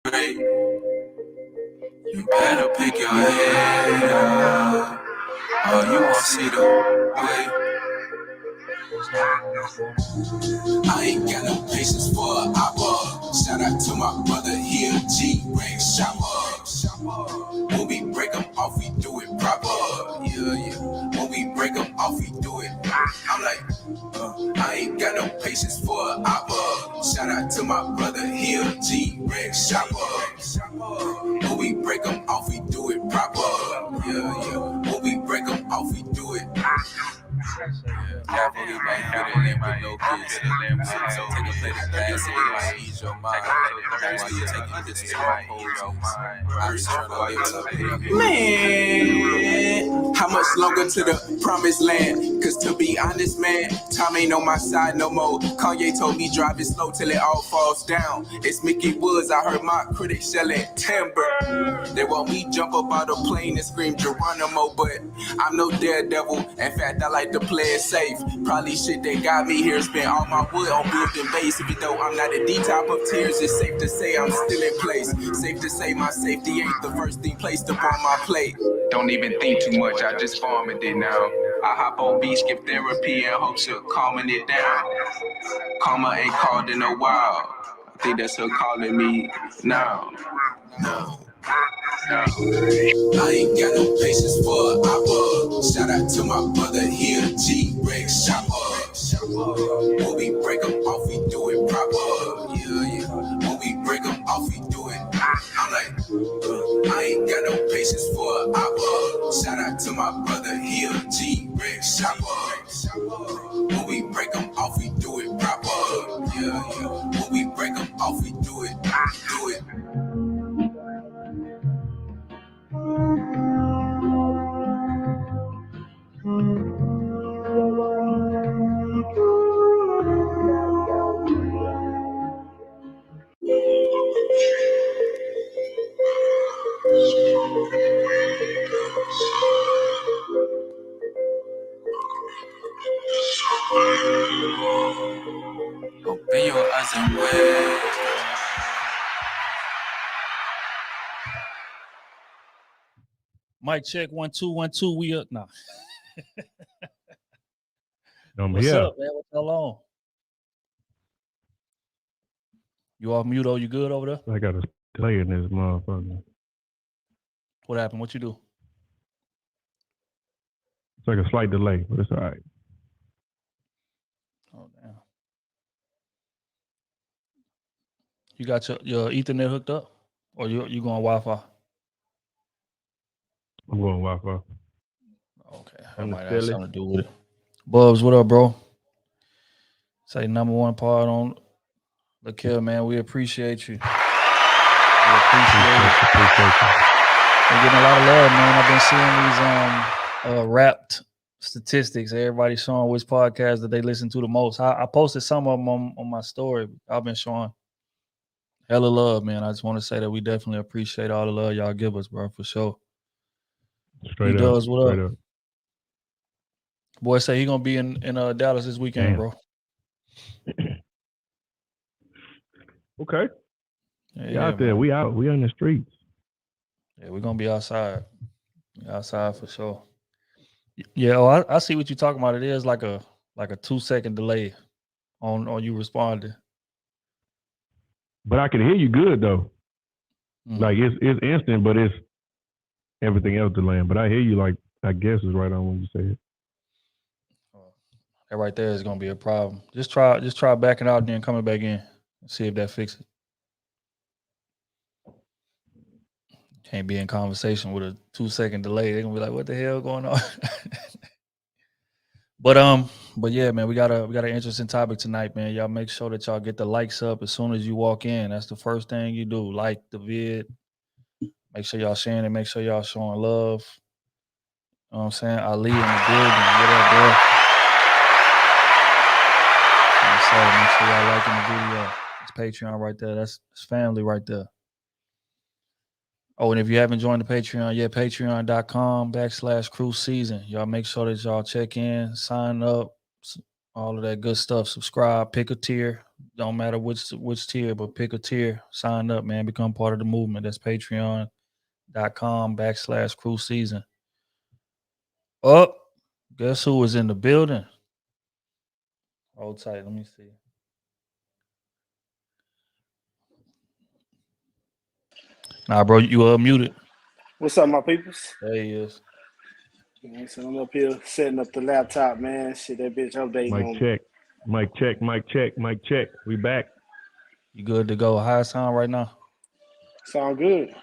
great. You better pick your head up. Oh, you won't see the way. I ain't got no patience for an opera. Shout out to my brother here, G-Ray Shopper. When we break them off, we do it proper. Yeah. When we break them off, we do it. I'm like, I ain't got no patience for an opera. Shout out to my brother here, G-Ray Shopper. When we break them off, we do it proper. Yeah. When we break them off, we do it. Careful, you might fit it in with no kids. Take a plate of gas and it might ease your mind. While you taking this to my Man, how much longer to the promised land? Cause to be honest, man, time ain't on my side no more. Kanye told me drive it slow till it all falls down. It's Mickey Woods, I heard my critics yelling timber. They want me jump up out of plane and scream Geronimo, but I'm no daredevil. In fact, I like to play it safe. Probably shit that got me here, spent all my wood on building base. Even though I'm not a D-top of tears, it's safe to say I'm still in place. Safe to say my safety ain't the first thing placed upon my plate. Don't even think too much, I just farming it now. I hop on beat, skip therapy, and hopes of calming it down. Karma ain't called in a while. I think that's her calling me now. No. I ain't got no patience for an opera. Shout out to my brother here, G-Ray Shopper. When we break them off, we do it proper. Yeah. When we break them off, we do it. I'm like, I ain't got no patience for an opera. Shout out to my brother here, G-Ray Shopper. When we break them off, we do it proper. Yeah. When we break them off, we do it. Do it. Open your eyes and wait. Mic check 1 2 1 2. We up now. What's up, man? What's going on? You off mute? You good over there? I got a delay in this motherfucker. What happened? What you do? It's like a slight delay, but it's all right. Oh damn! You got your Ethernet hooked up, or you going Wi-Fi? I'm going Wi-Fi. Okay, that might have something to do with it. Bubs, what up, bro? Say number one part on Look here, man. We appreciate you. We appreciate you. We're getting a lot of love, man. I've been seeing these wrapped statistics. Everybody showing which podcast that they listen to the most. I posted some of them on my story. I've been showing hella love, man. I just want to say that we definitely appreciate all the love y'all give us, bro, for sure. Straight up. Does, what up? Boy say he gonna be in Dallas this weekend, bro. Okay. Yeah, out there. Man. We out. We in the streets. Yeah, we're gonna be outside. Outside for sure. Yeah, I see what you're talking about. It is like a 2-second delay on you responding. But I can hear you good though. Mm-hmm. Like it's instant, but it's everything else delaying. But I hear you like I guess is right on when you say it. That right there is gonna be a problem. Just try backing out and then coming back in. See if that fixes it. Can't be in conversation with a 2-second delay. They're gonna be like, "What the hell going on?" But yeah, man, we got an interesting topic tonight, man. Y'all make sure that y'all get the likes up as soon as you walk in. That's the first thing you do. Like the vid. Make sure y'all sharing it. Make sure y'all showing love. You know what I'm saying? Ali in the building. What up, bro? Make sure y'all liking the video. It's Patreon right there. That's family right there. Oh, and if you haven't joined the Patreon yet, patreon.com/crew season. Y'all make sure that y'all check in, sign up, all of that good stuff. Subscribe, pick a tier. Don't matter which tier, but pick a tier. Sign up, man. Become part of the movement. That's patreon.com/crew season. Up. Guess who is in the building? Hold tight. Let me see. Nah, bro, you muted. What's up, my peoples? There he is. So I'm up here setting up the laptop, man. Shit, that bitch updating on Mic check. Mic check. Mic check. Mic check. We back. You good to go? High sound right now? Sound good.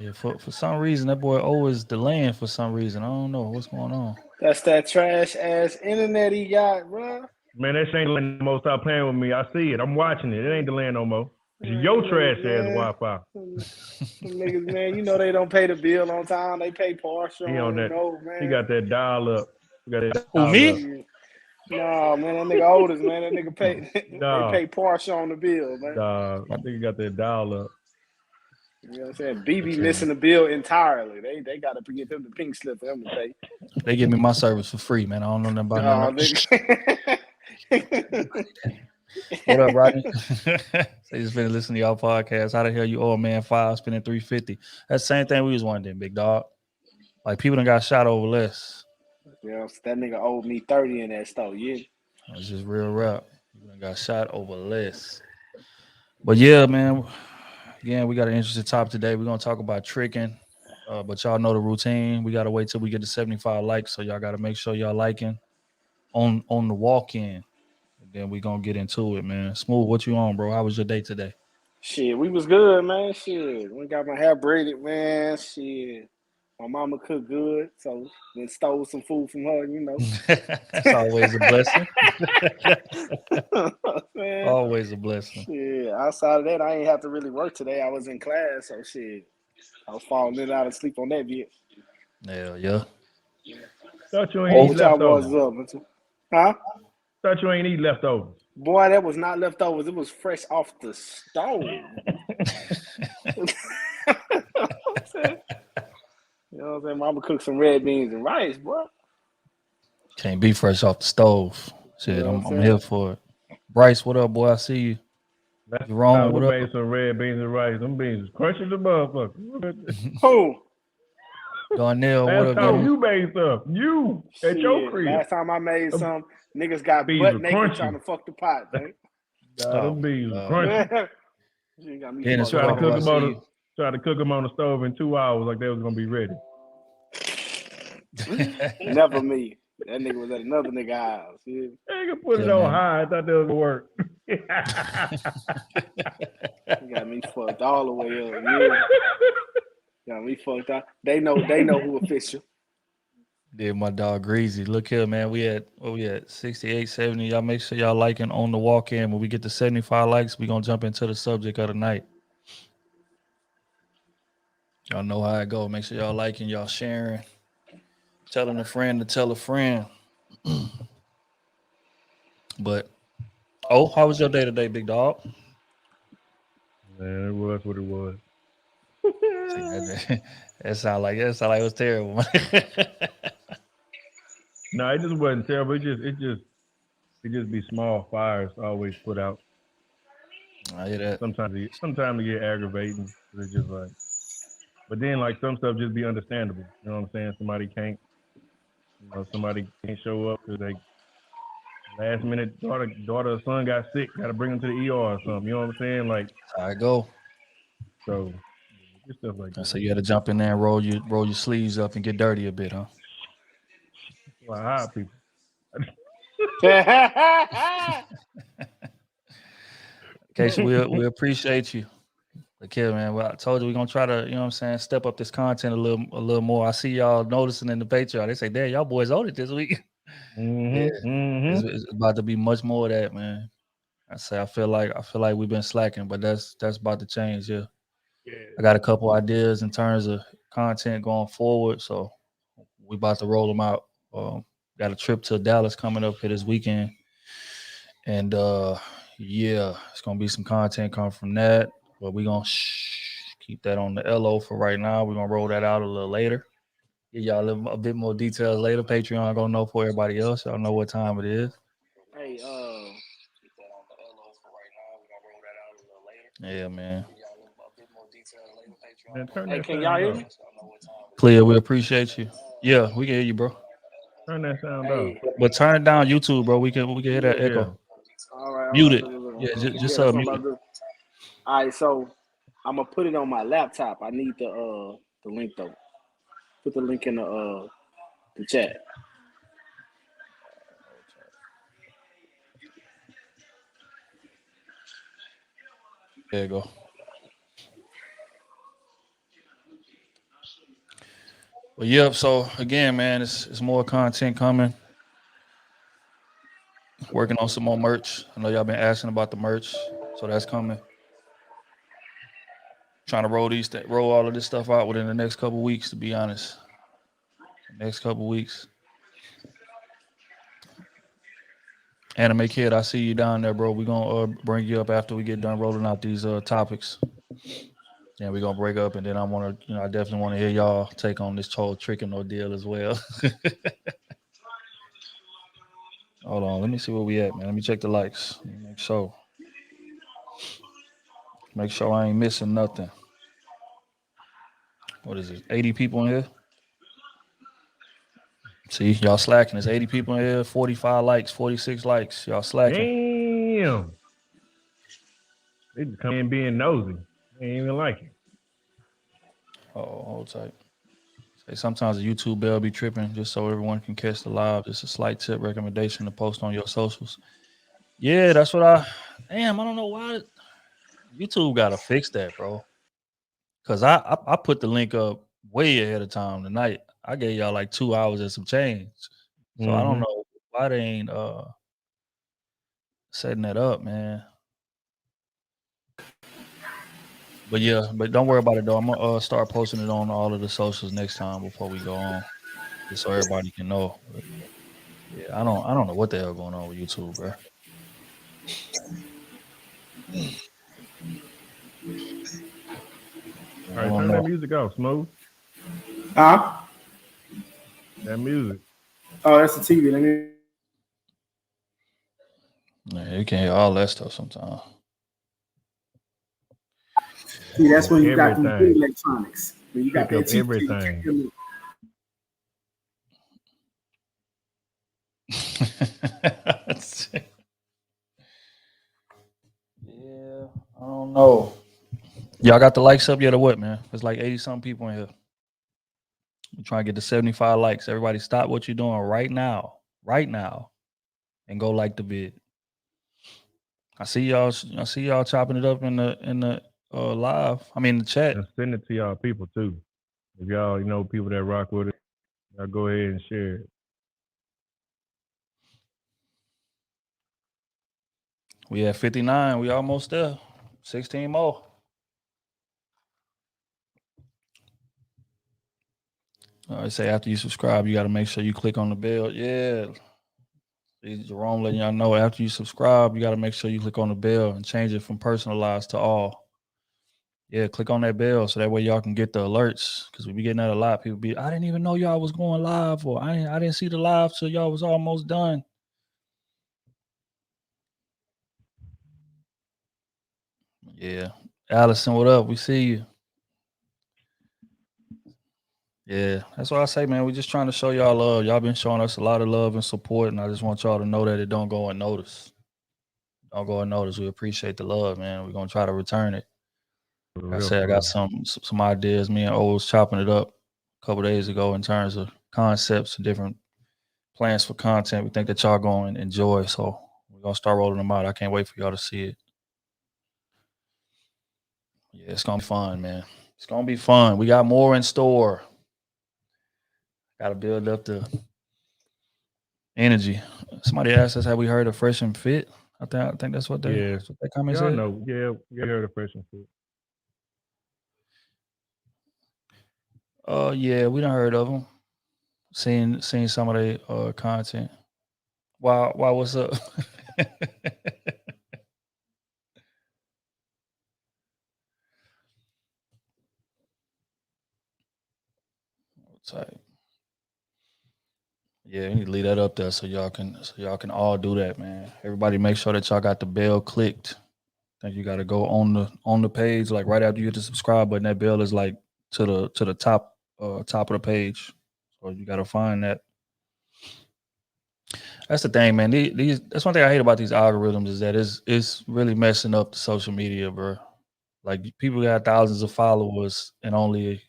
Yeah, for some reason, that boy always delaying for some reason. I don't know what's going on. That's that trash ass internet he got, bro. Man, that shit ain't delaying no more. Stop playing with me. I see it. I'm watching it. It ain't delaying no more. It's your trash ass Wi-Fi. Them niggas, man, you know they don't pay the bill on time. They pay partial. He on that. Man. He got that dial up. Who, me? Nah, man, that nigga oldest, man. That nigga pay. They pay partial on the bill, man. I think he got that dial up. You know what I'm saying? BB missing the bill entirely. They got to get them the pink slip for them to pay. They give me my service for free, man. I don't know nothing about that. What up, Rodney? They just been listening to y'all podcast. How the hell you owe a man $5 spending $350? That's the same thing we was wondering, big dog. Like people done got shot over less. Yeah, that nigga owed me 30 in that store. Yeah, it's just real rap. People done got shot over less. But yeah, man. Again, we got an interesting topic today. We're gonna talk about tricking. But y'all know the routine. We gotta wait till we get to 75 likes. So y'all gotta make sure y'all liking on the walk-in. And then we gonna get into it, man. Smooth, what you on, bro? How was your day today? Shit, we was good, man. Shit. We got my hair braided, man. Shit. My mama cooked good, so then stole some food from her, you know. That's always a blessing. Always a blessing. Yeah, outside of that, I ain't have to really work today. I was in class, so shit. I was falling in and out of sleep on that bit. Yeah. Thought you ain't eat leftovers. Huh? Thought you ain't eat leftovers. Boy, that was not leftovers. It was fresh off the stove. You know what I'm saying? Mama cooked some red beans and rice, bro. Can't be fresh off the stove. Shit, you know I'm here for it. Bryce, what up, boy? I see you. That's wrong. What up? Made some red beans and rice. Them beans is crunchy as a motherfucker. Who? Darnell, what up, man? You made some. You at your crib. Last time I made some, niggas got butt naked trying to fuck the pot, man. Them beans crunchy. Try to cook them on the stove in 2 hours like they was gonna be ready. Never me. That nigga was at another nigga house. Yeah. Nigga put it on high. I thought that was gonna work. You got me fucked all the way up. Yeah. Got me fucked up. They know who official. Yeah, my dog Greasy. Look here, man. We at 68, 70. Y'all make sure y'all liking on the walk-in. When we get to 75 likes, we gonna jump into the subject of the night. Y'all know how it go. Make sure y'all liking, y'all sharing, telling a friend to tell a friend. But how was your day today, big dog? Man, it was what it was. That sound like it was terrible. No, it just wasn't terrible. It just be small fires always put out. I hear that. Sometimes it get aggravating. It's just like, but then like some stuff just be understandable. You know what I'm saying? Somebody can't show up because they last minute daughter or son got sick. Got to bring them to the ER or something. You know what I'm saying? Like, I go. So just stuff like that. So you had to jump in there and roll your sleeves up and get dirty a bit, huh? Well, I hire people. Okay, so we appreciate you. Look here, man. Well, I told you we're gonna try to, you know what I'm saying, step up this content a little more. I see y'all noticing in the Patreon. They say, "Damn, y'all boys own it this week." It's about to be much more of that, man. I feel like we've been slacking, but that's about to change. Yeah. I got a couple ideas in terms of content going forward, so we about to roll them out. Got a trip to Dallas coming up here this weekend, and it's gonna be some content coming from that. But we're gonna keep that on the LO for right now. We're gonna roll that out a little later. Give y'all a bit more details later. Patreon gonna know for everybody else. Y'all know what time it is. Hey, Yeah, man. Man, turn Hey, that can y'all sound hear off. me? Clear, we appreciate you. Yeah, we can hear you, bro. Turn that sound off. Hey, But turn it down YouTube, bro. We can hear that Yeah. echo. all right, Mute it. look. Yeah, just Yeah, that's what I'm mute about it. to do. All right, so I'm gonna put it on my laptop. I need the link though. Put the link in the chat. There you go. Well, yep. So again, man, it's more content coming. Working on some more merch. I know y'all been asking about the merch, so that's coming. Trying to roll all of this stuff out within the next couple weeks. To be honest, next couple weeks. Anime Kid, I see you down there, bro. We gonna bring you up after we get done rolling out these topics. Yeah, we're gonna break up, and then I definitely want to hear y'all take on this whole trick and ordeal as well. Hold on, let me see where we at, man. Let me check the likes. Let me make sure I ain't missing nothing. What is it? 80 people in here. See, y'all slacking. There's 80 people in here. 45 likes, 46 likes. Y'all slacking. Damn. They just come in being nosy. They ain't even like it. Oh, hold tight. Say sometimes the YouTube bell be tripping just so everyone can catch the live. Just a slight tip recommendation to post on your socials. Yeah, that's what I don't know why YouTube gotta fix that, bro. Cause I put the link up way ahead of time tonight. I gave y'all like 2 hours and some change. So I don't know why they ain't setting that up, man. But yeah, but don't worry about it though. I'm gonna start posting it on all of the socials next time before we go on, just so everybody can know. But yeah, I don't know what the hell going on with YouTube, bro. All Yeah, I right, don't turn that know. music off, Smooth. Huh? That music. Oh, that's the TV. Let me. Yeah, you can hear all that stuff sometimes. See, that's when you got them good Everything. electronics. When you got Pick that up TV. everything. Yeah, I don't know. Y'all got the likes up yet or what, man? There's like 80 something people in here. We're trying to get to 75 likes. Everybody stop what you're doing right now, and go like the vid. I see y'all chopping it up in the live. I mean the chat. And send it to y'all people too. If y'all, people that rock with it, y'all go ahead and share it. We at 59. We almost there. 16 more. I say after you subscribe, you got to make sure you click on the bell. Yeah. Jerome letting y'all know after you subscribe, you got to make sure you click on the bell and change it from personalized to all. Yeah, click on that bell so that way y'all can get the alerts. Because we be getting that a lot. People be, I didn't even know y'all was going live, or I didn't see the live till y'all was almost done. Yeah. Allison, what up? We see you. Yeah, that's what I say, man. We just trying to show y'all love. Y'all been showing us a lot of love and support, and I just want y'all to know that it don't go unnoticed. Don't go unnoticed. We appreciate the love, man. We're gonna try to return it. Like I said, I got some ideas. Me and O was chopping it up a couple days ago in terms of concepts and different plans for content. We think that y'all going to enjoy, so we're gonna start rolling them out. I can't wait for y'all to see it. Yeah, it's gonna be fun, man. It's gonna be fun. We got more in store. Got to build up the energy. Somebody asked us, have we heard of Fresh and Fit? I think that's what that comment Y'all said. know. Yeah, we heard of Fresh and Fit. Yeah, we done heard of them. Seen some of their content. Why? What's up? Type. Yeah, you need to leave that up there so y'all can all do that, man. Everybody make sure that y'all got the bell clicked. I think you got to go on the page, like right after you hit the subscribe button. That bell is like to the top of the page, so you got to find that. That's the thing, man. These that's one thing I hate about these algorithms is that it's really messing up the social media, bro. Like people got thousands of followers and only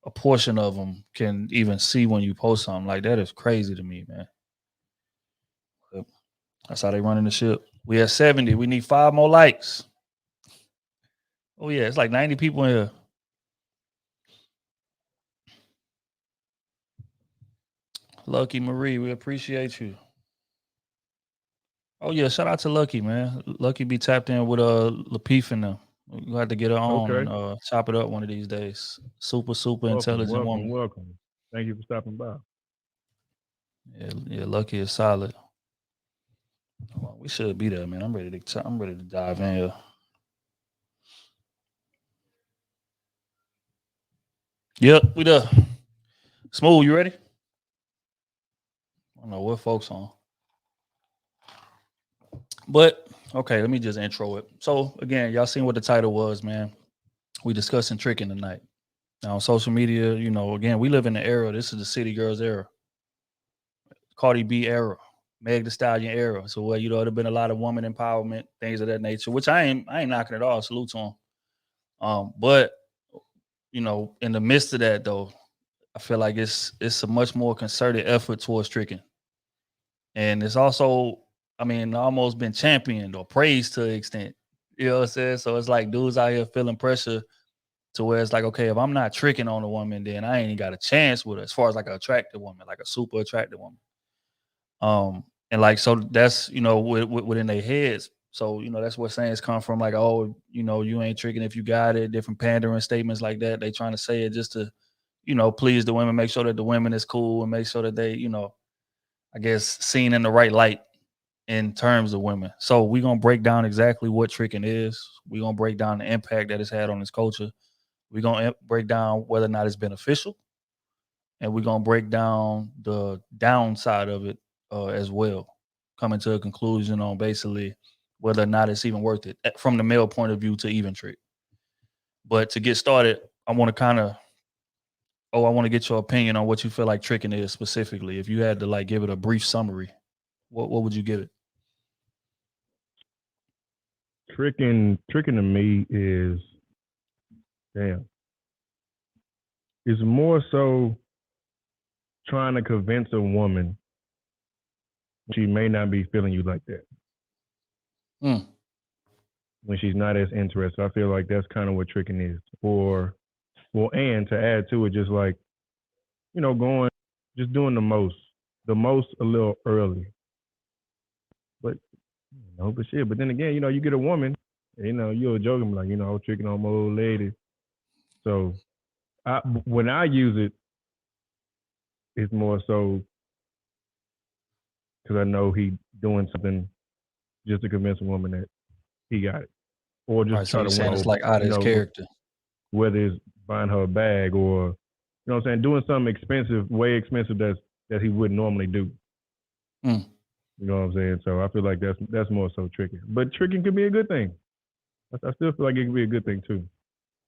a portion of them can even see when you post something. Like that is crazy to me, man. But that's how they running the ship. We at 70. We need 5 more likes. Oh yeah, it's like 90 people in here. Lucky Marie, we appreciate you. Oh yeah, shout out to Lucky, man. Lucky be tapped in with Lapeef and them. You have to get her on and chop it up one of these days. Super intelligent woman. Welcome. Thank you for stopping by. Yeah, Lucky is solid. Well, we should be there, man. I'm ready to dive in here. Yep, we there. Smooth, you ready? I don't know what folks on. But okay, let me just intro it. So again, y'all seen what the title was, man. We discussing tricking tonight. Now on social media, you know, again, we live in the era. This is the City Girls era, Cardi B era, Meg Thee Stallion era. So you know, there've been a lot of woman empowerment, things of that nature, which I ain't knocking at all. Salute to them. But you know, in the midst of that though, I feel like it's a much more concerted effort towards tricking. And it's also, I mean, almost been championed or praised to an extent. You know what I'm saying? So it's like dudes out here feeling pressure to where it's like, okay, if I'm not tricking on a woman, then I ain't even got a chance with her as far as like an attractive woman, like a super attractive woman. And like, so that's, you know, within their heads. So, you know, that's where sayings come from, like, oh, you know, you ain't tricking if you got it, different pandering statements like that. They trying to say it just to, you know, please the women, make sure that the women is cool and make sure that they, you know, I guess seen in the right light in terms of women. So we're gonna break down exactly what tricking is. We're gonna break down the impact that it's had on this culture. We're gonna break down whether or not it's beneficial, and we're gonna break down the downside of it as well, coming to a conclusion on basically whether or not it's even worth it from the male point of view to even trick. But to get started, I want to get your opinion on what you feel like tricking is specifically. If you had to like give it a brief summary, what would you give it? Tricking to me is, it's more so trying to convince a woman she may not be feeling you like that. When she's not as interested. I feel like that's kind of what tricking is. And to add to it, just like, you know, doing the most a little early. But, you know, but then again, you know, you get a woman, you know, you're joking, like, you know, I was tricking on my old lady. So when I use it, it's more so because I know he doing something just to convince a woman that he got it. Or just try to win. It's like out of his character. Whether it's buying her a bag or, you know what I'm saying, doing something expensive, way expensive that he wouldn't normally do. You know what I'm saying? So I feel like that's more so tricking. But tricking could be a good thing. I still feel like it could be a good thing too.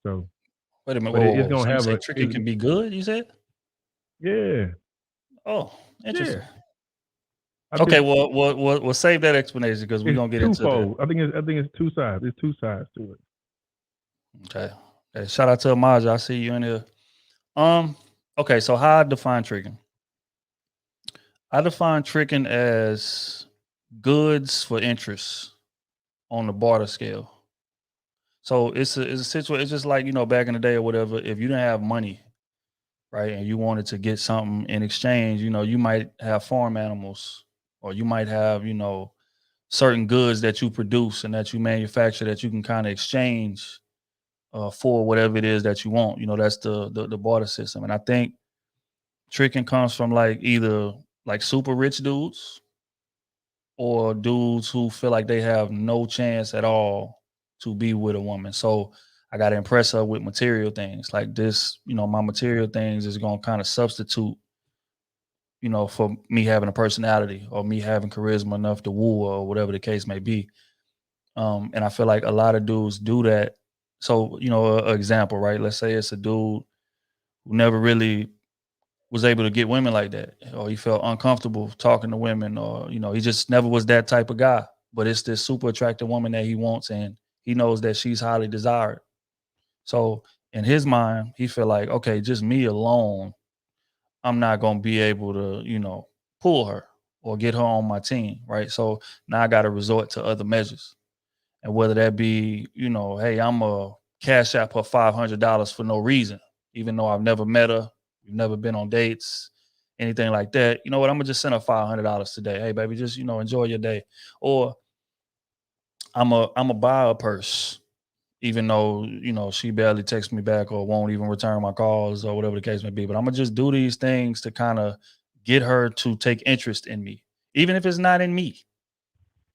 So wait a minute, it's gonna have tricking can be good, you said? Yeah. Oh, interesting. Yeah. Okay, we'll save that explanation because we're gonna get twofold. into that. I think it's two sides. There's two sides to it. Okay. Hey, shout out to Amaja. I see you in here. Okay, so how I define tricking? I define tricking as goods for interest on the barter scale. So it's a situation. It's just like, you know, back in the day or whatever. If you didn't have money, right, and you wanted to get something in exchange, you know, you might have farm animals, or you might have, you know, certain goods that you produce and that you manufacture that you can kind of exchange for whatever it is that you want. You know, that's the barter system. And I think tricking comes from like either like super rich dudes or dudes who feel like they have no chance at all to be with a woman. So I got to impress her with material things like this. You know, my material things is going to kind of substitute, you know, for me having a personality or me having charisma enough to woo or whatever the case may be. And I feel like a lot of dudes do that. So, you know, an example, right? Let's say it's a dude who never really was able to get women like that, or he felt uncomfortable talking to women, or, you know, he just never was that type of guy. But it's this super attractive woman that he wants, and he knows that she's highly desired. So in his mind, he feel like, okay, just me alone, I'm not gonna be able to, you know, pull her or get her on my team, right? So now I got to resort to other measures, and whether that be, you know, hey, I'm a cash app her $500 for no reason, even though I've never met her, we've never been on dates, anything like that. You know what? I'm gonna just send her $500 today. Hey, baby, just, you know, enjoy your day. Or I'm a buy a purse, even though, you know, she barely texts me back or won't even return my calls or whatever the case may be. But I'm gonna just do these things to kind of get her to take interest in me, even if it's not in me.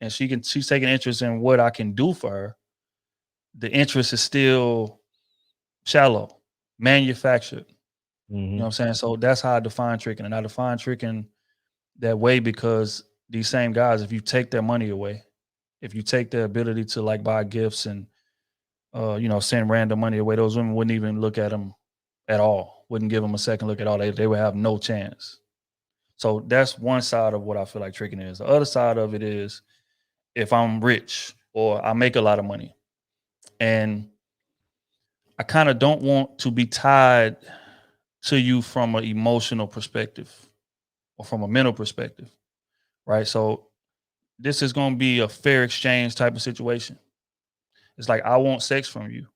And she's taking interest in what I can do for her. The interest is still shallow, manufactured. You know what I'm saying? So that's how I define tricking. And I define tricking that way because these same guys, if you take their money away, if you take their ability to like buy gifts and you know, send random money away, those women wouldn't even look at them at all. Wouldn't give them a second look at all. They would have no chance. So that's one side of what I feel like tricking is. The other side of it is if I'm rich or I make a lot of money and I kind of don't want to be tied to you from an emotional perspective or from a mental perspective, right? So this is going to be a fair exchange type of situation. It's like, I want sex from you.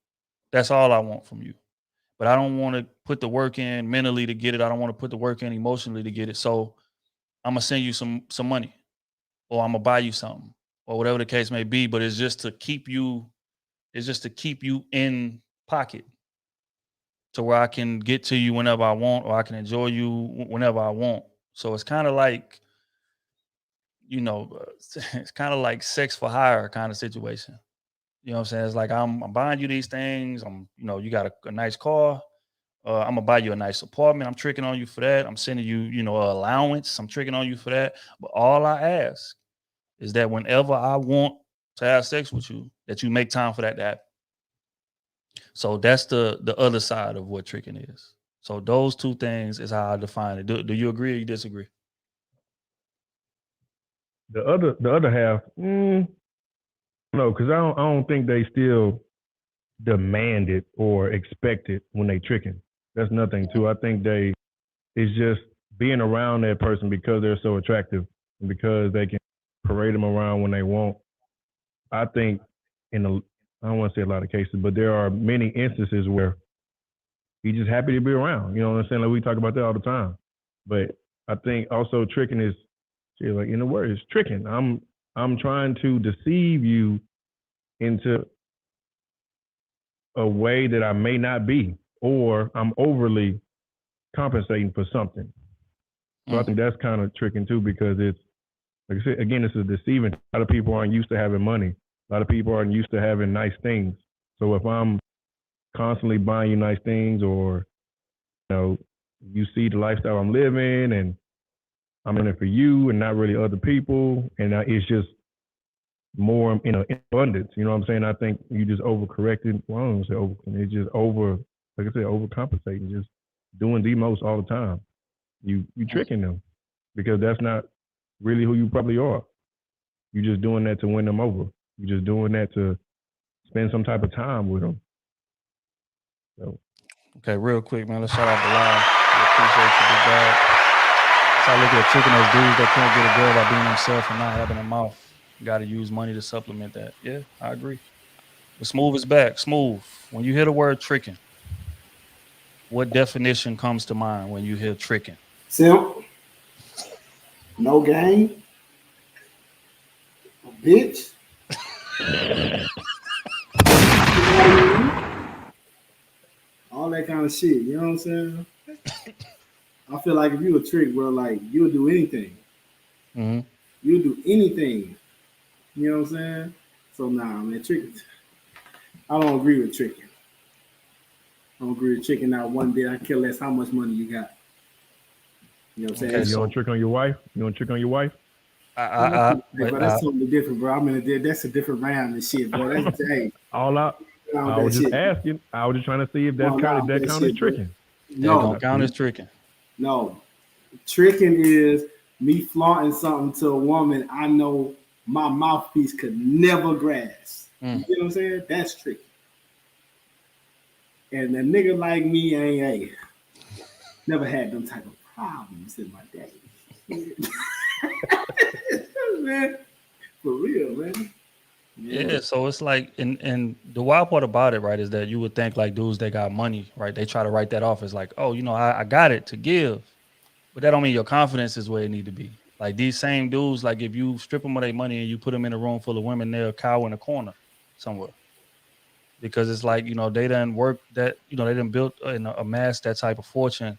That's all I want from you. But I don't want to put the work in mentally to get it. I don't want to put the work in emotionally to get it. So I'm gonna send you some money, or I'm gonna buy you something, or whatever the case may be. But it's just to keep you, in pocket to where I can get to you whenever I want, or I can enjoy you whenever I want. So it's kind of like, you know, it's kind of like sex for hire kind of situation. You know what I'm saying? It's like I'm buying you these things. You know, you got a nice car. I'm gonna buy you a nice apartment. I'm tricking on you for that. I'm sending you, you know, an allowance. I'm tricking on you for that. But all I ask is that whenever I want to have sex with you, that you make time for that to happen. So that's the other side of what tricking is. So those two things is how I define it. Do you agree or you disagree? The other half, no, because I don't think they still demand it or expect it when they tricking. That's nothing too. I think it's just being around that person because they're so attractive and because they can parade them around when they want. I think I don't want to say a lot of cases, but there are many instances where he's just happy to be around. You know what I'm saying? Like we talk about that all the time. But I think also tricking is, like in the word, it's tricking. I'm trying to deceive you into a way that I may not be, or I'm overly compensating for something. So I think that's kind of tricking too, because it's, like I said, again, it's a deceiving. A lot of people aren't used to having money. A lot of people aren't used to having nice things. So if I'm constantly buying you nice things, or, you know, you see the lifestyle I'm living and I'm in it for you and not really other people, and it's just more, you know, in abundance. You know what I'm saying? I think you just overcorrected. Well, I don't want to say over. It's just like I said, overcompensating, just doing the most all the time. You tricking them because that's not really who you probably are. You're just doing that to win them over. You're just doing that to spend some type of time with them. So. Okay, real quick, man. Let's shout out the live. We appreciate you, big dog. So I look at tricking those dudes that can't get a girl by being themselves and not having a mouth. You got to use money to supplement that. Yeah, I agree. But Smooth is back. Smooth. When you hear the word tricking, what definition comes to mind when you hear tricking? Simp. No game. Bitch. All that kind of shit. You know what I'm saying? I feel like if you a trick, bro, like you'll do anything. Mm-hmm. You'll do anything. You know what I'm saying? So nah, man, tricking. I don't agree with tricking. I don't agree with tricking out one bit. I care less how much money you got. You know what I'm saying? You don't trick on your wife? You don't trick on your wife? But that's totally different, bro. I mean, that's a different round and shit, bro. That's hey. All out. I was just asking. I was just trying to see if that count as tricking. No, don't count as tricking. No, tricking is me flaunting something to a woman I know my mouthpiece could never grasp. You get what I'm saying? That's tricking. And a nigga like me ain't never had them type of problems in my day. Man, for real, man. Yeah, so it's like, and the wild part about it, right, is that you would think like dudes that got money, right, they try to write that off as like, oh, you know, I got it to give, but that don't mean your confidence is where it need to be. Like these same dudes, like if you strip them of their money and you put them in a room full of women, they'll cower in a corner somewhere. Because it's like, you know, they done work that, you know, they done built and amassed that type of fortune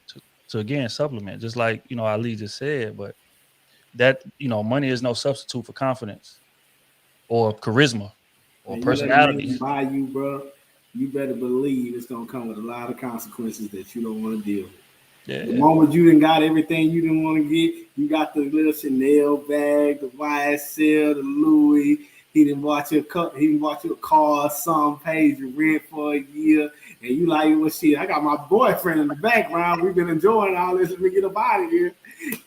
to again supplement, just like, you know, Ali just said. But that, you know, money is no substitute for confidence or charisma or personality. You buy you, bro, you better believe it's gonna come with a lot of consequences that you don't want to deal with. Yeah. The moment you done got everything you didn't want to get, you got the little Chanel bag, the YSL, the Louis. He didn't watch your car, some pays your rent for a year, and you like, well, shit, I got my boyfriend in the background. We've been enjoying all this. Let me get up out of here.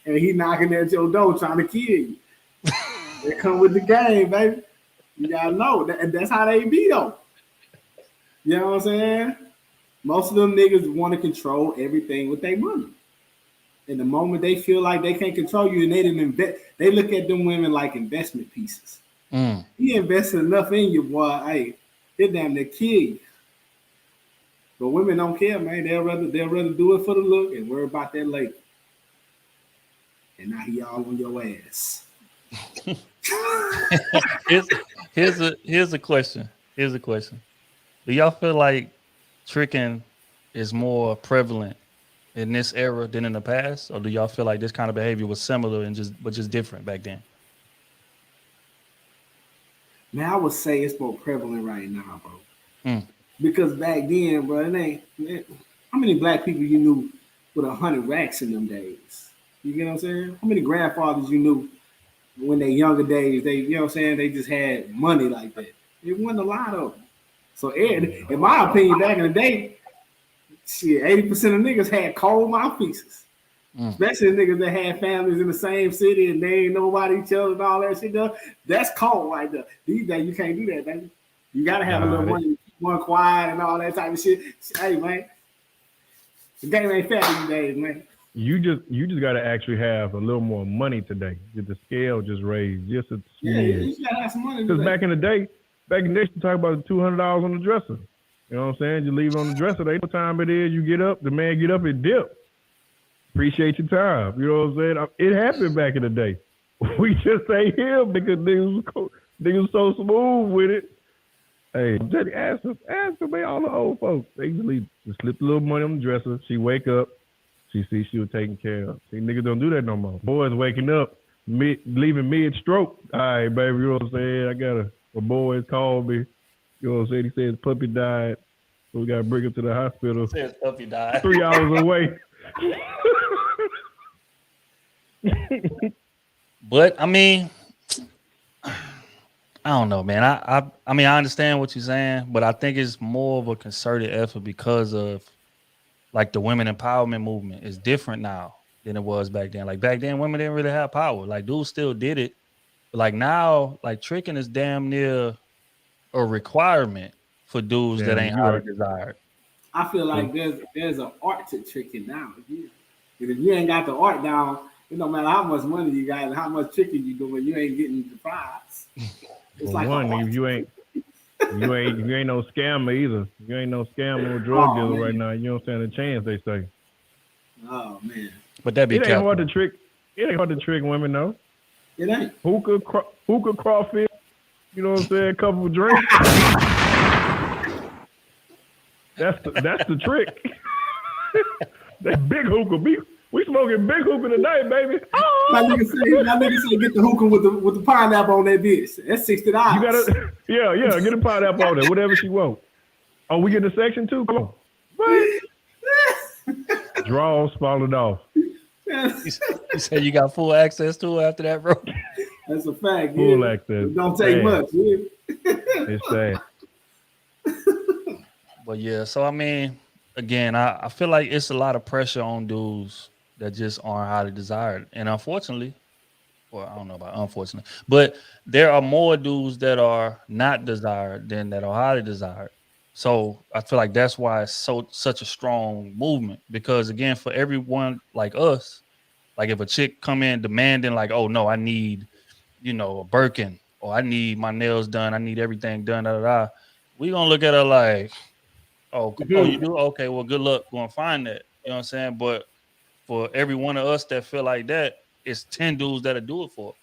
And he knocking at your door trying to kill you. They come with the game, baby. You gotta know. That's how they be, though. You know what I'm saying? Most of them niggas want to control everything with their money. And the moment they feel like they can't control you and they didn't invest, they look at them women like investment pieces. He invested enough in you, boy. Hey, they damn near kill you. But women don't care, man. They'll rather do it for the look and worry about that later. And now he all on your ass. Here's a question. Do y'all feel like tricking is more prevalent in this era than in the past, or do y'all feel like this kind of behavior was similar and just different back then? Man, I would say it's more prevalent right now, bro. Because back then, bro, how many black people you knew with 100 racks in them days? You get what I'm saying? How many grandfathers you knew when they younger days, you know what I'm saying, they just had money like that? It wasn't a lot of them. So, in my opinion, back in the day, shit, 80% of niggas had cold mouthpieces. Especially niggas that had families in the same city and they ain't nobody each other and all that shit. That's cold right there. These days, you can't do that, baby. You got to have a little money, one quiet and all that type of shit. Hey, man, the game ain't fair these days, man. You just got to actually have a little more money today. Get the scale just raised just a smidge. Yeah, you got to have some money. Because back in the day, you talk about $200 on the dresser. You know what I'm saying? You leave it on the dresser. They know what time it is. You get up. The man get up and dip. Appreciate your time. You know what I'm saying? It happened back in the day. We just ain't here because niggas so smooth with it. Hey, just ask them, man, all the old folks. They usually just slip a little money on the dresser. She wake up. She sees she was taken care of. See, niggas don't do that no more. Boys waking up, leaving mid-stroke. All right, baby, you know what I'm saying? My boys called me. You know what I'm saying? He said his puppy died. So we got to bring him to the hospital. He said his puppy died. 3 hours away. But I mean, I don't know, man. I mean, I understand what you're saying, but I think it's more of a concerted effort because of like the women empowerment movement is different now than it was back then. Like back then, women didn't really have power. Like dudes still did it, but like now, like tricking is damn near a requirement for dudes that ain't highly desired. I feel like there's an art to tricking now. If you ain't got the art down, it don't matter how much money you got and how much tricking you doing, you ain't getting the prize. It's like one, you ain't no scammer either. You ain't no scammer or drug dealer right now. You don't stand a chance, they say. Oh man. But that be it ain't hard to trick. It ain't hard to trick women though. It ain't. Hookah crawfish. You know what I'm saying? A couple of drinks. That's the trick. That big hookah. We smoking big hookah tonight, baby. Oh! My nigga say get the hookah with the pineapple on that bitch. That's $60. You gotta, yeah, get a pineapple on there, whatever she want. Oh, we get a section too? Come on. What? Draws falling off. You said you got full access to it after that, bro? That's a fact. Full Yeah. access. It don't take much. Yeah. It's sad. But yeah, so I mean, again, I feel like it's a lot of pressure on dudes that just aren't highly desired. And unfortunately, or I don't know about unfortunately, but there are more dudes that are not desired than that are highly desired. So I feel like that's why it's such a strong movement. Because again, for everyone like us, like if a chick come in demanding, like, oh no, I need, a Birkin, or I need my nails done, I need everything done, we gonna look at her like, oh, you do? Okay, well, good luck going find that. You know what I'm saying? But for every one of us that feel like that, it's 10 dudes that'll do it for.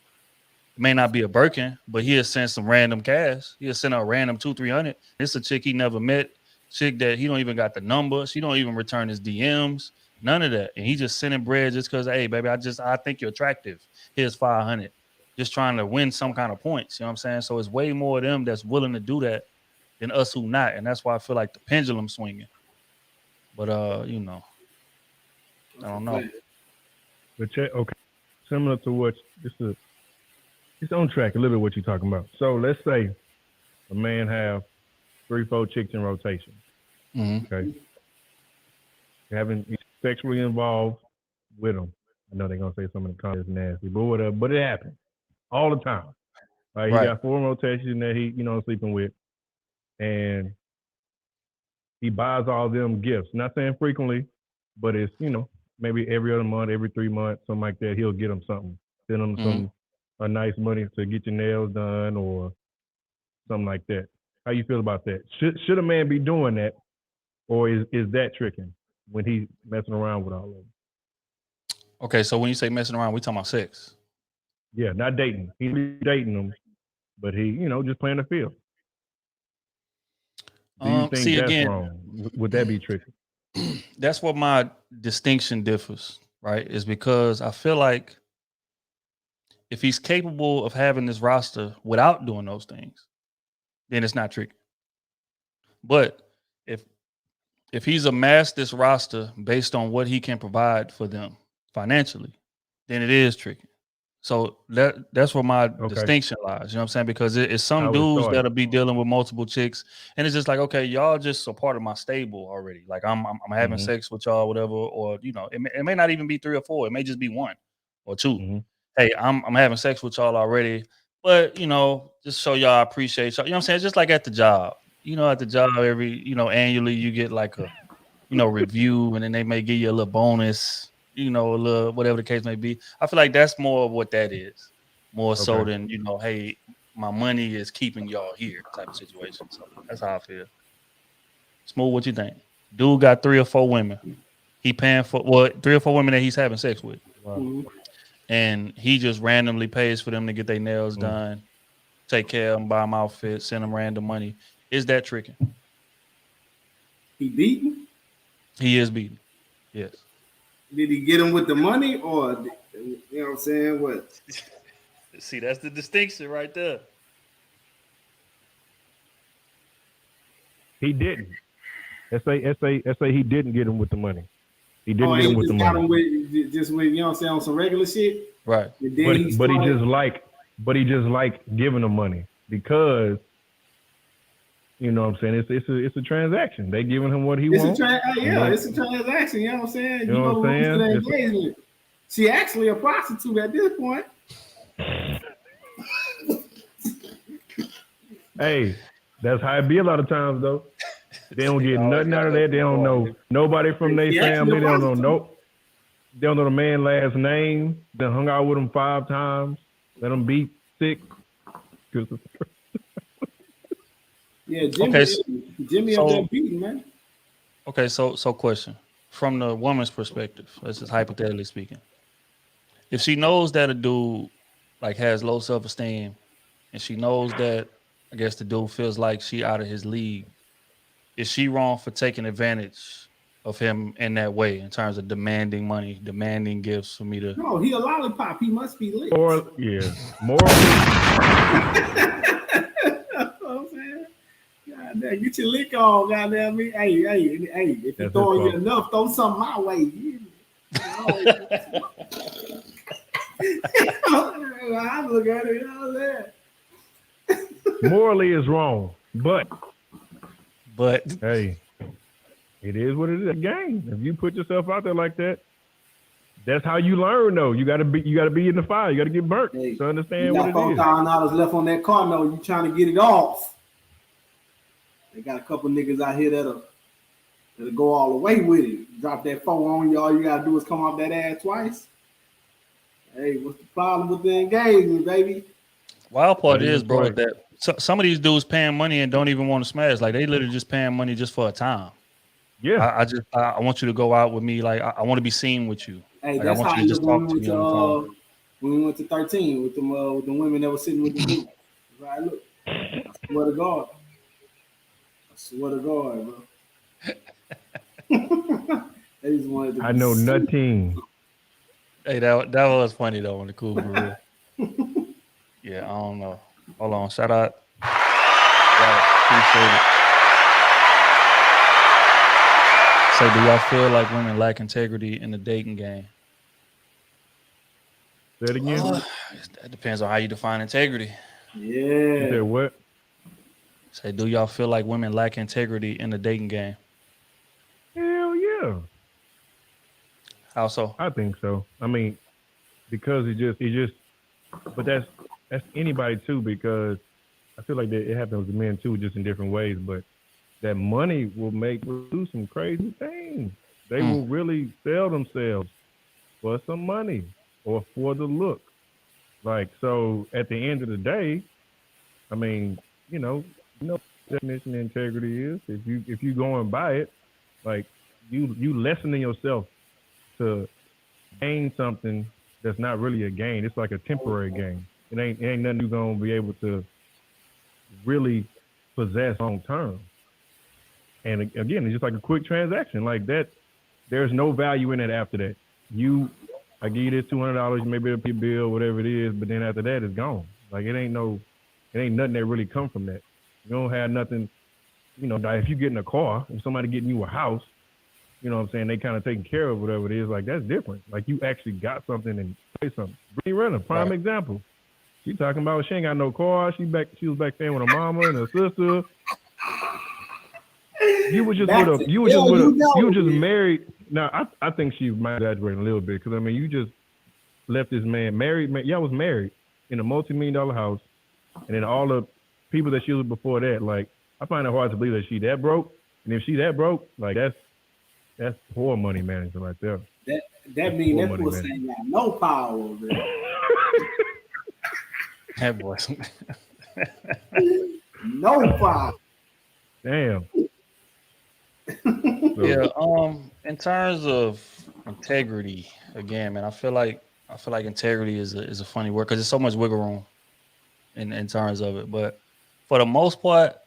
It may not be a Birkin, but he'll send some random cash. He'll send a random 200-300. It's a chick he never met, chick that he don't even got the number. She don't even return his DMs, none of that. And he just sending bread just because, hey, baby, I think you're attractive. Here's 500. Just trying to win some kind of points. You know what I'm saying? So it's way more of them that's willing to do that than us who not. And that's why I feel like the pendulum swinging. But I don't know. But okay, similar to what it's on track a little bit what you're talking about. So let's say a man have 3-4 chicks in rotation. Mm-hmm. Okay, he's sexually involved with them. I know they're gonna say some of the comments nasty, but whatever. But it happens all the time. Right? He got 4 rotations that he sleeping with, and he buys all them gifts. Not saying frequently, but it's maybe every other month, every 3 months, something like that. He'll get them something, send them a nice money to get your nails done or something like that. How you feel about that? Should a man be doing that, or is that tricking when he's messing around with all of them? Okay, so when you say messing around, we talking about sex? Yeah, not dating. He's dating them, but he just playing the field. Do you think that's wrong? Would that be tricky? That's what my distinction differs, right? Is because I feel like if he's capable of having this roster without doing those things, then it's not tricky. But if he's amassed this roster based on what he can provide for them financially, then it is tricky. So that's where my distinction lies. You know what I'm saying? Because it's some dudes that'll be dealing with multiple chicks, and it's just like, okay, y'all just a part of my stable already. Like I'm having sex with y'all, whatever, or it may not even be 3 or 4. It may just be 1 or 2. Mm-hmm. Hey, I'm having sex with y'all already, but just show y'all I appreciate y'all. You know what I'm saying? Just like at the job. At the job every annually you get like a review, and then they may give you a little bonus. A little whatever the case may be. I feel like that's more of what that is, more so than hey, my money is keeping y'all here type of situation. So that's how I feel. Smooth, what you think? Dude got 3 or 4 women. He paying for 3 or 4 women that he's having sex with, and he just randomly pays for them to get their nails done, take care of them, buy them outfits, send them random money. Is that tricking? He beaten? He is beaten. Yes. Did he get him with the money, or you know what I'm saying? What? See, that's the distinction right there. He didn't. Let's say he didn't get him with the money. He didn't get him with the money. Got him with just with you know what I'm saying, on some regular shit. Right. But he just like giving him money because you know what I'm saying? It's a transaction. They giving him what he wants. It's a transaction. You know what I'm saying? You know what I'm saying? She actually a prostitute at this point. Hey, that's how it be a lot of times though. They don't get nothing out of that. They don't know nobody from their family. They don't know They don't know the man's last name. They hung out with him 5 times. Let him beat 6. Yeah, Jimmy up there beating, man. Okay, so question. From the woman's perspective, this is hypothetically speaking. If she knows that a dude like has low self-esteem, and she knows that I guess the dude feels like she out of his league, is she wrong for taking advantage of him in that way in terms of demanding money, demanding gifts for me to? No, he a lollipop. He must be lit. More. Goddamn, get your lick on, goddamn me. Hey, if you're throwing you enough, throw something my way. I look at it. You know what I'm saying? Morally is wrong, but hey, it is what it is. A game. If you put yourself out there like that, that's how you learn. Though you got to be in the fire. You got to get burnt to understand what it is. You got $4,000 left on that car note. You trying to get it off? They got a couple niggas out here that'll go all the way with it. Drop that phone on you. All you gotta do is come off that ass twice. Hey, what's the problem with the engagement, baby? Wild part is, bro, that some of these dudes paying money and don't even want to smash. Like they literally just paying money just for a time. Yeah, I want you to go out with me. Like I want to be seen with you. Hey, like, that's I want how you to just talk to me on the phone. When we went to 13 with the women that were sitting with the dude. Right, look. I swear to God. Bro. They just wanted to I know nothing. Hey, that was funny though on the cool for real. Yeah, I don't know. Hold on, shout out. Appreciate it. So, do y'all feel like women lack integrity in the dating game? Say it again. That depends on how you define integrity. Yeah. You said what? Say, do y'all feel like women lack integrity in the dating game? Hell yeah. How so? I think so. I mean, because it just, but that's anybody too, because I feel like that it happens with men too, just in different ways. But that money will do some crazy things. They will really sell themselves for some money or for the look. Like, so at the end of the day, I mean, you know what definition of integrity is. If you go and buy it, like you lessening yourself to gain something that's not really a gain. It's like a temporary gain. It ain't nothing you're gonna be able to really possess long term. And again, it's just like a quick transaction. Like that, there's no value in it after that. I give you this $200, maybe it'll be a bill, whatever it is, but then after that, it's gone. Like it ain't nothing that really come from that. You don't have nothing, like if you get in a car, if somebody getting you a house, you know what I'm saying, they kind of taking care of whatever it is, like that's different. Like you actually got something and say something. Brittany Renner, prime example. She talking about she ain't got no car. She was back there with her mama and her sister. You were just married. Now I think she might exaggerate a little bit because I mean you just left this man married. Y'all was married in a multi-million-dollar house, and then all the people that she was before that. Like I find it hard to believe that she that broke, and if she that broke, like that's poor money management right there. That means that pussy ain't got no power over there. That boy. No power. Damn. Yeah. In terms of integrity, again, man, I feel like integrity is a funny word because there's so much wiggle room in terms of it. But for the most part,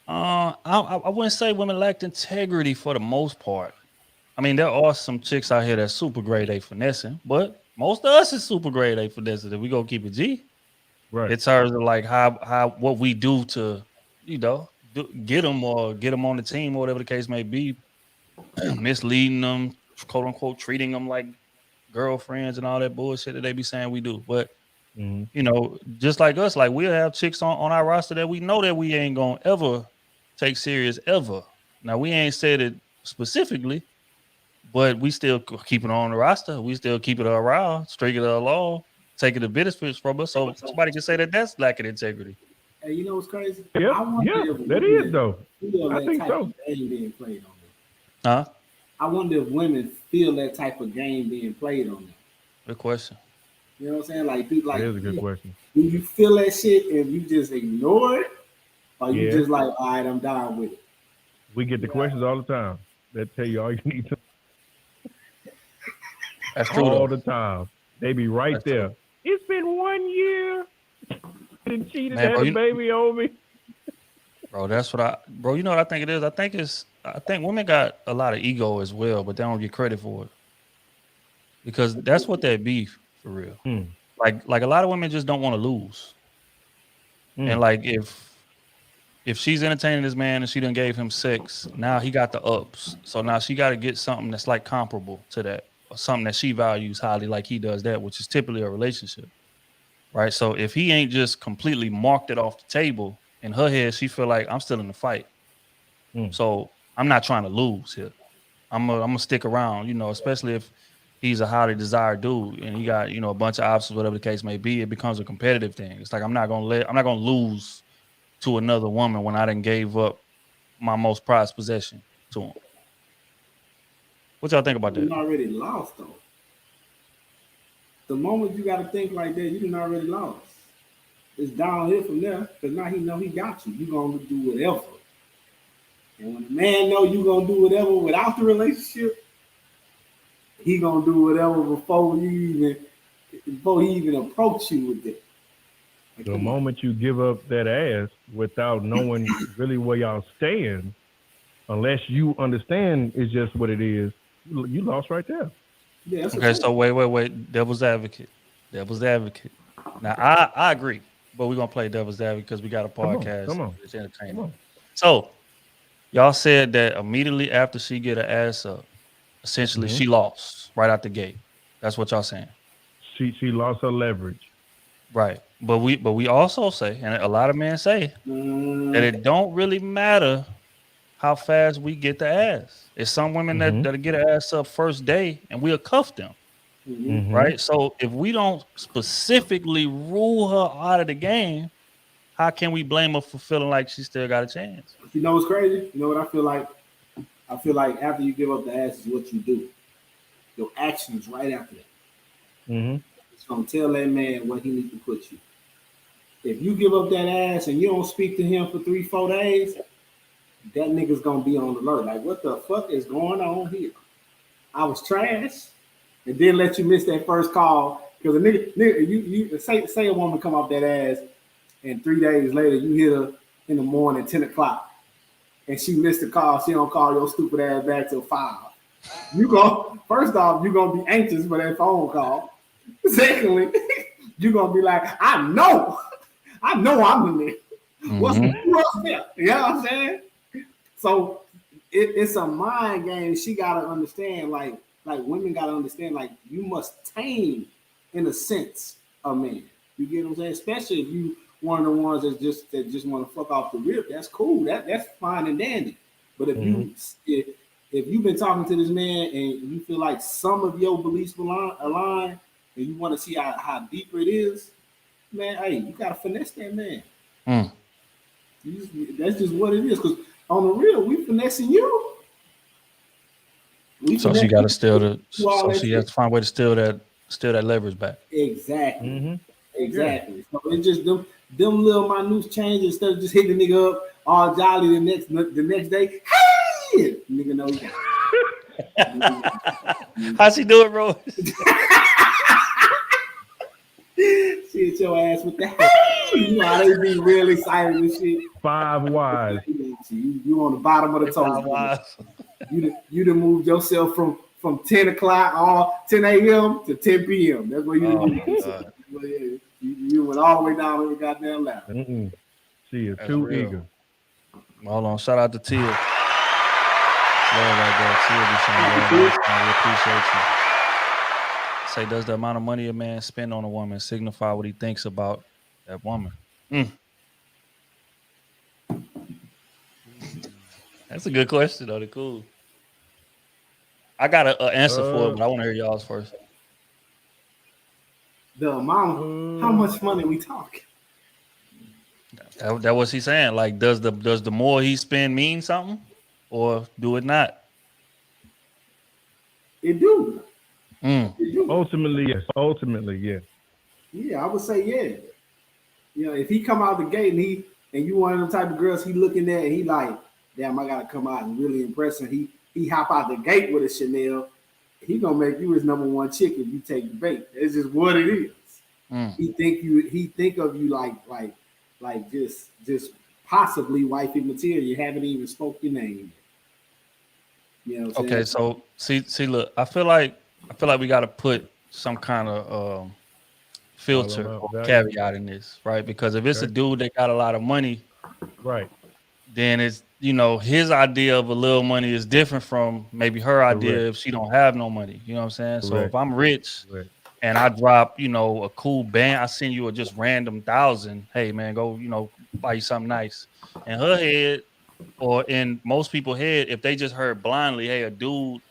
I wouldn't say women lacked integrity for the most part. I mean, there are some chicks out here that's super great at finessing, but most of us is super great at finessing. If we go keep it G, right? In terms of like how what we do to, get them on the team or whatever the case may be, misleading them, quote unquote, treating them like girlfriends and all that bullshit that they be saying we do. But just like us, like we'll have chicks on our roster that we know that we ain't gonna ever take serious ever. Now we ain't said it specifically, but we still keep it on the roster. We still keep it around, stringing it along, taking the benefits from us. So somebody can say that that's lacking integrity. Hey, you know what's crazy? Yeah, that is though. I think so. Game being played on them. Huh? I wonder if women feel that type of game being played on them. Good question. You know what I'm saying? Like, that is a good question. Do you feel that shit and you just ignore it, or you just like, all right, I'm down with it? We get the questions all the time that tell you all you need to. That's true. All the time. They be right there. True. It's been 1 year. And cheated, had a baby on me. Bro, that's what you know what I think it is? I think women got a lot of ego as well, but they don't get credit for it. Because that's what that be for real. Like a lot of women just don't want to lose. And like if she's entertaining this man and she done gave him sex, now he got the ups. So now she got to get something that's like comparable to that. or something that she values highly, like he does that, which is typically a relationship, right? So if he ain't just completely marked it off the table, in her head, she feel like I'm still in the fight. So I'm not trying to lose here. I'm gonna stick around, especially if he's a highly desired dude and he got, a bunch of options, whatever the case may be. It becomes a competitive thing. It's like I'm not gonna lose to another woman when I done gave up my most prized possession to him. What y'all think about that? You already lost though. The moment you got to think like that, you done already lost. It's downhill from there because now he know he got you. You gonna do whatever. And when a man know you gonna do whatever without the relationship, he gonna do whatever before he even approach you with it. Like, the moment you give up that ass without knowing really where y'all stand, unless you understand it's just what it is, you lost right there. Yeah, okay, so wait. Devil's advocate. Now I agree, but we're gonna play devil's advocate because we got a podcast. Come on. It's entertaining. So y'all said that immediately after she get her ass up, essentially she lost right out the gate. That's what y'all saying. She lost her leverage. Right. But we also say, and a lot of men say, that it don't really matter how fast we get the ass. It's some women that get her ass up first day and we'll cuff them. Right. So if we don't specifically rule her out of the game, how can we blame her for feeling like she still got a chance? You know what's crazy? You know what I feel like? I feel like after you give up the ass is what you do. Your actions right after that. It's gonna tell that man where he needs to put you. If you give up that ass and you don't speak to him for 3-4 days, that nigga's gonna be on alert. Like, what the fuck is going on here? I was trash, and then let you miss that first call because a nigga, you say a woman come off that ass, and 3 days later you hit her in the morning 10 o'clock, and she missed the call. She don't call your stupid ass back till 5. First off, you're gonna be anxious for that phone call. Secondly, you're gonna be like, I know I'm in there. What's there? You know what I'm saying? So it's a mind game. She gotta understand, like women gotta understand, like you must tame, in a sense, a man. You get what I'm saying? Especially if you one of the ones that just want to fuck off the rip. That's cool. That's fine and dandy. But if you've been talking to this man and you feel like some of your beliefs align and you want to see how deeper it is, man, hey, you gotta finesse that man. That's just what it is. Because on the real, we finessing you. So she got to steal the. So she has to find a way to steal that leverage back. Exactly. Exactly. Yeah. So it's just them little minute changes instead of just hitting the nigga up all jolly the next day. Hey, nigga, no. How she do it, bro? She hit your ass with the hey. You know how they be real excited and shit. 5 wise. You on the bottom of the toast. You done moved yourself from 10 o'clock or 10 a.m. to 10 p.m. That's what you you went all the way down the goddamn ladder. She is too eager. Hold on. Shout out to Tia. Love right there. Tia be showing love. We appreciate you. Say, does the amount of money a man spend on a woman signify what he thinks about that woman? That's a good question, though. Cool. I got an answer for it, but I want to hear y'all's first. The amount, how much money we talking? That was he saying. Like, does the more he spend mean something, or do it not? It do. Ultimately, yes. Yeah, I would say yeah. You know, if he come out the gate and you one of them type of girls he looking at and he like, damn, I gotta come out and really impress him. He hop out the gate with a Chanel. He gonna make you his number one chick if you take the bait. It's just what it is. He think of you like just possibly wifey material. You haven't even spoke your name. You know what I'm saying? So see, look, I feel like we got to put some kind of filter or caveat in this, right? Because if it's a dude that got a lot of money, right, then it's, you know, his idea of a little money is different from maybe her idea if she don't have no money. You know what I'm saying? So if I'm rich and I drop, you know, a cool band, I send you a just random 1,000. Hey man, go, you know, buy you something nice. In her head, or in most people's head, if they just heard blindly, hey, a dude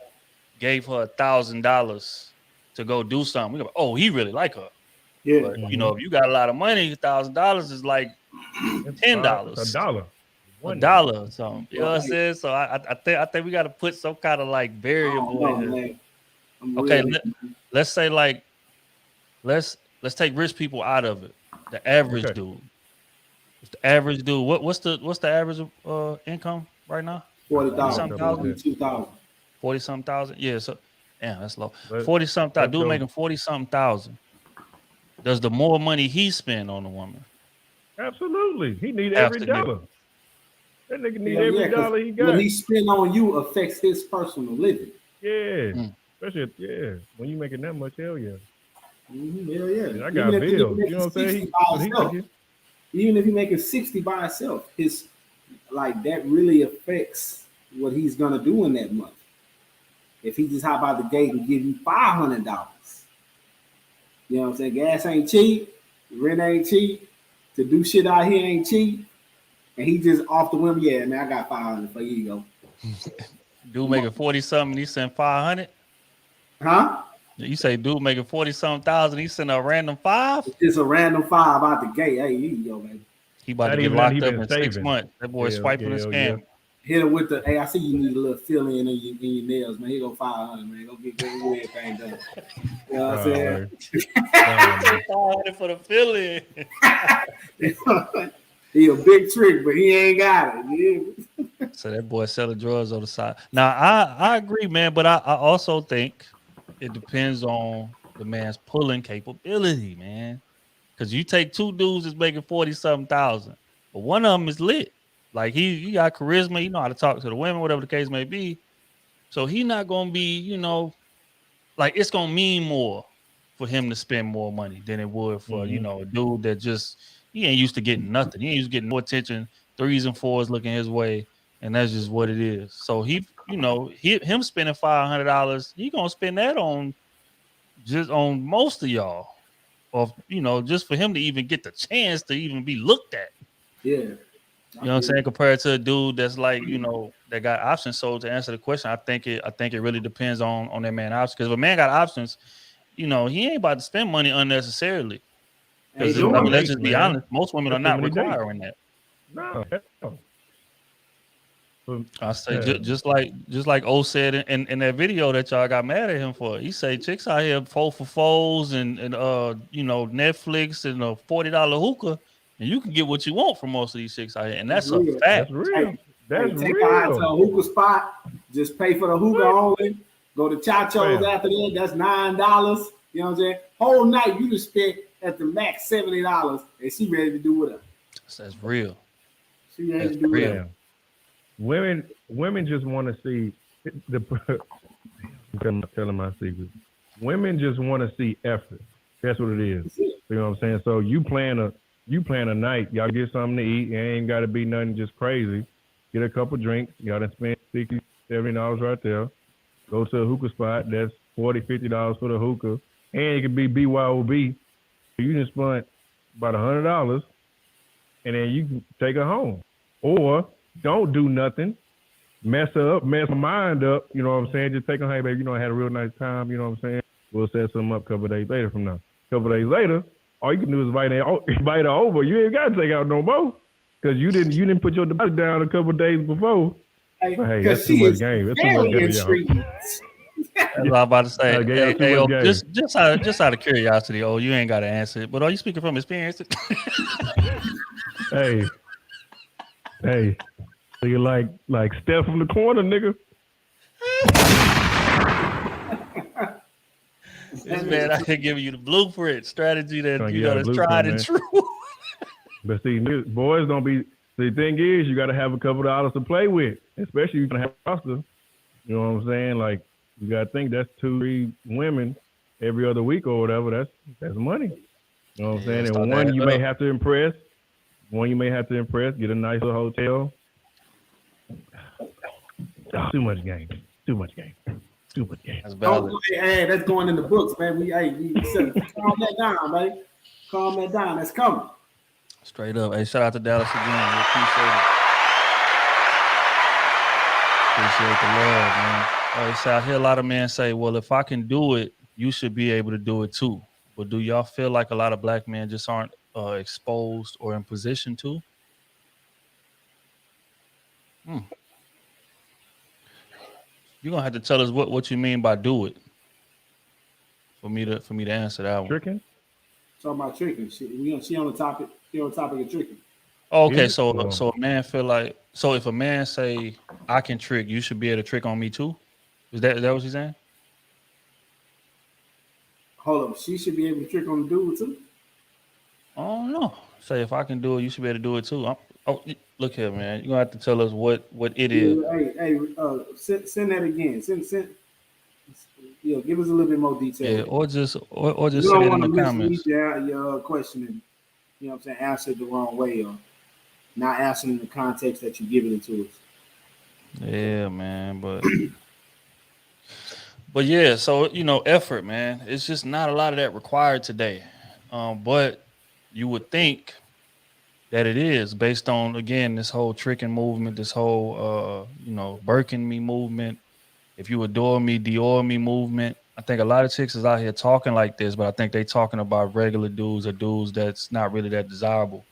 gave her $1,000 to go do something, we go, oh, he really like her. Yeah. But you know, if you got a lot of money, $1,000 is like $10. A dollar. $1 or something. You know what I'm saying? So I think we got to put some kind of like variable in here. Okay, let's say like let's take rich people out of it. The average dude. If the average dude, what's the average income right now? 40,000. 40-something thousand. Yeah, so damn, that's low. 40-something thousand. Dude making 40-something thousand. Does the more money he spend on a woman? Absolutely. He need every dollar. That nigga need every dollar he got. What he spend on you affects his personal living. Yeah. Especially, when you making that much, hell yeah. Hell yeah. I got bills. You know what I'm saying? Even if he making 60 by himself, his like that really affects what he's gonna do in that month. If he just hop out the gate and give you $500, you know what I'm saying? Gas ain't cheap, rent ain't cheap, to do shit out here ain't cheap, and he just off the whim, yeah, man, I got 500 for you go. Dude making 40-something, he sent 500. Huh? You say dude making 40-something thousand, he sent a random 5? It's just a random 5 out the gate. Hey, here you go, man. He about to get locked up in 6 months. That boy swiping the scam. Hit him with the, hey, I see you need a little fill in your nails, man. Here go 500, man. Go get everything done. You know what I'm saying? 500 for the fill in. He a big trick, but he ain't got it. Yeah. So that boy selling drugs on the side. Now I agree, man, but I also think it depends on the man's pulling capability, man. Because you take two dudes that's making 40-something thousand, but one of them is lit. Like he got charisma, he know how to talk to the women, whatever the case may be. So he not gonna be, you know, like it's gonna mean more for him to spend more money than it would for you know, a dude that just he ain't used to getting nothing. He ain't used to getting no attention, 3s and 4s looking his way, and that's just what it is. So he, you know, him spending $500, he gonna spend that on most of y'all, or you know, just for him to even get the chance to even be looked at. Yeah. You know what I'm saying? Compared to a dude that's like, you know, that got options. So to answer the question, I think it really depends on that man options. Because if a man got options, you know, he ain't about to spend money unnecessarily. Because I mean, let's just be honest, most women are not requiring that. No. I say just like O said in that video that y'all got mad at him for. He say chicks out here 4 for 4s and you know, Netflix and a $40 hookah. And you can get what you want from most of these chicks out here, and that's a fact. That's real. Take her out to a hookah spot. Just pay for the hookah only. Go to Chacho's after that. That's $9. You know what I'm saying? Whole night you just spent at the max $70, and she ready to do whatever. That's real. She ready to do whatever. Women just want to see I'm telling my secret. Women just want to see effort. That's what it is. You know what I'm saying? So you plan a night, y'all get something to eat. It ain't got to be nothing just crazy. Get a couple drinks. Y'all done spend $60, $70 right there. Go to a hookah spot. That's $40, $50 for the hookah. And it could be BYOB. You just spent about $100, and then you can take her home. Or don't do nothing. Mess her mind up. You know what I'm saying? Just take her, hey, baby, you know, I had a real nice time. You know what I'm saying? We'll set something up a couple of days later from now. A couple of days later, all you can do is invite her over. You ain't got to take out no more because you didn't put your deposit down a couple of days before. Hey, that's too much game. That's too much game, That's what I'm about to say. Just out of curiosity, you ain't got to answer it. But are you speaking from experience? hey, you like Steph from the corner, nigga. This man out here giving you the blueprint strategy that you know that's tried and true. But see, boys don't be. The thing is, you got to have a couple of dollars to play with, especially you can have a roster. You know what I'm saying? Like you got to think that's 2-3 women every other week or whatever. That's money. You know what I'm saying? And one you may have to impress. Get a nice little hotel. Too much game. Too much game. Too much game. That's valid. Hey, that's going in the books, man. We said, calm that down, baby. Calm that down. That's coming. Straight up. Hey, shout out to Dallas again. We appreciate the love, man. So I hear a lot of men say, well, if I can do it, you should be able to do it too. But do y'all feel like a lot of black men just aren't exposed or in position to? You're gonna have to tell us what you mean by do it for me to answer that one. Tricking? Talking about tricking. She on the topic. She on the topic of tricking. Oh, okay, so a man feel like, so if a man say I can trick, you should be able to trick on me too. Is that what she's saying? Hold up, she should be able to trick on the dude too. Oh no. Say if I can do it, you should be able to do it too. Look here, man. You're gonna have to tell us what it is. Hey, send that again. Send. Give us a little bit more detail. Yeah, or just say it in the comments. Your question and you know what I'm saying, answer it the wrong way or not answering in the context that you give it to us. Yeah, man, but yeah, so effort, man. It's just not a lot of that required today. But you would think that it is based on, again, this whole tricking movement, this whole Birkin me movement. If you adore me, Dior me movement. I think a lot of chicks is out here talking like this, but I think they talking about regular dudes or dudes that's not really that desirable.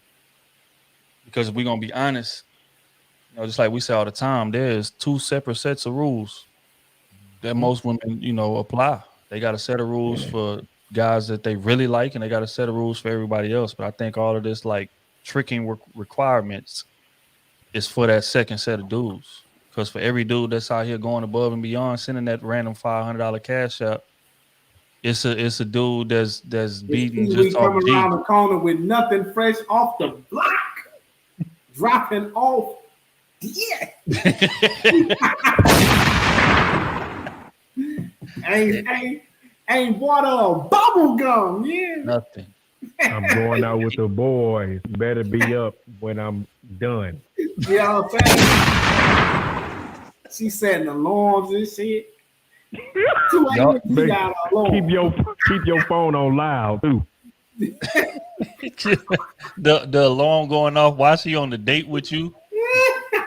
Because if we're gonna be honest, just like we say all the time, there's two separate sets of rules that most women, apply. They got a set of rules for guys that they really like, and they got a set of rules for everybody else. But I think all of this like tricking requirements is for that second set of dudes. Because for every dude that's out here going above and beyond, sending that random $500 cash out, it's a dude that's beating just off coming around the corner with nothing fresh off the block, dropping off. Yeah. ain't bought a bubble gum. Yeah. Nothing. I'm going out with the boys. Better be up when I'm done. You know what I'm saying? She setting alarms and shit. Keep your phone on loud too. the alarm going off while she on the date with you.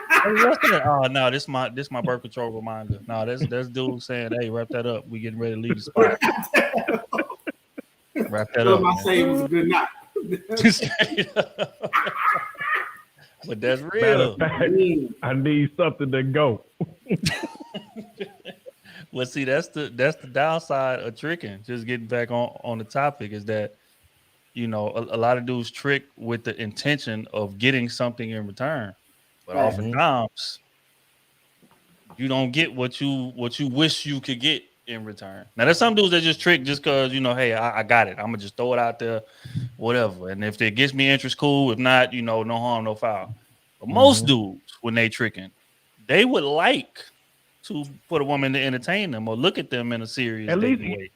Oh no, this my birth control reminder. No, that's dude saying, hey, wrap that up. We getting ready to leave the spot. Wrap that up. I say it was a good night. But that's real. I need something to go. Well, see, that's the downside of tricking. Just getting back on the topic is that, a lot of dudes trick with the intention of getting something in return. But oftentimes you don't get what you wish you could get in return. Now there's some dudes that just trick just because, hey, I got it. I'm gonna just throw it out there, whatever. And if it gets me interest, cool. If not, no harm, no foul. But most dudes, when they tricking, they would like to put a woman to entertain them or look at them in a serious way.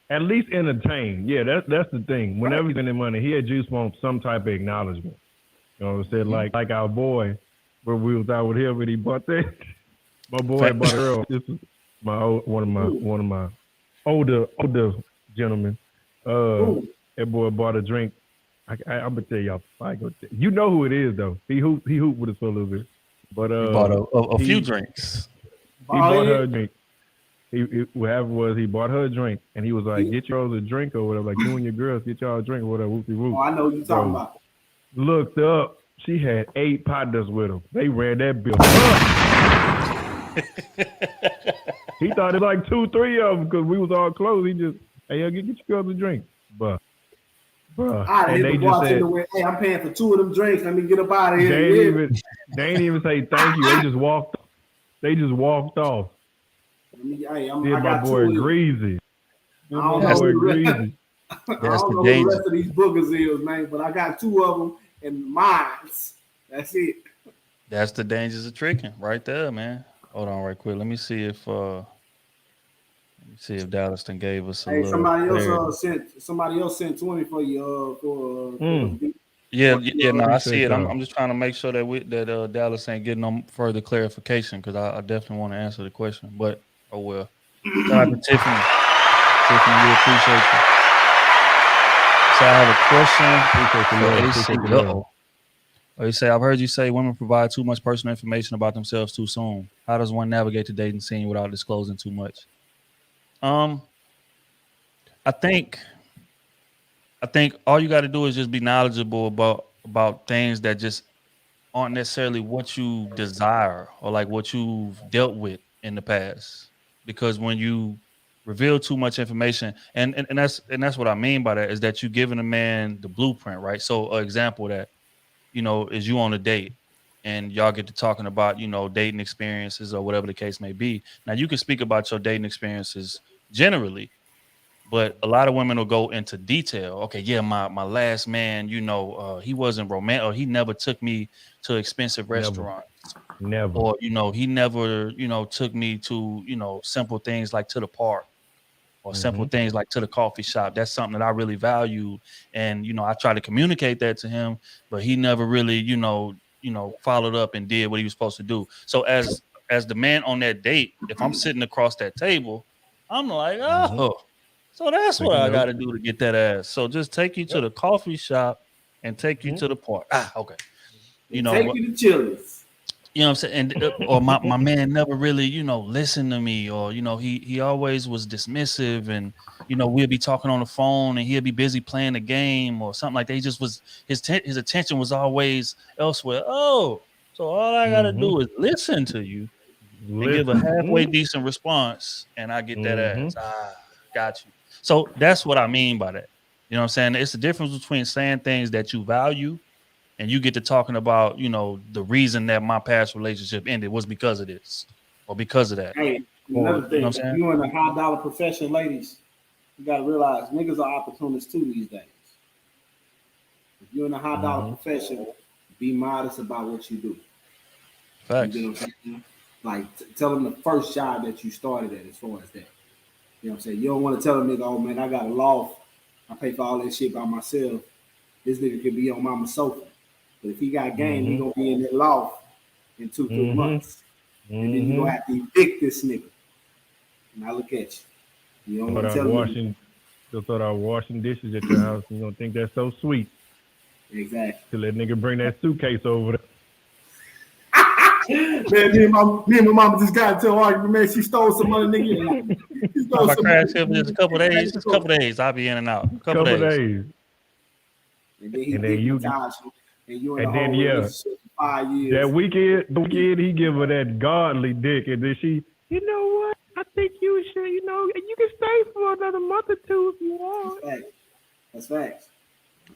At least entertain. Yeah, that's the thing. Whenever he's spending money, he just wants some type of acknowledgement. You know what I'm saying? Like our boy, where we was out with him and he bought that. My boy bought a girl. This is one of my older gentlemen. That boy bought a drink. I'm gonna tell y'all. You know who it is though. He hooped with us for a little bit. But he bought a few drinks. He bought her a drink. What happened was he bought her a drink and he was like, "Get y'all a drink or whatever." Like you and your girls get y'all a drink or whatever. Whoopty-whoop. Oh, I know what you're talking about. Looked up. She had 8 partners with her. They ran that bill up. He thought it like 2, 3 of them because we was all close. He just, hey, get your girls a drink. Bruh. And they just said, hey, I'm paying for 2 of them drinks. Let me get up out of here. They ain't even say thank you. They just walked off. I my got boy 2 Greasy. I don't know who the rest of these boogers is, man, but I got 2 of them in mines. That's it. That's the dangers of tricking right there, man. Hold on right quick. Let me see if Dallas done gave us a little somebody else sent 20 for you Yeah, What yeah, no, I Appreciate see it. I'm y'all. just trying to make sure that Dallas ain't getting no further clarification because I definitely want to answer the question. But oh well. Shout out to Tiffany. Tiffany, we appreciate you. So I have a question Appreciate the for love. AC. Appreciate the love. Oh, you say I've heard you say women provide too much personal information about themselves too soon. How does one navigate the dating scene without disclosing too much? Um, I think all you got to do is just be knowledgeable about things that just aren't necessarily what you desire or like what you've dealt with in the past. Because when you reveal too much information, and that's what I mean by that is that you're giving a man the blueprint, right? So, an example that is you on a date and y'all get to talking about dating experiences or whatever the case may be. Now you can speak about your dating experiences generally, but a lot of women will go into detail. Okay, yeah, my last man, he wasn't romantic, or he never took me to expensive Never. restaurants, Never. or he never took me to simple things like to the park, or simple things like to the coffee shop. That's something that I really value, and I try to communicate that to him, but he never really followed up and did what he was supposed to do. So as the man on that date, if I'm sitting across that table, I'm like, oh, so that's what Taking I got notes. to do to get that ass. So just take you to Yep. the coffee shop and take you to the park. Okay. They take But you to Chili's. you know what I'm saying? And or my man never really, listened to me, or he always was dismissive, and we'll be talking on the phone and he'll be busy playing the game or something like that. He just was his attention was always elsewhere. Oh, so all I gotta do is listen to you and give a halfway Listen. decent response, and I get that ass. Got you. So that's what I mean by that. You know what I'm saying? It's the difference between saying things that you value and you get to talking about, the reason that my past relationship ended was because of this or because of that. Hey, Or another you know thing, what I'm if saying? you in a high dollar profession, ladies, you gotta realize niggas are opportunists too these days. If you're in a high dollar profession, be modest about what you do. You get Facts. what I'm saying? Like tell them the first job that you started at as far as that. You know what I'm saying? You don't want to tell a nigga, oh man, I got a loft. I pay for all that shit by myself. This nigga could be on mama's sofa. But if he got game, he gonna be in that loft in 2-3 months. And then you gonna have to evict this nigga. Now look at you. You don't want to tell him. Just thought I was washing dishes at your house. You don't think that's so sweet Exactly. till that nigga bring that suitcase over there. Man, me and my mama just got into an argument. Man, she stole some money, nigga. She stole If I some crash money. here for just a couple days, I'll be in and out. Couple days. And then he digmatized you, and you in a whole relationship for 5 years. That weekend, he give her that godly dick, and then she, you know what? I think you should, you can stay for another month or two if you want. That's facts.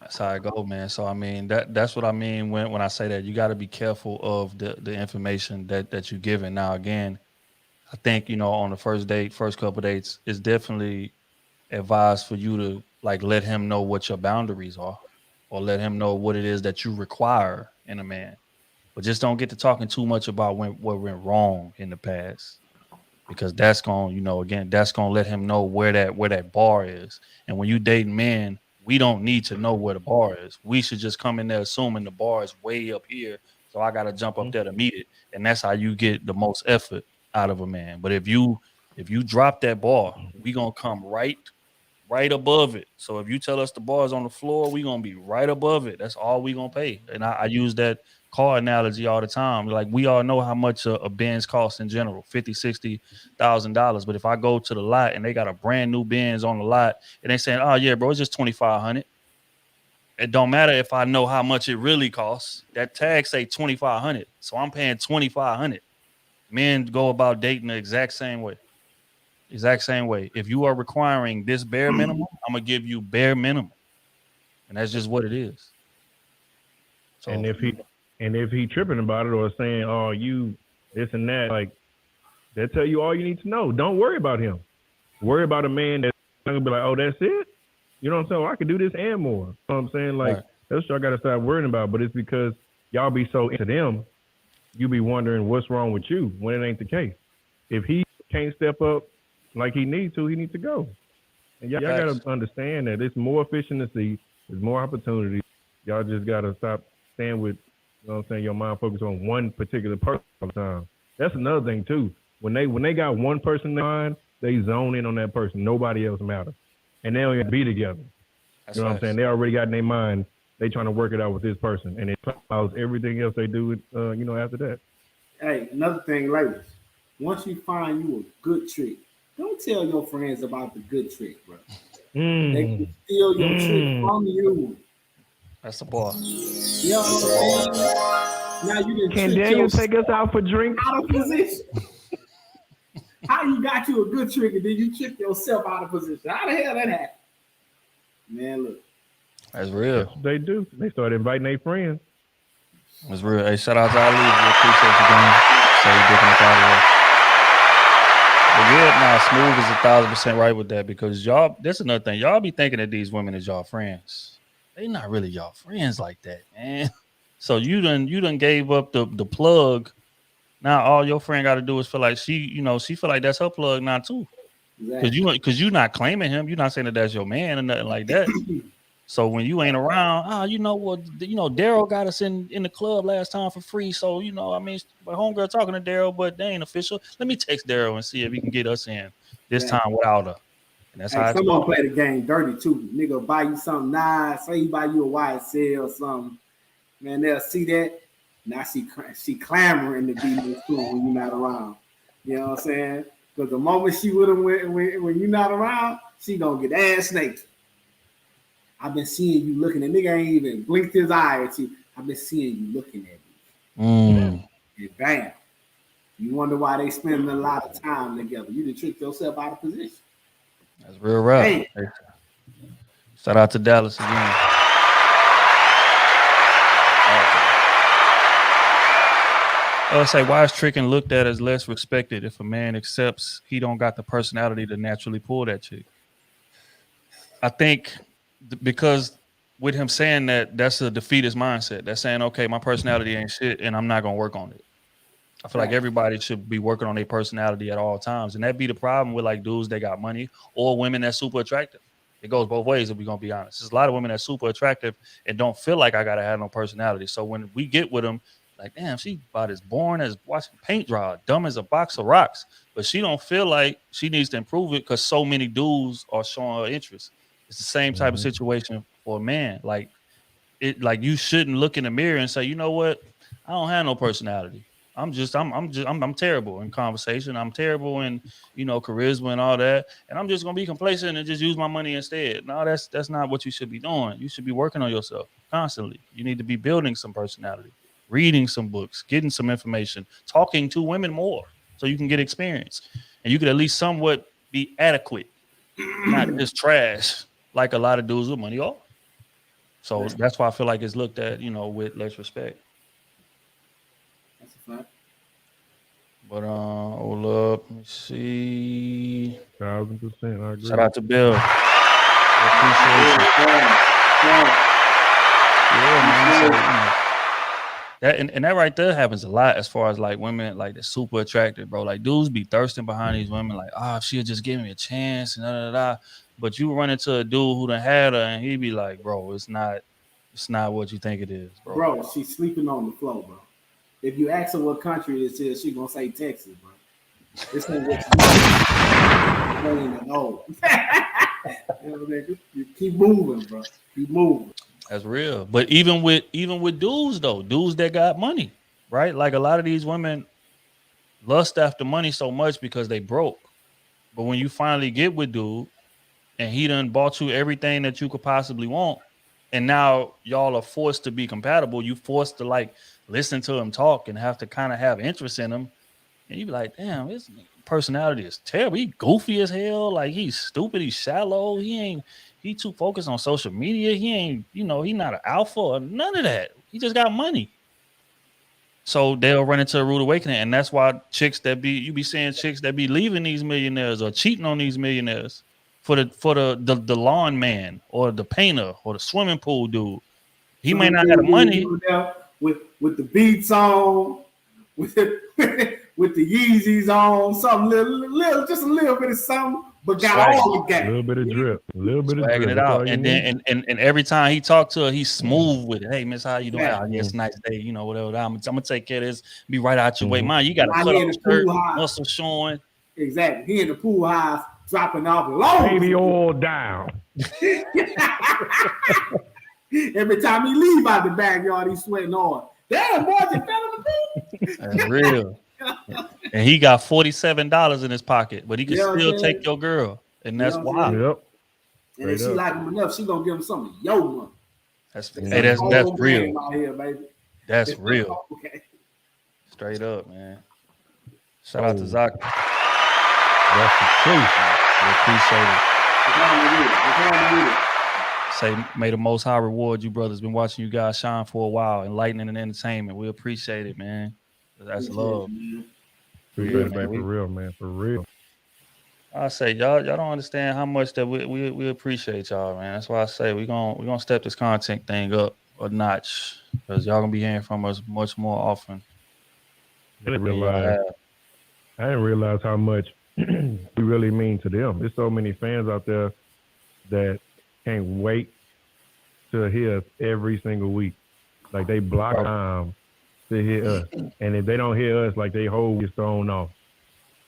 That's how I go, man. So I mean that's what I mean when I say that. You got to be careful of the information that you're giving. Now again, I think on the first date, first couple dates, it's definitely advised for you to like let him know what your boundaries are, or let him know what it is that you require in a man. But just don't get to talking too much about what went wrong in the past, because that's going, again, that's going to let him know where that bar is. And when you dating men, we don't need to know where the bar is. We should just come in there assuming the bar is way up here, so I got to jump up there to meet it, and that's how you get the most effort out of a man. But if you drop that bar, we gonna come right above it. So if you tell us the bar is on the floor, we gonna be right above it. That's all we gonna pay. And I use that car analogy all the time. Like, we all know how much a Benz costs in general, $50,000-$60,000. But if I go to the lot and they got a brand new Benz on the lot and they saying, oh yeah, bro, it's just $2,500. It don't matter if I know how much it really costs. That tag say $2,500, so I'm paying $2,500. Men go about dating the exact same way. If you are requiring this bare minimum, I'm gonna give you bare minimum, and that's just what it is. So, and if he tripping about it or saying, "Oh, you this and that," like, they'll tell you all you need to know. Don't worry about him. Worry about a man that's gonna be like, "Oh, that's it." You know what I'm saying? Well, I can do this and more. You know what I'm saying? Like, that's what y'all gotta start worrying about. But it's because y'all be so into them, you be wondering what's wrong with you when it ain't the case. If he can't step up like he needs to go. And y'all gotta understand that it's more efficiency, there's more opportunity. Y'all just gotta stop staying with, you know what I'm saying, your mind focused on one particular person all the time. That's another thing too. When they got one person in their mind, they zone in on that person. Nobody else matters. And they don't even be together. That's you know what I'm saying? They already got in their mind, they trying to work it out with this person. And it clouds everything else they do, after that. Hey, another thing, ladies. Once you find you a good trick, don't tell your friends about the good trick, bro. They can steal your trick from you. That's the bar. You know what I'm saying? Now you Can Daniel take us out for drinks? Out of position. How you got you a good trick and then you trick yourself out of position? How the hell that happened? Man, look. That's real. That's what they do. They start inviting their friends. That's real. Hey, shout out to Ali. We appreciate you, gang. Say you dipping up out of there. But yeah, now Smooth is 1,000% right with that, because y'all, that's another thing. Y'all be thinking that these women is y'all friends. They not really y'all friends like that, man. So you done gave up the plug. Now all your friend got to do is feel like she feel like that's her plug now too. Because you not claiming him. You're not saying that that's your man or nothing like that. So when you ain't around, Daryl got us in the club last time for free. So, my homegirl talking to Daryl, but they ain't official. Let me text Daryl and see if he can get us in this time without her. And that's how someone play the game dirty too. Nigga buy you something nice, say he buy you a YSL or something. Man, they'll see that. Now she clamoring to be in the school when you're not around. You know what I'm saying? Because the moment she with him when you're not around, she gonna get ass naked. I've been seeing you looking. The nigga ain't even blinked his eye at you. I've been seeing you looking at me. And bam. You wonder why they spending a lot of time together. You done tricked yourself out of position. That's real rough. Hey. Shout out to Dallas again. I would say, why is tricking looked at as less respected if a man accepts he don't got the personality to naturally pull that chick? I think because with him saying that, that's a defeatist mindset. That's saying, okay, my personality ain't shit and I'm not going to work on it. I feel like everybody should be working on their personality at all times. And that'd be the problem with like dudes that got money or women that's super attractive. It goes both ways, if we're going to be honest. There's a lot of women that's super attractive and don't feel like I got to have no personality. So when we get with them, like, damn, she about as boring as watching paint dry, dumb as a box of rocks. But she don't feel like she needs to improve it because so many dudes are showing her interest. It's the same type of situation for a man. Like you shouldn't look in the mirror and say, you know what? I don't have no personality. I'm terrible in conversation. I'm terrible in, charisma and all that. And I'm just gonna be complacent and just use my money instead. No, that's not what you should be doing. You should be working on yourself constantly. You need to be building some personality, reading some books, getting some information, talking to women more so you can get experience. And you could at least somewhat be adequate, not just trash like a lot of dudes with money are. So that's why I feel like it's looked at, with less respect. That's a fact. But hold up, let me see. 1,000%, I agree. Shout out to Bill. I appreciate you. Yeah, man. So, that and that right there happens a lot as far as like women like they're super attractive, bro. Like dudes be thirsting behind these women, like, if she'll just give me a chance and da. But you run into a dude who done had her and he be like, bro, it's not what you think it is, bro. Bro, she's sleeping on the floor, bro. If you ask her what country this is, she gonna say Texas, bro. This ain't what you keep moving, bro. Keep moving. That's real. But even with dudes though, dudes that got money, right? Like a lot of these women lust after money so much because they broke. But when you finally get with dude and he done bought you everything that you could possibly want, and now y'all are forced to be compatible, you forced to like listen to him talk and have to kind of have interest in him. And you be like, damn, his personality is terrible. He goofy as hell. Like he's stupid. He's shallow. He too focused on social media. He ain't, he not an alpha or none of that. He just got money. So they'll run into a rude awakening. And that's why you be seeing chicks that be leaving these millionaires or cheating on these millionaires for the lawn man or the painter or the swimming pool dude. He might not have the money. With the beats on, with the Yeezys on, something little, just a little bit of something, but got all the game. A little bit of drip, a little bit of drip. It out, and then and every time he talked to her, he's smooth with it. Hey, miss, how you doing? Oh, yeah, it's a nice day, whatever. I'm gonna take care of this. Be right out your way, man. You got to cut off the shirt, muscle showing. Exactly. He in the pool house dropping off low. Baby oil down. Every time he leave out the backyard, he's sweating on. Damn, boy, you fell in the pool. That's real. And he got $47 in his pocket, but he can still take your girl, and that's wild. Yep. And if she like him enough, she gonna give him some of your money. That's real. Out here, baby. That's real. Okay. Straight up, man. Shout out to Zach. That's the truth. We appreciate it. Say, may the Most High reward you, brothers. Been watching you guys shine for a while, enlightening and entertainment. We appreciate it, man. That's love. Appreciate it, man. For real, man. For real. I say, y'all don't understand how much that we appreciate y'all, man. That's why I say we're gonna step this content thing up a notch, because y'all gonna be hearing from us much more often. I didn't realize how much we really mean to them. There's so many fans out there that can't wait to hear us every single week. Like, they block time to hear us, and if they don't hear us, like, they whole gets thrown off.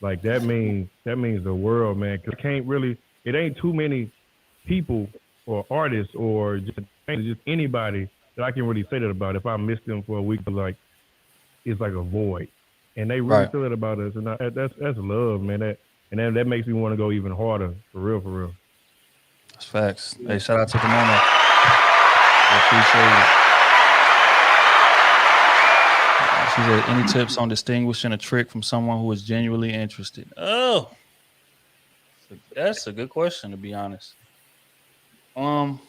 Like, that means the world, man. Cause it ain't too many people or artists or just anybody that I can really say that about. If I miss them for a week, like, it's like a void, and they really feel it about us, and that's love, man. That makes me want to go even harder, for real. That's facts. Hey, shout out to Kimona. I appreciate it. She said, any tips on distinguishing a trick from someone who is genuinely interested? Oh, that's a good question, to be honest. I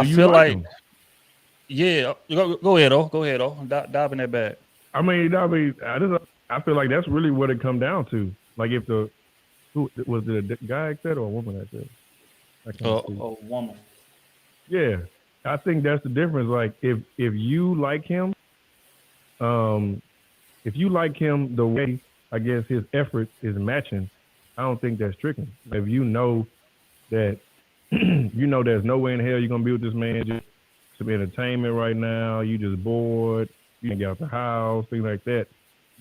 feel like them? Yeah. Go ahead, though. Dive in that bag. I feel like that's really what it come down to. Like, if who was it, a guy said or a woman that said? A woman. Yeah, I think that's the difference. Like, if you like him, the way, I guess, his effort is matching, I don't think that's tricking. If you know that, there's no way in hell you're gonna be with this man, just some entertainment right now, you just bored, you can't get out the house, things like that,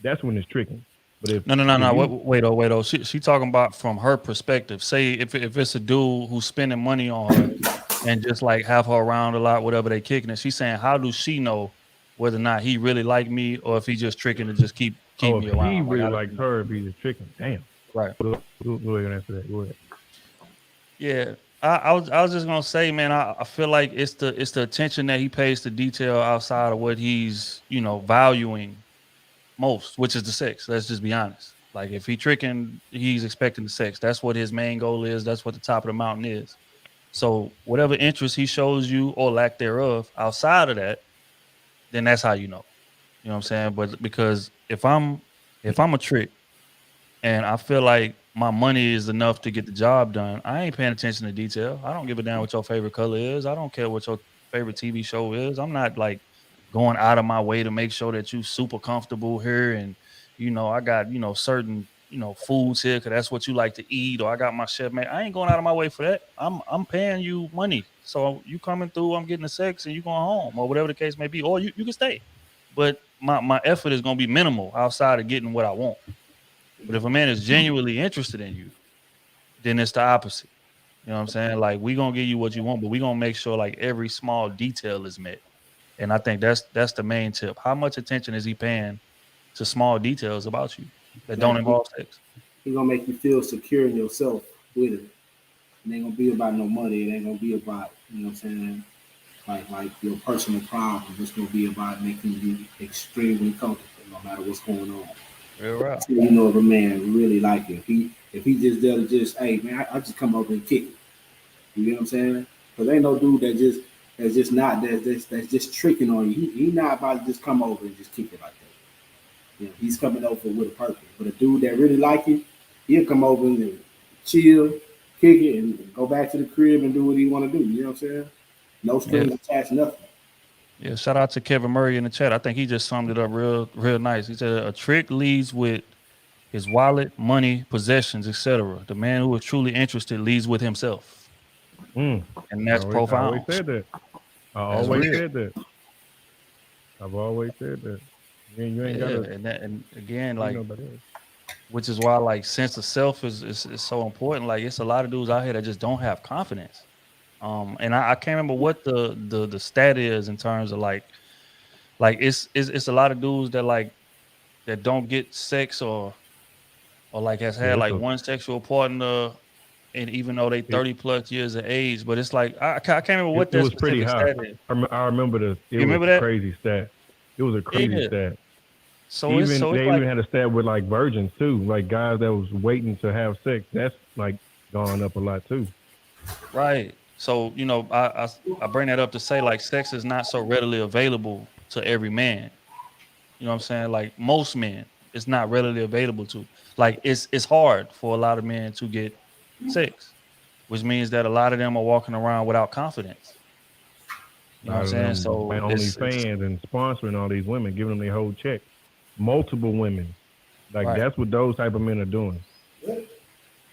that's when it's tricking. But if wait. She talking about from her perspective. Say if it's a dude who's spending money on her and just like have her around a lot, whatever they kicking it. She's saying, how do she know whether or not he really like me or if he just tricking to just keep me around? He really likes her, if he's just tricking. Damn. Right. Go ahead and answer that. Go ahead. Yeah. I was just gonna say, man, I feel like it's the attention that he pays to detail outside of what he's, valuing most, which is the sex. Let's just be honest. Like, if he tricking, he's expecting the sex. That's what his main goal is. That's what the top of the mountain is. So whatever interest he shows you or lack thereof outside of that, then that's how you know. You know what I'm saying? But because if I'm a trick and I feel like my money is enough to get the job done, I ain't paying attention to detail. I don't give a damn what your favorite color is. I don't care what your favorite TV show is. I'm not like going out of my way to make sure that you super comfortable here, and I got certain foods here because that's what you like to eat, or I got my chef mate. I ain't going out of my way for that. I'm paying you money, so you coming through, I'm getting the sex, and you going home, or whatever the case may be, or you can stay. But my effort is gonna be minimal outside of getting what I want. But if a man is genuinely interested in you, then it's the opposite. You know what I'm saying? Like, we gonna give you what you want, but we gonna make sure like every small detail is met. And I think that's the main tip. How much attention is he paying to small details about you that don't involve sex? He's gonna make you feel secure in yourself with it. It ain't gonna be about no money. It ain't gonna be about, what I'm saying, like your personal problems. It's gonna be about making you extremely comfortable no matter what's going on. Real right. So if a man really like it. If he just there to just, hey man, I just come over and kick it. You get what I'm saying? Because ain't no dude that's just tricking on you. He not about to just come over and just kick it like that. He's coming over with a purpose. But a dude that really like it, he'll come over and chill, kick it, and go back to the crib and do what he want to do. You know what I'm saying? No strings attached, nothing. Yeah, shout out to Kevin Murray in the chat. I think he just summed it up real nice. He said a trick leads with his wallet, money, possessions, etc. The man who is truly interested leads with himself, and that's I always profound. said that. That's real. I've always said that. You ain't Yeah, gotta and again, be like, nobody else. which is why like sense of self is so important. Like, it's a lot of dudes out here that just don't have confidence. And I can't remember what the stat is in terms of like it's a lot of dudes that like that don't get sex or like has Yeah, had like one sexual partner, and even though they 30 plus years of age, but it's like I can't remember what it that was pretty specific high. stat is. I remember this. It You was remember a that? crazy stat. It was a crazy Yeah. stat. So it's They like, even had a stat with like virgins too, like guys that was waiting to have sex. That's like gone up a lot too. right. So, I bring that up to say like sex is not so readily available to every man. You know what I'm saying? Like most men, it's not readily available to. Like it's hard for a lot of men to get sex, which means that a lot of them are walking around without confidence. A You know what I'm lot of saying? them So buying it's OnlyFans and sponsoring all these women, giving them their whole check. Multiple women. Like right. that's what those type of men are doing.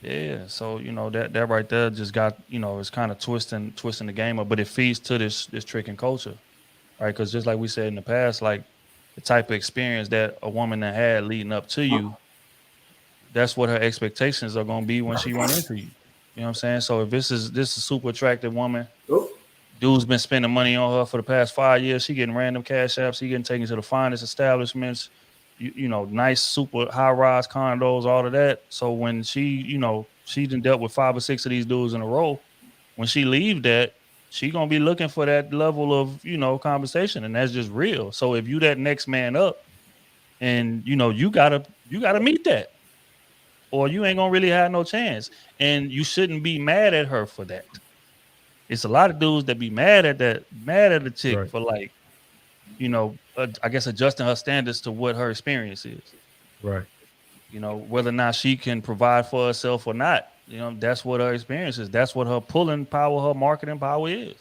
Yeah. So, that right there just got, it's kind of twisting the game up, but it feeds to this tricking culture. Right. Cause just like we said in the past, like the type of experience that a woman that had leading up to you, that's what her expectations are gonna be when she run into you. You know what I'm saying? So if this is super attractive woman, dude's been spending money on her for the past 5 years. She getting random cash apps. She getting taken to the finest establishments. Nice super high rise condos, all of that. So when she done dealt with 5 or 6 of these dudes in a row. When she leave that, she gonna be looking for that level of conversation, and that's just real. So if you that next man up, and you gotta meet that, or you ain't gonna really have no chance, and you shouldn't be mad at her for that. It's a lot of dudes that be mad at the chick Right. for like, I guess adjusting her standards to what her experience is. Right. Whether or not she can provide for herself or not. That's what her experience is. That's what her pulling power, her marketing power is.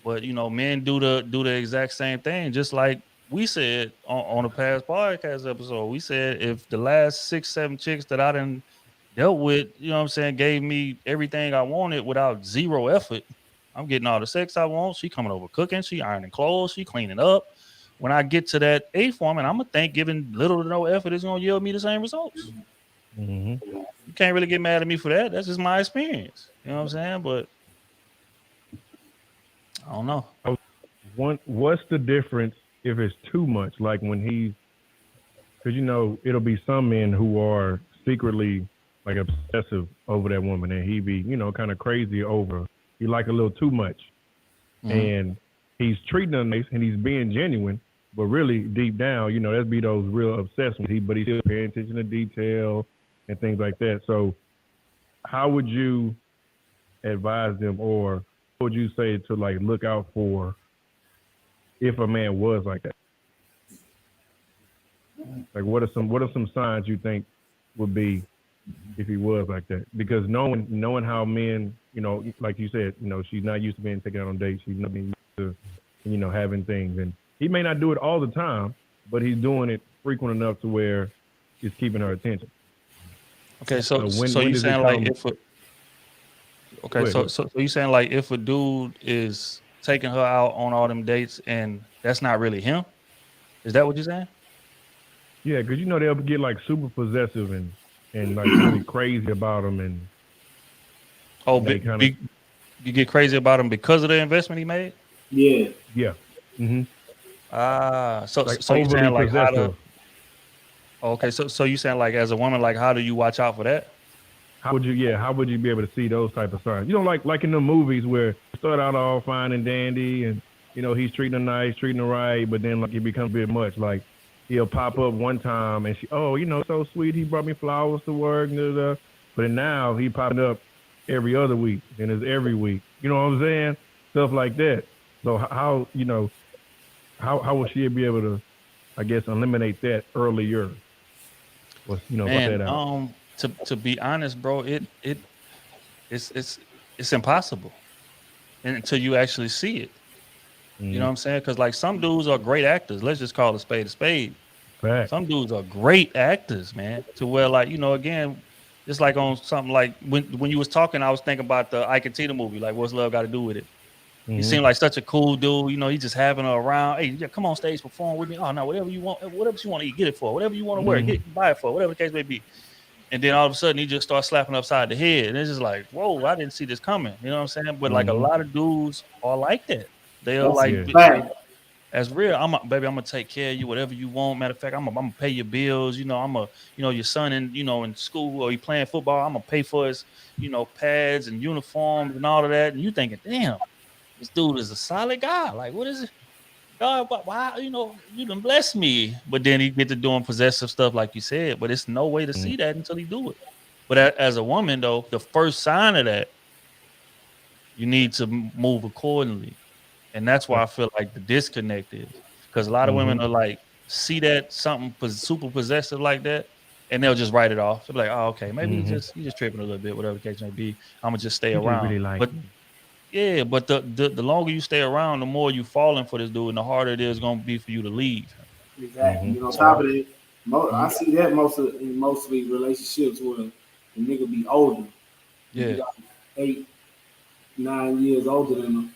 But men do the exact same thing. Just like we said on a past podcast episode, we said if the last 6, 7 chicks that I done dealt with, what I'm saying, gave me everything I wanted without zero effort. I'm getting all the sex I want. She coming over cooking, she ironing clothes, she cleaning up. When I get to that eighth woman, I'm gonna think giving little to no effort is gonna yield me the same results. Mm-hmm. You can't really get mad at me for that. That's just my experience. You know what I'm saying? But I don't know. What's the difference if it's too much? Like when he's, because it'll be some men who are secretly like obsessive over that woman, and he be kind of crazy over. He like a little too much, and he's treating her nice and he's being genuine, but really deep down, that'd be those real obsessed with but he's still paying attention to detail and things like that. So, how would you advise them, or what would you say to like look out for if a man was like that? Like, what are some signs you think would be if he was like that? Because knowing how men, like you said, she's not used to being taken out on dates. She's not being used to, having things, and he may not do it all the time, but he's doing it frequent enough to where it's keeping her attention. Okay, so when you does saying it like come? so you saying like if a dude is taking her out on all them dates and that's not really him? Is that what you're saying? Yeah, because they'll get like super possessive and like really crazy about them, and Oh, they kind of you get crazy about him because of the investment he made? Yeah. mm-hmm. So Like so you saying overly like how to? possessive. Okay, so you saying like as a woman, like how do you watch out for that? How would you be able to see those type of signs? Like in the movies where you start out all fine and dandy, and he's treating her nice, treating her right, but then like it becomes a bit much. Like he'll pop up one time and she, so sweet, he brought me flowers to work, but then now he popping up every other week, and it's every week. You know what I'm saying? Stuff like that. So how will she be able to, I guess, eliminate that earlier? Or cut Man, that out. to be honest, bro, it's impossible until you actually see it. You know what I'm saying? Because like some dudes are great actors. Let's just call a spade a spade. Fact. Some dudes are great actors, man. To where, like, you know, again, just like on something like when you was talking, I was thinking about the Ike and Tina movie, like What's Love Got to Do with It. He seemed like such a cool dude. You know, he just having her around. Hey, yeah, come on stage, perform with me. Oh no, whatever you want, whatever you want to eat, get it for. Whatever you want to wear, buy it for. Whatever the case may be. And then all of a sudden, he just starts slapping upside the head, and it's just like, whoa, I didn't see this coming. You know what I'm saying? But like a lot of dudes are like that. They are like, that's real. Baby, I'm gonna take care of you, whatever you want. Matter of fact, I'm gonna pay your bills. You know, your son in school or he playing football. I'm gonna pay for his, pads and uniforms and all of that. And you thinking, damn, this dude is a solid guy. Like, what is it? God, why, you done bless me. But then he get to doing possessive stuff, like you said. But it's no way to see that until he do it. But as a woman, though, the first sign of that, you need to move accordingly. And that's why I feel like the disconnect is. Because a lot of women are like, see that something super possessive like that, and they'll just write it off. They'll be like, oh, okay, maybe you just tripping a little bit, whatever the case may be. I'm gonna just stay around. Really like but me. yeah, but the longer you stay around, the more you falling for this dude, and the harder it is gonna be for you to leave. Exactly. You know, on top of that, I see that in most of these relationships where the nigga be older. Yeah. 8, 9 years older than them.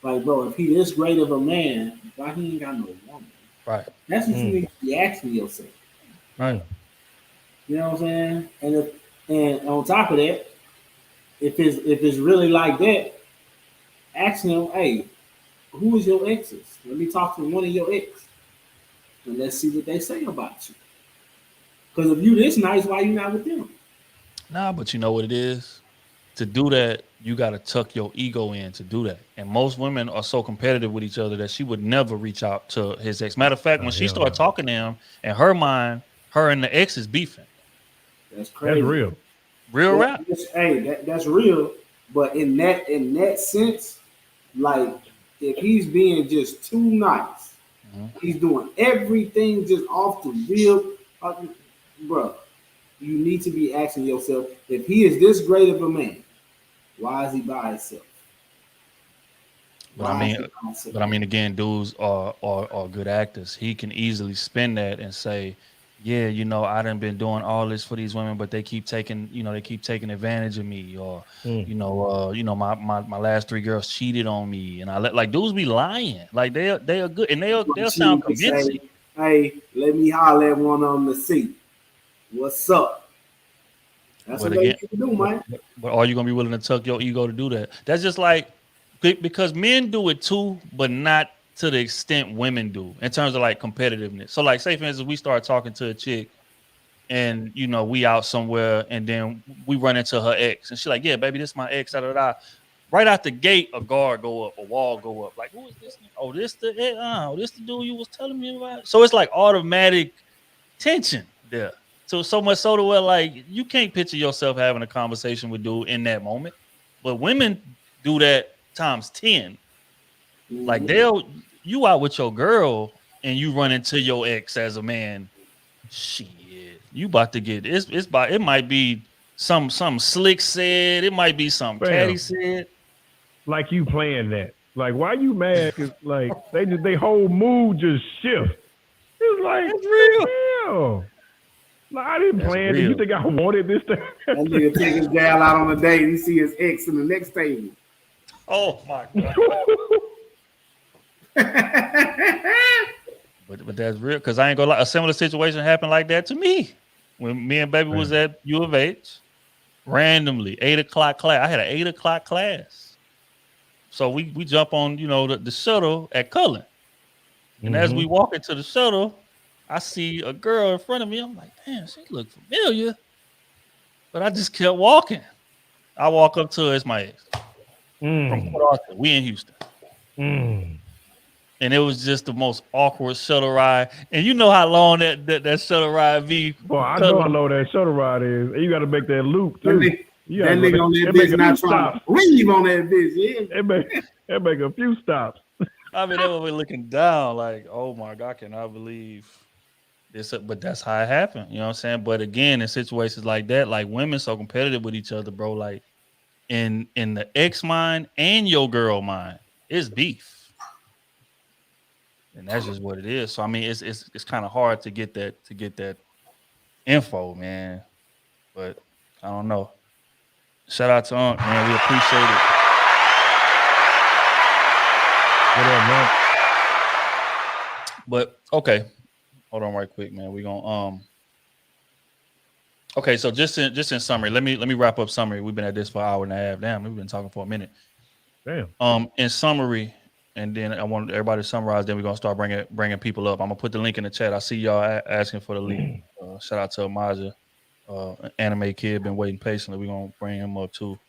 Like, bro, if he this great of a man, why he ain't got no woman? Right. That's what you need to be asking yourself. Right. You know what I'm saying? And on top of that, if it's really like that, ask him, hey, who is your exes? Let me talk to one of your exes. And let's see what they say about you. Because if you this nice, why you not with them? Nah, but you know what it is? To do that, you got to tuck your ego in to do that. And most women are so competitive with each other that she would never reach out to his ex. Matter of fact, when she started talking to him, in her mind, her and the ex is beefing. That's crazy. That's real. Real rap. That's real. But in that sense, like if he's being just too nice, he's doing everything just off the real, bro. You need to be asking yourself, if he is this great of a man, why is he by himself? But I mean, again, dudes are good actors. He can easily spin that and say, yeah, I done been doing all this for these women, but they keep taking advantage of me, or my last 3 girls cheated on me, and I like dudes be lying, like they are good, and they'll sound convincing. Say, hey, let me holler at one on the seat. What's up? That's what they do, man. But are you gonna be willing to tuck your ego to do that? That's just like, because men do it too, but not to the extent women do in terms of like competitiveness. So like, say for instance, we start talking to a chick and we out somewhere and then we run into her ex and she's like, yeah, baby, this is my ex, da, da, da. Right out the gate, a guard go up, a wall go up. Like, who is this? Oh, this the dude you was telling me about. So it's like automatic tension there. So much so to where like you can't picture yourself having a conversation with dude in that moment. But women do that times 10. Like you out with your girl and you run into your ex as a man. Shit, you about to get it might be some slick said, it might be something catty said. Like you playing that. Like why you mad? Cause like they whole mood just shift. It's like it's real. Like, I didn't plan it. You think I wanted this to that nigga take his gal out on a date and he see his ex in the next table. Oh my God. But that's real, because I ain't gonna lie, a similar situation happened like that to me when me and baby was at U of H. Randomly, 8 o'clock class. I had an 8 o'clock class. So we jump on, the shuttle at Cullen. And as we walk into the shuttle, I see a girl in front of me. I'm like, damn, she look familiar. But I just kept walking. I walk up to her. It's my ex. From Port Arthur. We in Houston. And it was just the most awkward shuttle ride. And you know how long that shuttle ride be. Well, I know how long that shuttle ride is. And you got to make that loop, too. That nigga on that bitch not trying to leave on that bitch. Yeah. It make a few stops. I mean, they were looking down like, oh, my God, I cannot believe this. But that's how it happened. You know what I'm saying? But again, in situations like that, like women so competitive with each other, bro, like in the ex mind and your girl mind, it's beef. and that's just what it is. So I mean, it's kind of hard to get that info, man. But I don't know. Shout out to Unc, man. We appreciate it. What up, man? But okay, hold on right quick, man. We gonna okay, so just in summary, let me wrap up summary. We've been at this for an hour and a half. Damn, we've been talking for a minute. Damn. In summary, and then I want everybody to summarize. Then we're gonna start bringing people up. I'm gonna put the link in the chat. I see y'all asking for the link. Shout out to Amaja, anime kid, been waiting patiently. We're gonna bring him up too.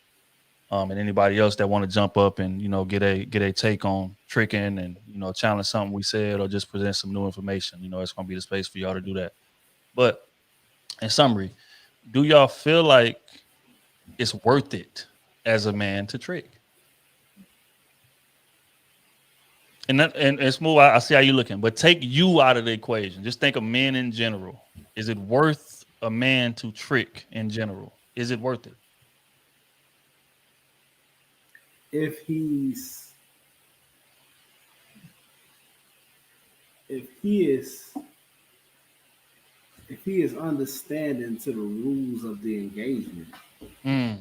And anybody else that want to jump up and get a take on tricking and challenge something we said or just present some new information. It's gonna be the space for y'all to do that. But in summary, do y'all feel like it's worth it as a man to trick? And Smooth, I see how you're looking, but take you out of the equation. Just think of men in general. Is it worth a man to trick in general? Is it worth it? If he is understanding to the rules of the engagement. I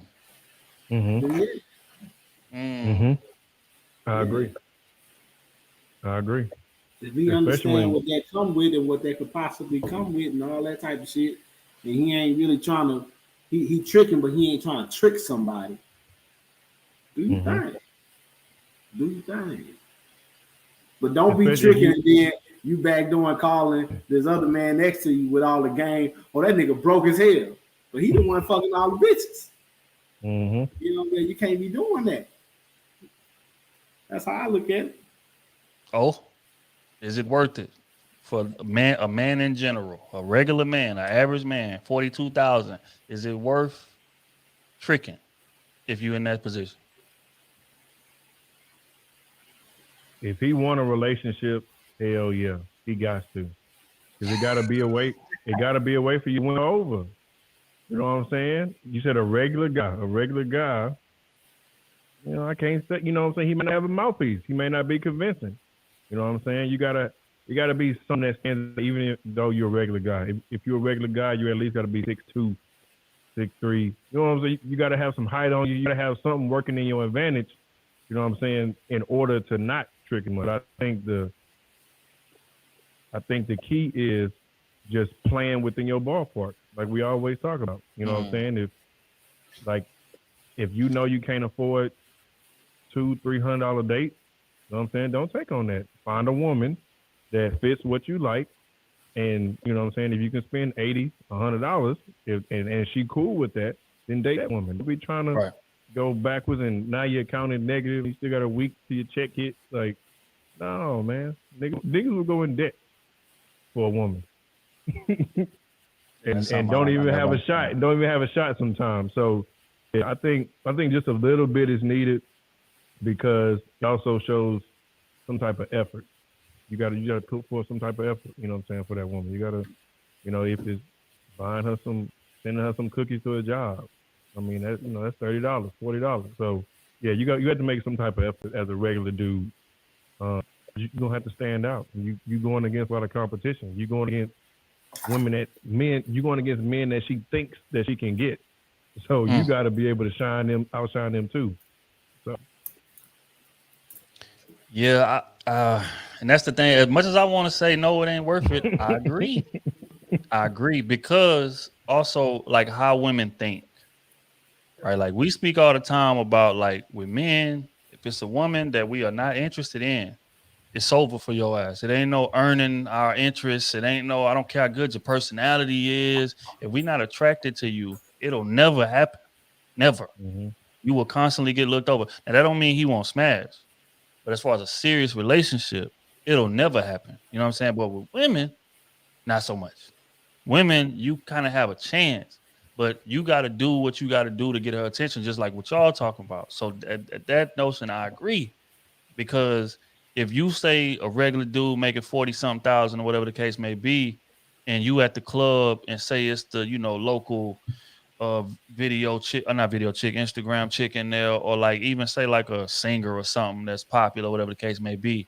agree. If he understand what that come with and what that could possibly come with and all that type of shit, and he ain't really trying to, he tricking, but he ain't trying to trick somebody. Do you think? Do you think? But don't be tricking and then you backdoor calling this other man next to you with all the game. Oh, that nigga broke his hell. But he the one fucking all the bitches. You know, you can't be doing that. That's how I look at it. Oh, is it worth it for a man in general, a regular man, an average man, 42,000? Is it worth tricking if you're in that position? If he want a relationship, hell yeah, he got to. Because it got to be a way. It got to be a way for you to win over. You know what I'm saying? You said a regular guy. You know, I can't say. You know what I'm saying? He may not have a mouthpiece. He may not be convincing. You know what I'm saying? You gotta be something that stands. Even though you're a regular guy, if you're a regular guy, you at least got to be 6'2", 6'3". You know what I'm saying? You got to have some height on you. You got to have something working in your advantage. You know what I'm saying? In order to not trick him. But I think the key is just playing within your ballpark, like we always talk about. You know what I'm saying? If you know you can't afford $200-$300 date, you know what I'm saying? Don't take on that. Find a woman that fits what you like, and you know what I'm saying. If you can spend $80, $100, and she cool with that, then date that woman. Don't be trying to go backwards, and now you're counting negative. You still got a week till your check hit. Like, no, man. Niggas will go in debt for a woman, and don't even have a shot. Don't even have a shot sometimes. So, yeah, I think just a little bit is needed, because it also shows some type of effort. You gotta put forth some type of effort. You know what I'm saying, for that woman. You gotta, if it's buying her sending her some cookies to a job. I mean, that's $30, $40. So yeah, you have to make some type of effort as a regular dude. You're gonna have to stand out. You going against a lot of competition. You going against you're going against men that she thinks that she can get. So you got to be able to outshine them too. So yeah, and that's the thing. As much as I want to say no, it ain't worth it, I agree. I agree, because also like how women think, right? Like we speak all the time about, like, with men, if it's a woman that we are not interested in, it's over for your ass. It ain't no earning our interest. It ain't no, I don't care how good your personality is. If we're not attracted to you, it'll never happen. Never. You will constantly get looked over. Now, that don't mean he won't smash. But as far as a serious relationship, it'll never happen. You know what I'm saying? But with women, not so much. Women, you kind of have a chance, but you got to do what you got to do to get her attention, just like what y'all talking about. So that notion, I agree, because if you say a regular dude making 40-something thousand or whatever the case may be, and you at the club and say it's the local Instagram chick in there, or like even say like a singer or something that's popular, whatever the case may be,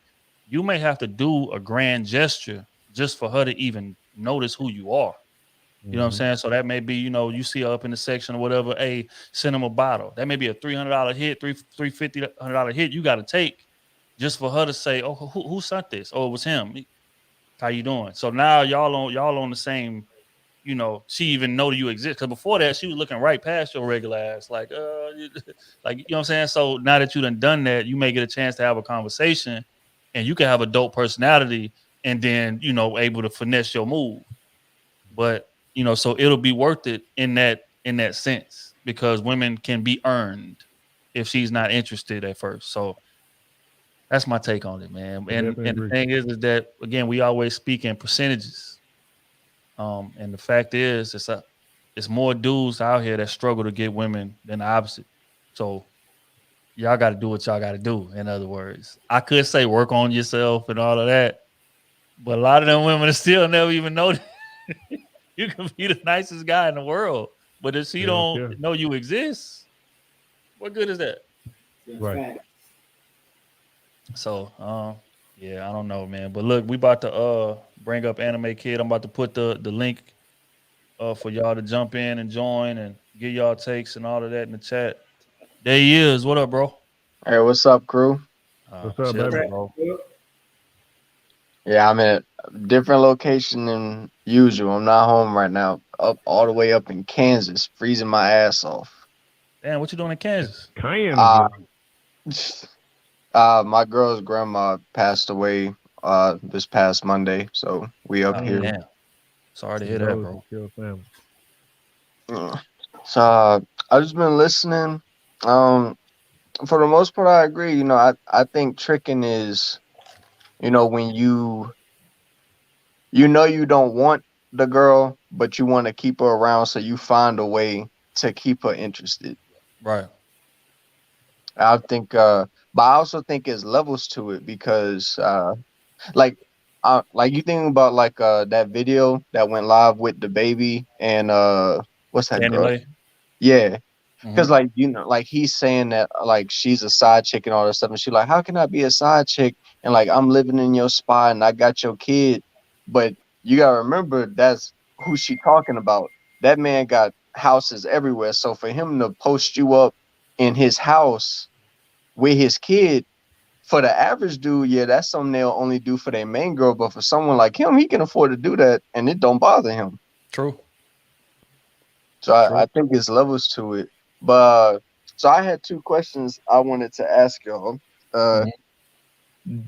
you may have to do a grand gesture just for her to even notice who you are. You know what I'm saying? So that may be, you see her up in the section or whatever. Hey, send them a bottle. That may be a $300 hit, $350 hit you got to take just for her to say, oh, who sent this? Oh, it was him. How you doing? So now y'all on the same, she even know you exist. Because before that, she was looking right past your regular ass, like, like, you know what I'm saying? So now that you done that, you may get a chance to have a conversation, and you can have a dope personality, and then able to finesse your move. But so it'll be worth it in that sense, because women can be earned if she's not interested at first. So that's my take on it, man. And the thing is that, again, we always speak in percentages. And the fact is, it's more dudes out here that struggle to get women than the opposite. So y'all got to do what y'all got to do. In other words, I could say work on yourself and all of that, but a lot of them women still never even know that you can be the nicest guy in the world, but if she don't know you exist, what good is that? Right. So, yeah, I don't know, man. But look, we about to bring up Anime Kid. I'm about to put the link for y'all to jump in and join and get y'all takes and all of that in the chat. There he is. What up, bro? Hey, what's up, crew? What's up, baby? Bro? Yeah, I'm in a different location than usual. I'm not home right now. Up all the way up in Kansas, freezing my ass off. Damn, what you doing in Kansas? My girl's grandma passed away this past Monday, so we up here. Damn. Sorry to hear that, bro. So I've just been listening. For the most part, I agree. I think tricking is, when you don't want the girl, but you want to keep her around, so you find a way to keep her interested. Right. I think, but I also think there's levels to it, because, like you think about that video that went live with the baby and what's that girl? Yeah. Because he's saying that she's a side chick and all that stuff, and she's like, how can I be a side chick and I'm living in your spot and I got your kid? But you gotta remember, that's who she talking about. That man got houses everywhere, so for him to post you up in his house with his kid, for the average dude, yeah, that's something they'll only do for their main girl. But for someone like him, he can afford to do that, and it don't bother him. True. So I think there's levels to it. But so I had two questions I wanted to ask y'all.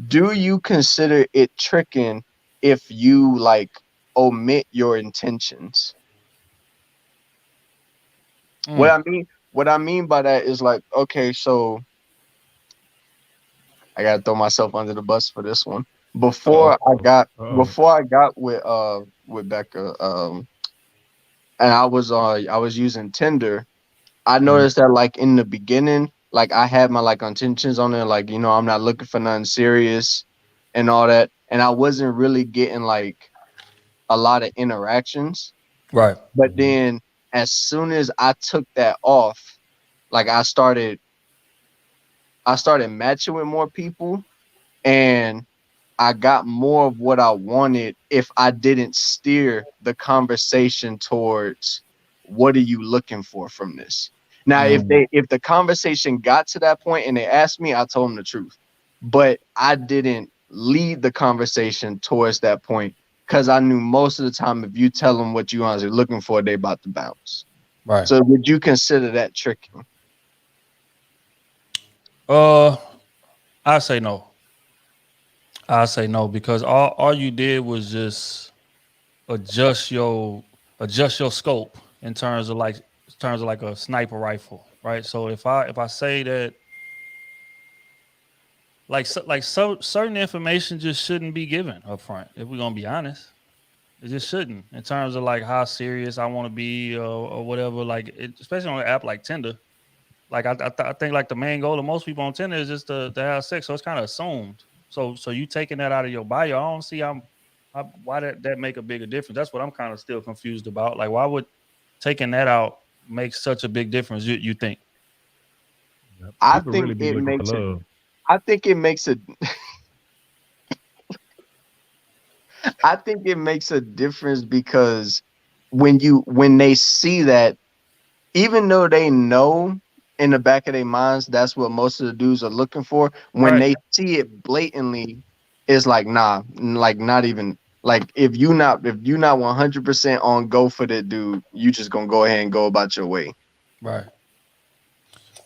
Do you consider it tricking if you omit your intentions? What I mean by that is okay, so I gotta throw myself under the bus for this one. Before I got with Becca, and I was using Tinder, I noticed that in the beginning, I had my intentions on it, I'm not looking for nothing serious and all that, and I wasn't really getting a lot of interactions. Right. But then as soon as I took that off, I started matching with more people, and I got more of what I wanted if I didn't steer the conversation towards what are you looking for from this. Now, if the conversation got to that point and they asked me, I told them the truth, but I didn't lead the conversation towards that point, because I knew most of the time, if you tell them what you honestly looking for, they about to bounce. Right. So would you consider that tricking? I say no. I say no, because all you did was just adjust your scope in terms of a sniper rifle, right? So if I say that certain information just shouldn't be given up front, if we're gonna be honest, it just shouldn't, in terms of how serious I want to be or whatever. Especially on an app like Tinder, I think the main goal of most people on Tinder is just to have sex, so it's kind of assumed. So you taking that out of your bio, I don't see why that make a bigger difference. That's what I'm kind of still confused about. Why would taking that out make such a big difference? You think? I think it makes it. I think it makes a difference because when they see that, even though they know in the back of their minds that's what most of the dudes are looking for, when they see it blatantly, it's like, nah, like not even like if you not 100% on go for that dude, you just gonna go ahead and go about your way. Right.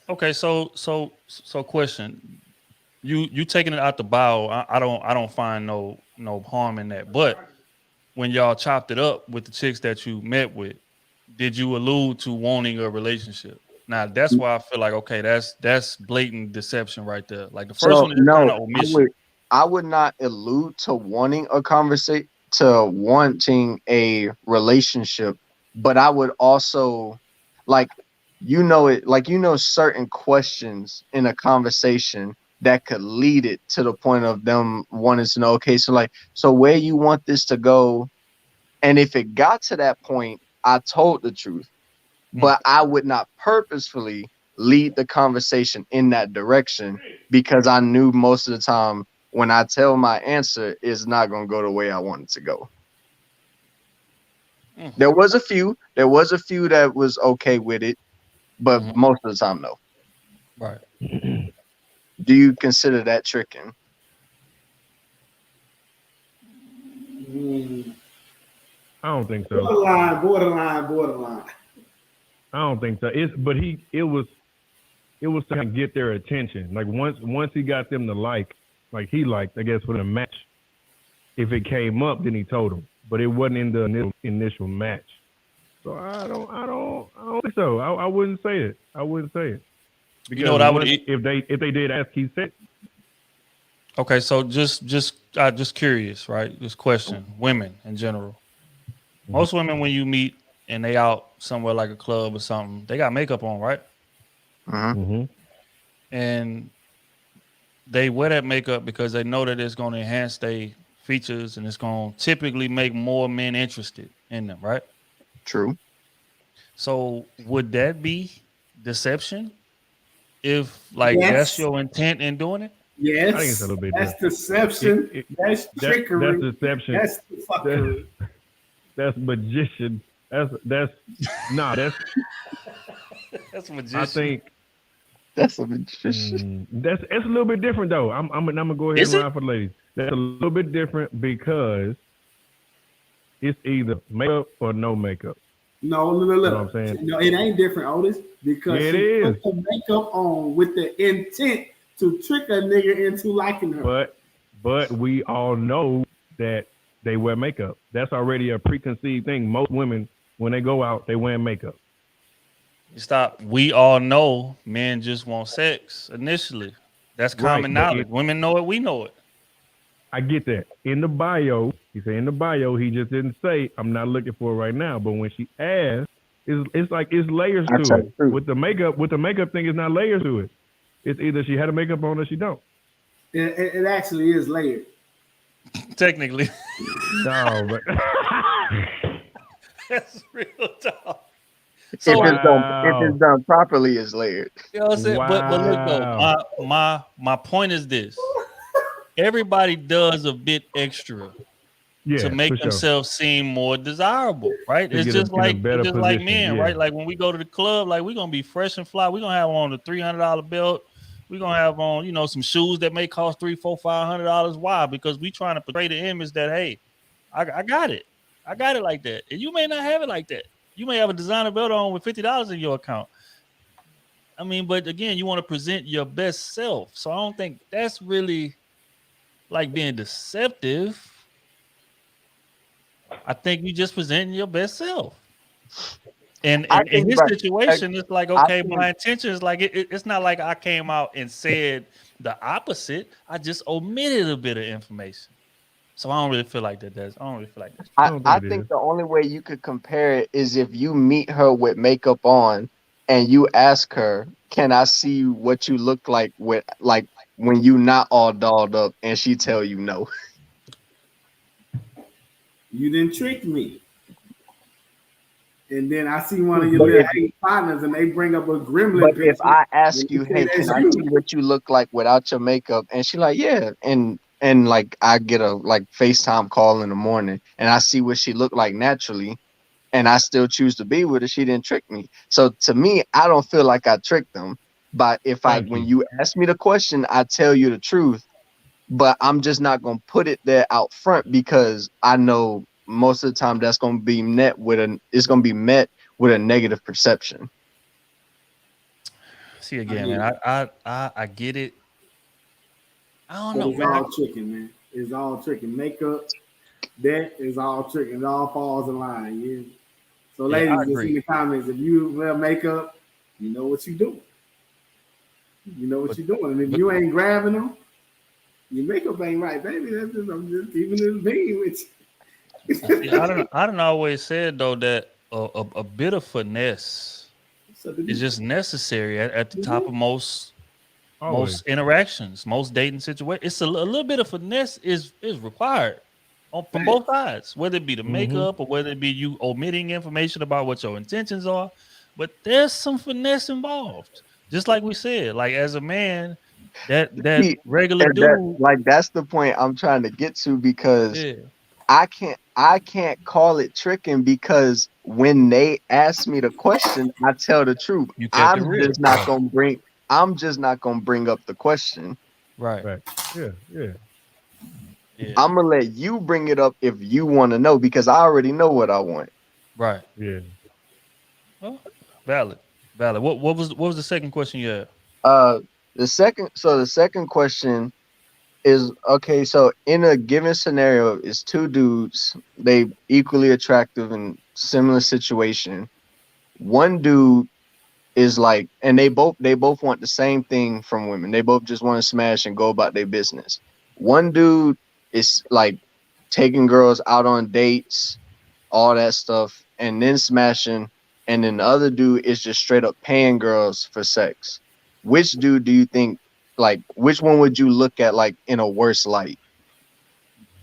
Okay, so question. You taking it out the bow. I don't find no harm in that. But when y'all chopped it up with the chicks that you met with, did you allude to wanting a relationship? Now that's why I feel like, okay, that's blatant deception right there. Like the first So one is kind no, of omission. I would not allude to wanting a conversation, to wanting a relationship, but I would also like, certain questions in a conversation that could lead it to the point of them wanting to know, okay, so like, so where you want this to go? And if it got to that point, I told the truth, but I would not purposefully lead the conversation in that direction because I knew most of the time when I tell my answer, it's not going to go the way I want it to go. There was a few that was okay with it, but most of the time, no. Right. Do you consider that tricking? I don't think so. Borderline. I don't think so. It was to kind of get their attention. Like once he got them to like he liked, I guess, for the match. If it came up, then he told them. But it wasn't in the initial match. So I don't think so. I wouldn't say it. Because you know what I would if they did ask, he said. Okay, so just curious, right? This question, women in general. Most women, when you meet and they out somewhere like a club or something, they got makeup on, right? And they wear that makeup because they know that it's going to enhance their features and it's going to typically make more men interested in them, right? True. So would that be deception if that's your intent in doing it? Yes, I think it's a little bit that's different. deception. That's trickery. That's deception. That's fuckery. That's magician. That's that's magician. I think that's a magician. It's a little bit different though. I'm gonna go ahead and ride for the ladies. That's a little bit different because it's either makeup or no makeup. No. You know what I'm saying? No, it ain't different, Otis, because she put the makeup on with the intent to trick a nigga into liking her. But we all know that they wear makeup. That's already a preconceived thing. Most women, when they go out, they wear makeup. Stop. We all know men just want sex initially. That's common knowledge. Women know it. We know it. I get that. In the bio, he said in the bio, he just didn't say, I'm not looking for it right now. But when she asked, it's like it's layers to it. With the makeup thing, it's not layers to it. It's either she had a makeup on or she don't. It actually is layered. Technically. No, but that's real talk. So, if it's done properly, it's layered. You know what I'm saying? But look though, my point is this. Everybody does a bit extra to make themselves seem more desirable, right? It's just like men, right? Like when we go to the club, like we're gonna be fresh and fly. We're gonna have on a $300 belt. We're gonna have on, some shoes that may cost $300, $400, $500. Why? Because we trying to portray the image that, hey, I got it. I got it like that. And you may not have it like that. You may have a designer belt on with $50 in your account. I mean, but again, you want to present your best self. So I don't think that's really like being deceptive. I think you just presenting your best self. And in this situation, it's like, okay, my intention is like, it's not like I came out and said the opposite. I just omitted a bit of information. So I don't really feel like that. I think the only way you could compare it is if you meet her with makeup on and you ask her, can I see what you look like with like when you not all dolled up, and she tell you no. You didn't trick me. And then I see one of your little partners and they bring up a gremlin. But if I ask you, hey, can I see what you look like without your makeup? And she like, yeah. And and like I get a like FaceTime call in the morning and I see what she looked like naturally and I still choose to be with her, she didn't trick me. So to me, I don't feel like I tricked them. But when you ask me the question, I tell you the truth. But I'm just not gonna put it there out front because I know most of the time that's gonna be met with a negative perception. See again, man. I get it. I don't But know, it's man. all tricking, man. It's all tricking. Makeup, that is all tricking. It all falls in line. Yeah. So, Yeah, I ladies, just in agree. the comments, if you wear makeup, you know what you're doing. You know what But you're doing. And if but you ain't grabbing them, your makeup ain't right, baby. That's just, I'm just even in being with see, you. I don't always said though that a bit of finesse So the is just necessary at the top of Mhm. most interactions, most dating situations. It's a little bit of finesse is required from both sides, whether it be the makeup or whether it be you omitting information about what your intentions are. But there's some finesse involved. Just like we said, like as a man, that See, regular and that dude, like that's the point I'm trying to get to because yeah, I can't call it tricking because when they ask me the question, I tell the truth. you kept it real, I'm just not gonna bring up the question. right? Yeah. Yeah, I'm gonna let you bring it up if you want to know because I already know what I want. right. Yeah. Well, valid, valid. What was the second question you had? Uh, the second question is okay. So in a given scenario, it's two dudes. They equally attractive in similar situation. One dude is like, and they both want the same thing from women. They both just want to smash and go about their business. One dude is like taking girls out on dates, all that stuff, and then smashing, and then the other dude is just straight up paying girls for sex. Which dude do you think, like, which one would you look at like in a worse light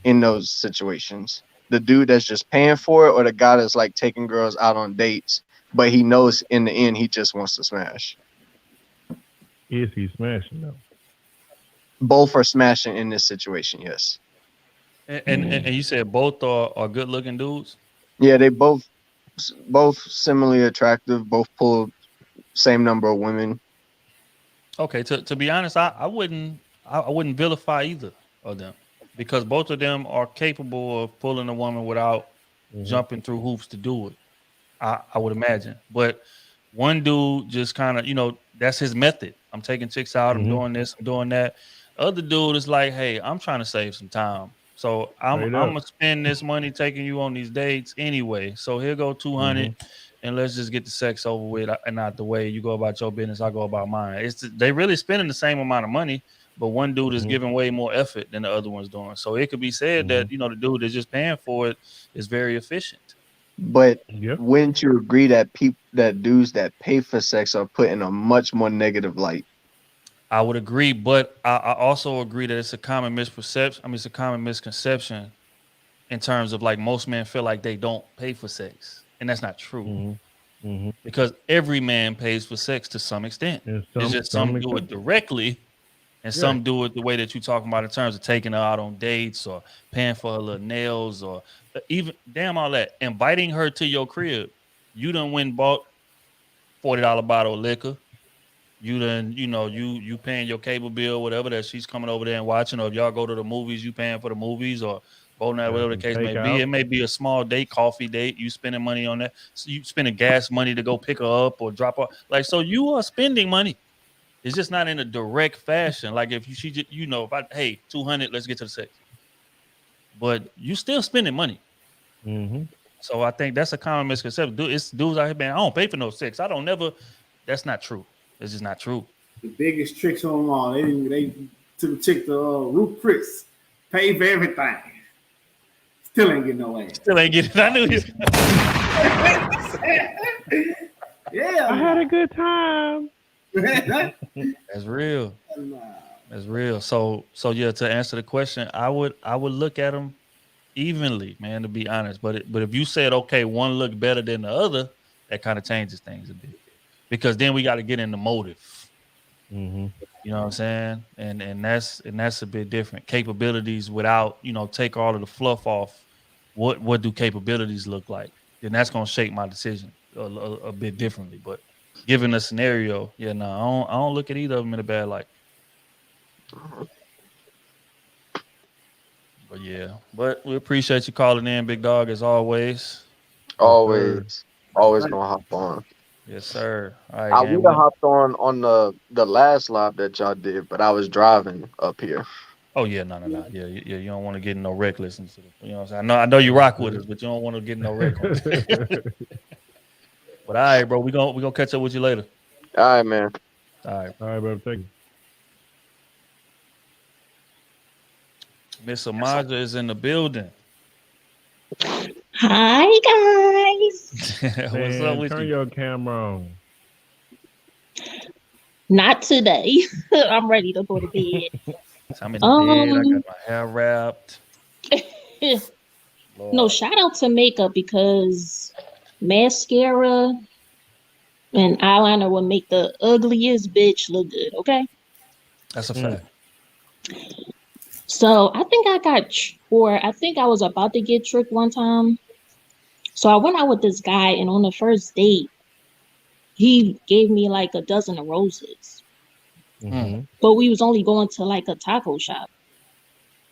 in those situations? The dude that's just paying for it, or the guy that's like taking girls out on dates, but he knows in the end he just wants to smash? Is he smashing though? Both are smashing in this situation, yes. And you said both are good looking dudes. Yeah, they both similarly attractive, both pull same number of women. Okay, to be honest, I wouldn't vilify either of them because both of them are capable of pulling a woman without Hmm. jumping through hoops to do it. I would imagine, but one dude just kind of that's his method. I'm taking chicks out. I'm Hmm. doing this. I'm doing that. Other dude is like, hey, I'm trying to save some time, so Straight I'm up. gonna spend this money taking you on these dates anyway. So here go 200, Hmm. and let's just get the sex over with and out the way. You go about your business. I go about mine. They really spending the same amount of money, but one dude is Hmm. giving way more effort than the other one's doing. So it could be said Hmm. that the dude that's just paying for it is very efficient. But Yeah. wouldn't you agree that that dudes that pay for sex are put in a much more negative light? I would agree, but I also agree that it's a common misperception. I mean, it's a common misconception in terms of like most men feel like they don't pay for sex, and that's not true Hmm. Hmm. because every man pays for sex to some extent. And It's just some some do it extent. directly, and Yeah. some do it the way that you're talking about in terms of taking her out on dates or paying for her little nails or even damn all that, inviting her to your crib. You done went and bought $40 bottle of liquor. You done, you paying your cable bill, whatever that she's coming over there and watching, or if y'all go to the movies, you paying for the movies or boat night, Got whatever the some case may be. takeout. It may be a small date, coffee date. You spending money on that. So you spending gas money to go pick her up or drop her. Like, so you are spending money. It's just not in a direct fashion. Like if she just, if I, hey, 200, let's get to the sex. But you still spending money. Hmm. So I think that's a common misconception. It's dudes out here, man, I don't pay for no sex. I don't never. That's not true. It's just not true. The biggest tricks on them all. They took a chick to Ruth Chris, paid for everything, still ain't getting no ass. Still ain't getting. I knew he's. Yeah, I had a good time. That's real. That's real. So yeah, to answer the question, I would look at them evenly, man, to be honest. But if you said okay, one look better than the other, that kind of changes things a bit because then we got to get into motive. Hmm. You know what I'm saying? And that's a bit different. Capabilities without, take all of the fluff off. What do capabilities look like? Then that's gonna shape my decision a bit differently. But given the scenario, yeah, no, I don't look at either of them in a bad light. But yeah, but we appreciate you calling in, big dog, as always. Always gonna hop on. Yes, sir. All right, I gang. would have hopped on the last live that y'all did, but I was driving up here. Oh yeah, no. Yeah. You don't want to get in no wreck. Listen to the, you know what I'm saying? I know you rock with us, but you don't want to get in no wreck. But all right, bro, we gonna catch up with you later. All right, man. All right, bro. Thank you. Miss Amaja is in the building. Hi guys. What's up with turn you? your camera on. Not today. I'm ready to go to bed. I'm in the bed. I got my hair wrapped. No, shout out to makeup because mascara and eyeliner will make the ugliest bitch look good. Okay. That's a fact. So I think I think I was about to get tricked one time. So I went out with this guy, and on the first date, he gave me like a dozen of roses. But we was only going to like a taco shop.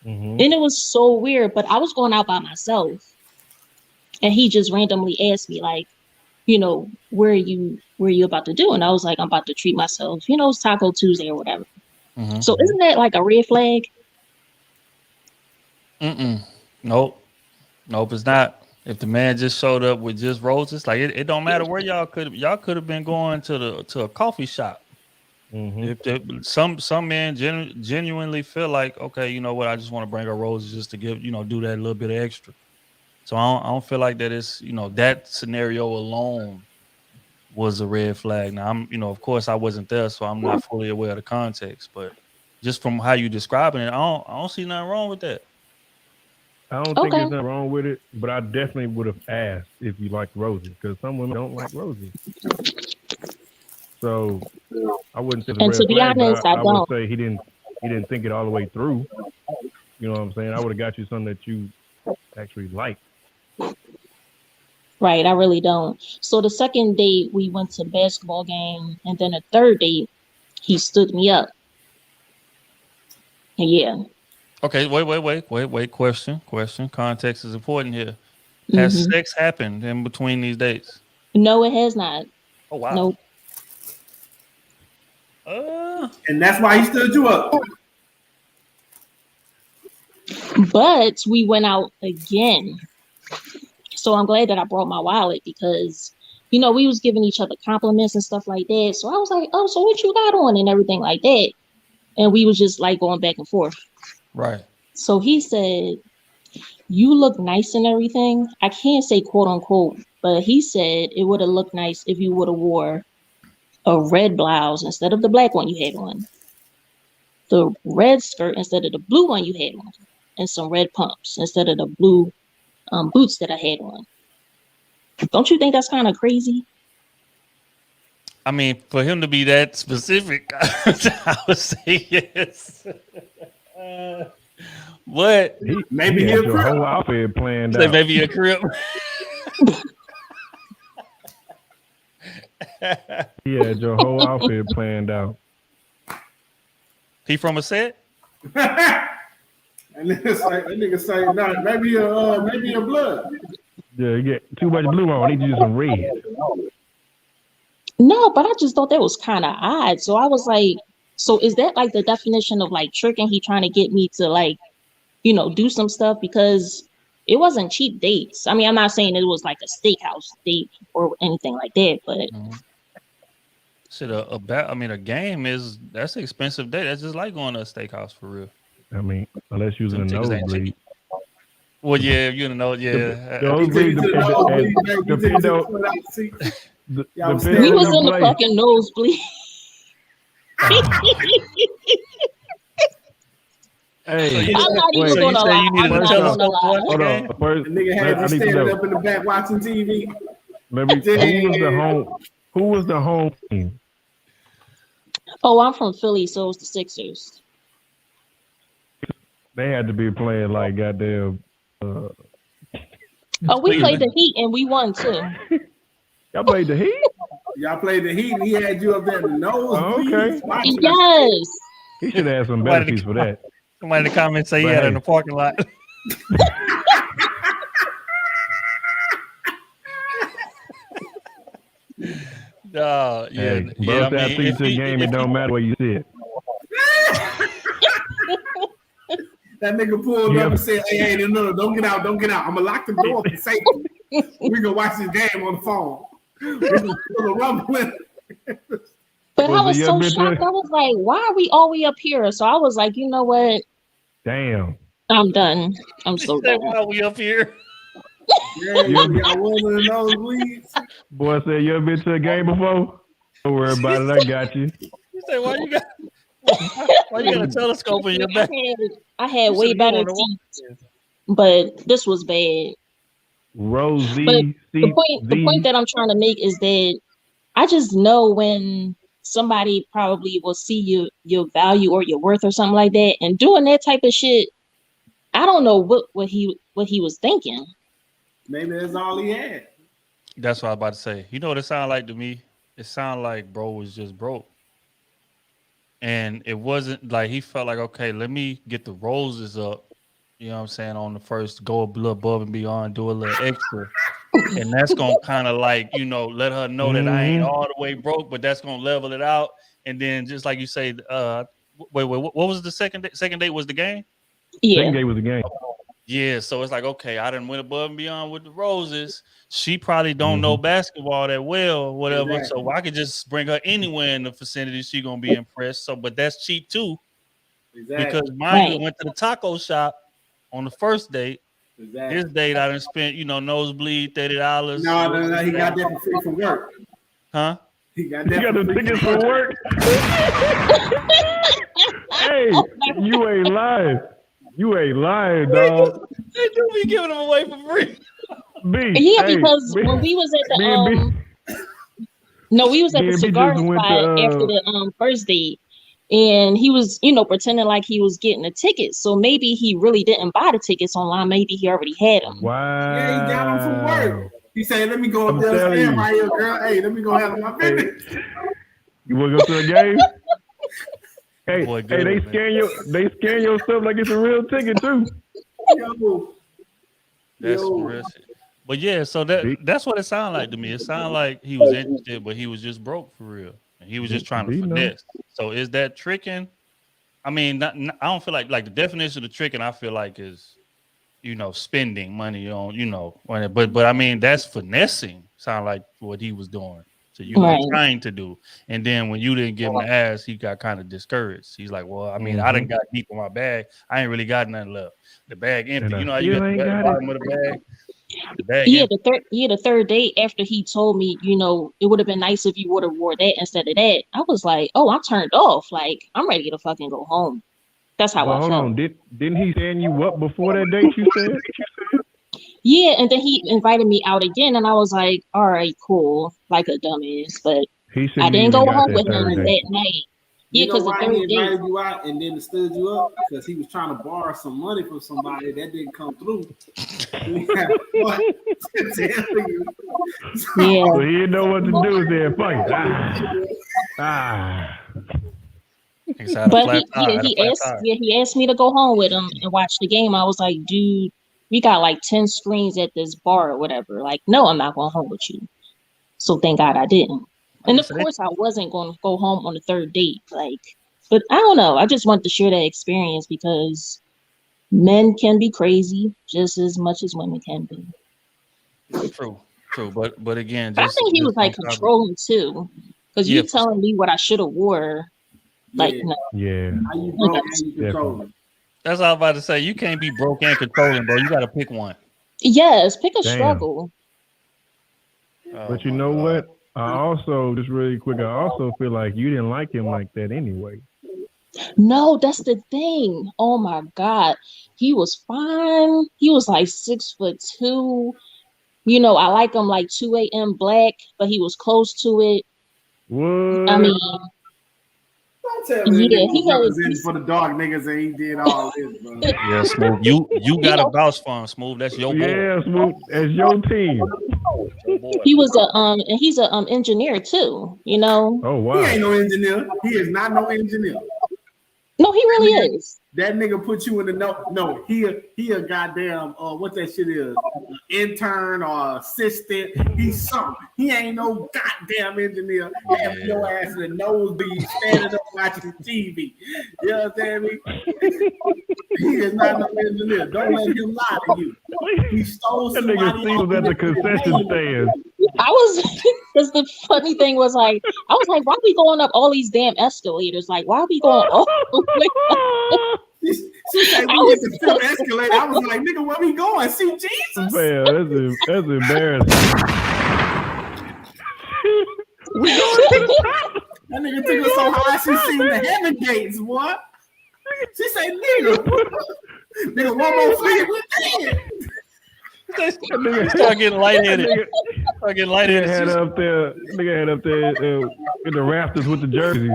And it was so weird, but I was going out by myself. And he just randomly asked me, like, where are you about to do? And I was like, I'm about to treat myself. It's Taco Tuesday or whatever. So isn't that like a red flag? Nope, it's not. If the man just showed up with just roses, like it don't matter where y'all could have been going to a coffee shop. If some men genuinely feel like, okay, you know what, I just want to bring her roses just to give, do that little bit of extra. So I don't feel like that is, that scenario alone was a red flag. Now I'm, of course I wasn't there, so I'm not fully aware of the context, but just from how you describing it, I don't see nothing wrong with that. I don't think there's nothing wrong with it, but I definitely would have asked if you like roses, because some women don't like roses. So I wouldn't say the red flag, but I would say he didn't think it all the way through. You know what I'm saying? I would have got you something that you actually like. Right, I really don't. So the second date we went to basketball game, and then the third date he stood me up. And yeah. Okay, wait. Question. Context is important here. Has sex happened in between these dates? No, it has not. Oh wow. Nope. And that's why he stood you up. But we went out again. So I'm glad that I brought my wallet because, we was giving each other compliments and stuff like that. So I was like, oh, so what you got on and everything like that. And we was just like going back and forth. Right. So he said, you look nice and everything. I can't say quote unquote, but he said it would have looked nice if you would have wore a red blouse instead of the black one you had on, the red skirt instead of the blue one you had on, and some red pumps instead of the blue boots that I had on. Don't you think that's kind of crazy? I mean, for him to be that specific, I would say yes. But maybe he had your whole outfit planned out. Maybe a crib. He had your whole outfit planned out. He from a set? And nigga say, no, maybe a blood. Yeah, you get too much blue on. I need to do some red. No, but I just thought that was kind of odd. So I was like, so is that like the definition of like tricking? He trying to get me to like, do some stuff because it wasn't cheap dates. I mean, I'm not saying it was like a steakhouse date or anything like that, but shit, a game that's an expensive date. That's just like going to a steakhouse for real. I mean, unless you're in a nosebleed. Well, yeah, you know, yeah. Nosebleed depends on. We was in the fucking nosebleed. Hey, I'm not even gonna lie. Hold on. First, the nigga had you standing up in the back watching TV. Maybe who was the home team? Oh, I'm from Philly, so it's the Sixers. They had to be playing like goddamn. Oh, we played the Heat and we won too. Y'all played the Heat? Y'all played the Heat and he had you up there in the nose. Okay. Yes. He should have some benefits for that. Somebody in the comments say he had it in the parking lot. Bro, I see you to the game, it don't matter where you sit. That nigga pulled up and said, hey, no, don't get out. I'm gonna lock the door for safety. We gonna watch this game on the phone. We gonna feel a rumbling. But I was so shocked. I was like, why are we all the way up here? So I was like, you know what? Damn. I'm done. I'm so done. Why are we up here? Yeah, y'all wasn't in those leads. Boy said, you ever been to a game before? Don't worry about it. I got you. You say, why you got a telescope in your back? I had way better seats, but this was bad. Rosie. But the point that I'm trying to make is that I just know when somebody probably will see your value or your worth or something like that, and doing that type of shit. I don't know what he was thinking. Maybe that's all he had. That's what I was about to say. You know what it sounded like to me? It sounded like bro was just broke. And it wasn't like he felt like, okay, let me get the roses up. You know what I'm saying? On the first, go a little above and beyond, do a little extra. And that's going to kind of like, you know, let her know that I ain't all the way broke, but that's going to level it out. And then just like you say, wait, what was the second date? Second date was the game? Yeah. Second date was the game. Yeah, so it's like, okay, I done went above and beyond with the roses. She probably don't know basketball that well or whatever. Exactly. So I could just bring her anywhere in the vicinity. She going to be impressed. So, but that's cheap too. Exactly. Because mine went to the taco shop on the first date. Exactly. His date, I done spent, you know, nosebleed, $30. No, he got that for free from work. Huh? He got the tickets for work. Hey, you ain't lying. You ain't lying, dog. They do be giving them away for free. Because when we was at the we was at the cigar spot after the first date, and he was, you know, pretending like he was getting a ticket. So maybe he really didn't buy the tickets online. Maybe he already had them. Wow. Yeah, he got them from work. He said, "Let me go up there and right here, girl. Hey, let me go have my business." You want to go to a game? Hey, boy, good, they scan your stuff like it's a real ticket too. That's real shit. But yeah, so that's what it sounded like to me. It sounded like he was interested, but he was just broke for real, and he was just trying to finesse. So is that tricking? I mean, I don't feel like the definition of tricking. I feel like is, you know, spending money on, you know, but I mean that's finessing. Sound like what he was doing. So you were trying to do, and then when you didn't give him the ass, he got kind of discouraged. He's like, "Well, I mean, I done got deep in my bag. I ain't really got nothing left. The bag empty. You know how you got the bottom of the bag." The third day after he told me, you know, it would have been nice if you would have wore that instead of that. I was like, oh, I'm turned off. Like, I'm ready to fucking go home. That's how I felt. Hold on, didn't he stand you up before that date? You said. Yeah, and then he invited me out again, and I was like, all right, cool, like a dumbass. But I didn't go home with him that night. Yeah, because the third he invited you out and then stood you up because he was trying to borrow some money from somebody that didn't come through. Yeah. So he didn't know what to do then. Fuck it. But he asked me to go home with him and watch the game. I was like, dude, we got like 10 screens at this bar or whatever. Like, no, I'm not going home with you. So thank God I didn't. And of course, I wasn't going to go home on the third date. Like, but I don't know. I just want to share that experience because men can be crazy just as much as women can be. True. But again, I think he was like controlling too, because you telling me what I should have wore. Like, no. Yeah. How you broke and you controlling? That's what I was about to say. You can't be broke and controlling, bro. You got to pick one. Yes, pick a struggle. But you know what? I also, just really quick, I also feel like you didn't like him like that anyway. No, that's the thing. Oh my God. He was fine. He was like 6'2". You know, I like him like 2 a.m. black, but he was close to it. What? I mean, Don't tell me that Yeah, nigga he was has. representing for the dark niggas and he did all this, bro. Yeah, Smooth. You got a vouch for him, Smooth. That's your boy. Yeah, Smooth. That's your team. Your boy. He was and he's a engineer too. You know. Oh He wow. ain't no engineer. He is not no engineer. No, he really is. That nigga put you in the no. He a goddamn what that shit is, intern or assistant. He's something. He ain't no goddamn engineer. Having your ass in the nosebleed, standing up watching TV. You know what I'm saying? He is not no engineer. Don't let him lie to you. He stole That somebody nigga Steve was at the concession stand. I was because the funny thing was like I was like, why are we going up all these damn escalators? Like, why are we going all the way up? She said we hit the fifth escalator. I was like, nigga, where we going? See Jesus? Man, that's embarrassing. That nigga took her so high she seen the heaven gates, boy. She said, nigga, one more flight, we dead. Nigga start getting lightheaded. Nigga had up there in the rafters with the jerseys.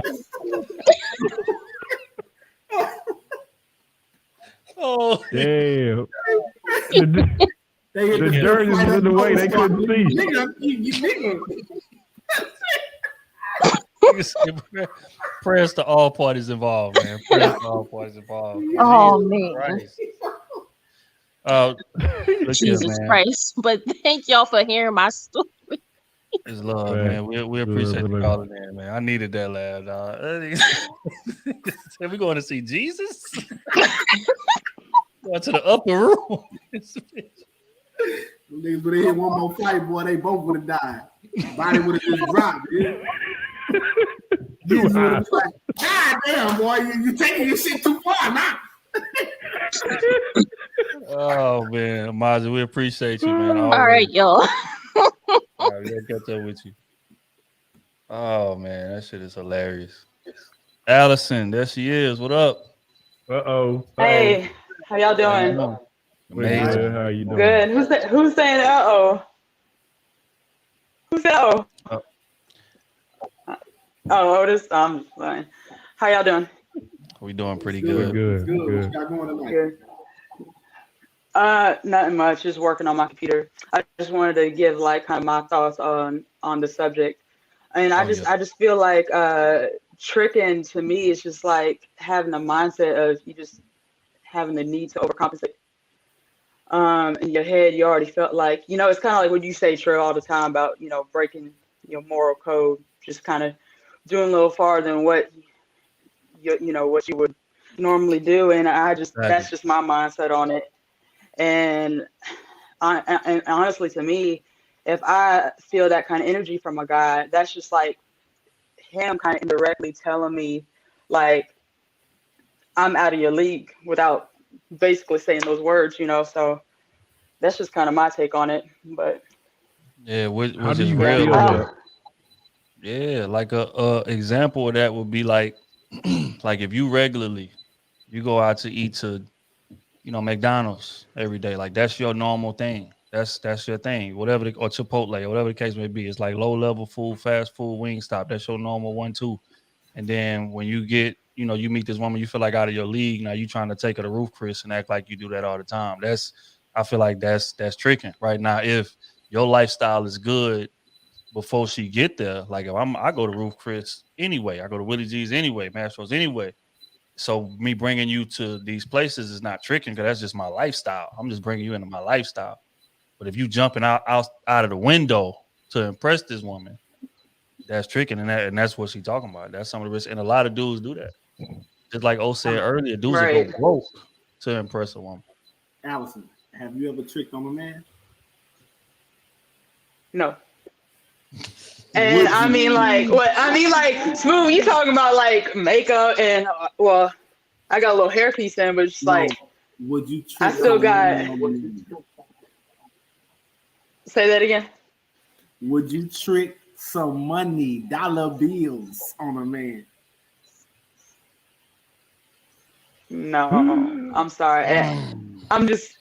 Oh damn! The jerseys was in the way; they couldn't see. Prayers to all parties involved, man. Prayers to all parties involved. Oh Jesus man. Christ. Jesus Christ. But thank y'all for hearing my story. It's love, man. We appreciate you calling in, man. I needed that laugh, dog. Are we going to see Jesus? Going to the upper room. Niggas would have hit one more flight, boy. They both would have died. Body would have just dropped. Yeah. Jesus would have been like, God damn, boy, you taking your shit too far now. Oh man, Mazi, we appreciate you, man. All right, y'all. All right, we'll catch up with you. Oh man, that shit is hilarious. Allison, there she is. What up? Hey, how y'all doing? Amazing. How you doing? Good. Who's saying uh-oh? Who said uh-oh? Oh, this I'm fine. How y'all doing? We doing pretty good. Good. What you got going tonight? Good. Nothing much. Just working on my computer. I just wanted to give like kind of my thoughts on the subject, and I just feel like tricking to me is just like having a mindset of you just having the need to overcompensate. In your head, you already felt like it's kind of like what you say, Trey, all the time about breaking your moral code, just kind of doing a little farther than what what you would normally do, and that's just my mindset on it. And honestly, to me, if I feel that kind of energy from a guy, that's just like him kind of indirectly telling me like I'm out of your league without basically saying those words, so that's just kind of my take on it. But yeah, which How do is you real. feel that? Yeah, like a example of that would be like like if you regularly you go out to eat to McDonald's every day, like that's your normal thing. That's your thing, whatever or Chipotle or whatever the case may be. It's like low level food, fast food, Wingstop. That's your normal 1-2. And then when you get, you meet this woman, you feel like out of your league. Now you trying to take her to Roof Chris and act like you do that all the time. I feel like that's tricking right now. If your lifestyle is good before she get there, like if I go to Roof Chris anyway, I go to Willie G's anyway, Mastro's anyway. So me bringing you to these places is not tricking because that's just my lifestyle. I'm just bringing you into my lifestyle. But if you jumping out of the window to impress this woman, that's tricking, and that's what she's talking about. That's some of the risk, and a lot of dudes do that. Just like O said earlier, dudes will go broke to impress a woman. Allison, have you ever tricked on a man? No. And I mean, like Smooth, you talking about like makeup and I got a little hairpiece in, but just like, would you trick? I still got. Say that again. Would you trick some money, dollar bills on a man? No, I'm sorry. I'm just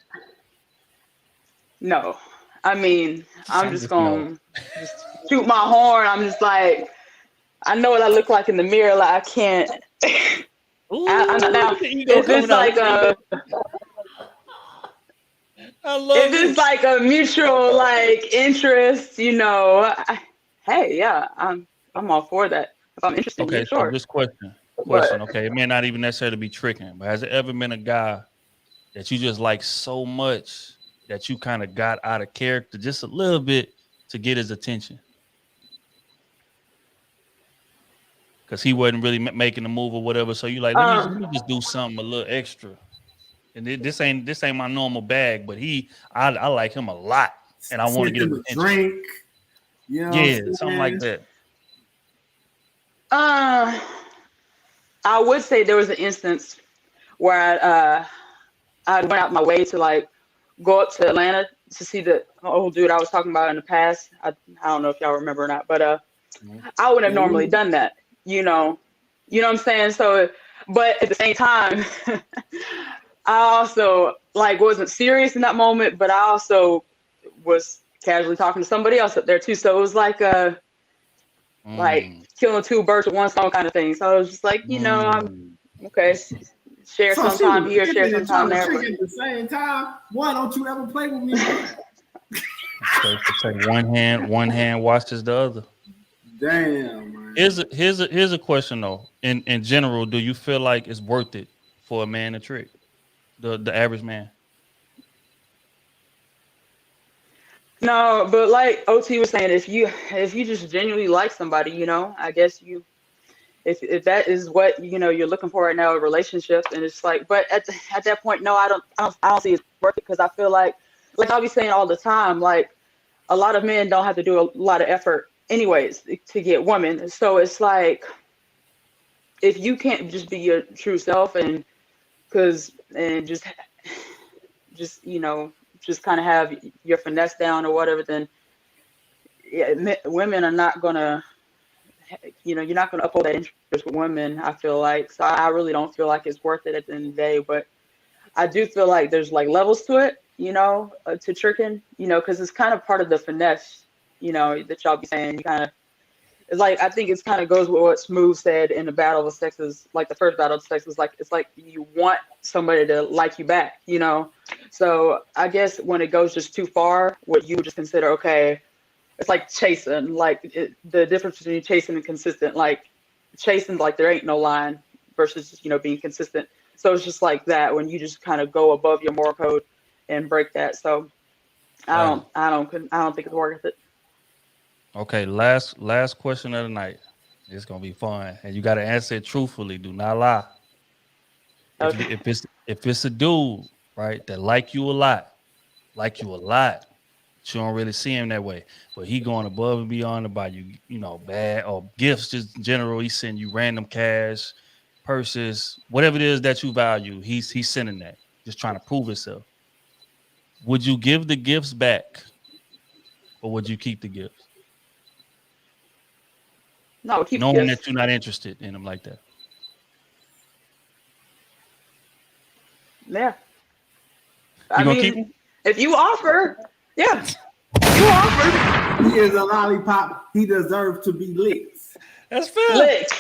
no. I mean, I'm just gonna just shoot my horn. I'm just like, I know what I look like in the mirror. Like I can't. Ooh, now, if it's like if it's like a mutual like interest, hey, yeah, I'm all for that. If I'm interested, okay, in you, so sure. this question, But okay, it may not even necessarily be tricking, but has it ever been a guy that you just like so much that you kind of got out of character just a little bit to get his attention? Because he wasn't really making a move or whatever. So you like, let me just do something a little extra. And this ain't my normal bag, but I like him a lot, and I want to get his attention. Drink, yeah, something like that. I would say there was an instance where I went out my way to like go up to Atlanta to see the old dude I was talking about in the past. I don't know if y'all remember or not, but I wouldn't have normally done that. You know what I'm saying? So, but at the same time, I also like wasn't serious in that moment, but I also was casually talking to somebody else up there too. So it was like like killing two birds with one stone kind of thing. So I was just like, I'm okay. Share some time here, share some time there. But at the same time, why don't you ever play with me? So one hand washes the other. Damn, man. Here's a question though. In general, do you feel like it's worth it for a man to trick the average man? No, but like OT was saying, if you just genuinely like somebody, I guess if that is what you're looking for right now, a relationship, and it's like, but at that point, no, I don't see it's worth it, because I feel like I'll be saying all the time, like a lot of men don't have to do a lot of effort anyways to get women. So it's like, if you can't just be your true self and just kind of have your finesse down or whatever, then yeah, women are not gonna, you're not gonna uphold that interest with women, I feel like. So I really don't feel like it's worth it at the end of the day. But I do feel like there's like levels to it, to tricking, because it's kind of part of the finesse, that y'all be saying. You kind of, it's like, I think it's kind of goes with what Smooth said in the battle of the sexes, like the first battle of the sexes, like it's like you want somebody to like you back, So I guess when it goes just too far, what you would just consider, okay, it's like chasing, like the difference between chasing and consistent, like chasing, like there ain't no line versus, being consistent. So it's just like that when you just kind of go above your moral code and break that. So I don't think it's worth it. Okay, last question of the night. It's gonna be fun, and you got to answer it truthfully. Do not lie. Okay. If it's a dude, right, that like you a lot, but you don't really see him that way, but he going above and beyond to buy you, bad or gifts, just in general. He send you random cash, purses, whatever it is that you value. He's sending that, just trying to prove himself. Would you give the gifts back, or would you keep the gifts? No, keep knowing gifts. that you're not interested in him like that. Yeah. You gonna keep him? If you offer, yeah. You offer. He is a lollipop. He deserves to be licked. That's fair. Licked.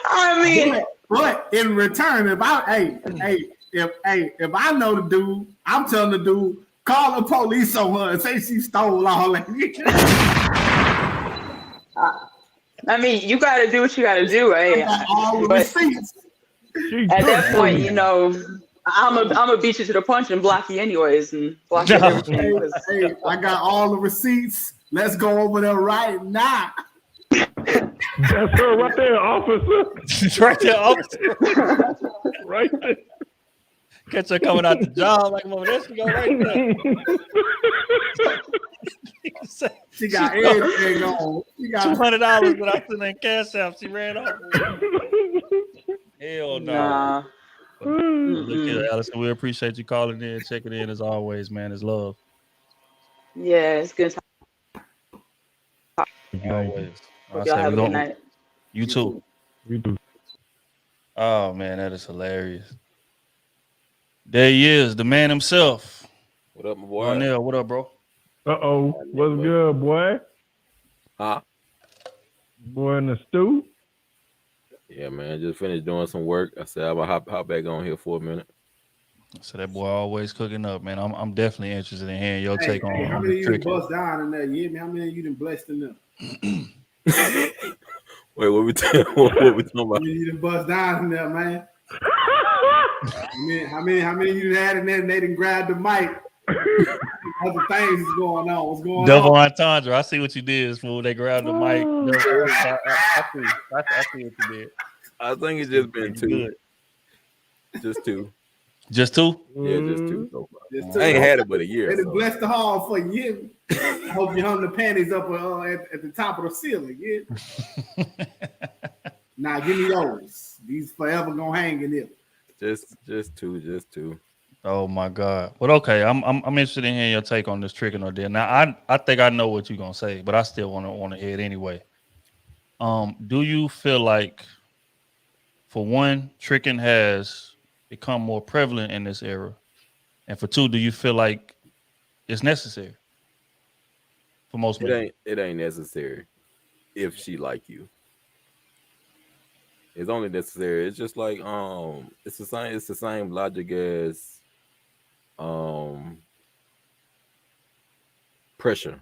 I mean, but in return, if I know the dude, I'm telling the dude, call the police on her and say she stole all that. I mean, you got to do what you got to do, right? All the receipts. At that point, I'm gonna beat you to the punch and block you anyways, and block you everything. Hey, I got all the receipts. Let's go over there right now. That's her right there, officer. Right there, officer. Right there. Catch her coming out the job like, mama, there she go right there. She got everything on. She got $200 without sending cash out. She ran off. Hell no. Nah. Look here, Allison. We appreciate you calling in, checking in as always, man. It's love. Yeah, it's good time. Always. Hope y'all have a good night. You too. You too. Oh man, that is hilarious. There he is, the man himself. What up, my boy? Darnell, what up, bro? What's good, boy? Huh? Boy in the stew. Yeah, man. Just finished doing some work. I said I'm gonna hop back on here for a minute. So that boy always cooking up, man. I'm definitely interested in hearing your take on how the many of you done tricking. bust down in there? Yeah, man. How many of you done blessed in them? Wait, what we talking about? How many of you done bust down in there, man? How many of you done had in there and they done grabbed the mic? Other things is going on. What's going Double on? entendre. I see what you did, fool. They grabbed the mic. I see what you did. I think it's just been two. Good. Just two. Just two? Yeah, just two so far. Just two. I ain't had it but a year. They done blessed the hall for you. I hope you hung the panties up at the top of the ceiling. Yeah. Now give me those. These forever gonna hang in there. Just two. Oh my God. But okay, I'm interested in hearing your take on this tricking ordeal. Now I think I know what you're gonna say, but I still want to hear it anyway. Do you feel like, for one, tricking has become more prevalent in this era? And for two, do you feel like it's necessary for most men? It ain't necessary if she like you. It's only necessary. It's just like it's the same logic as pressure.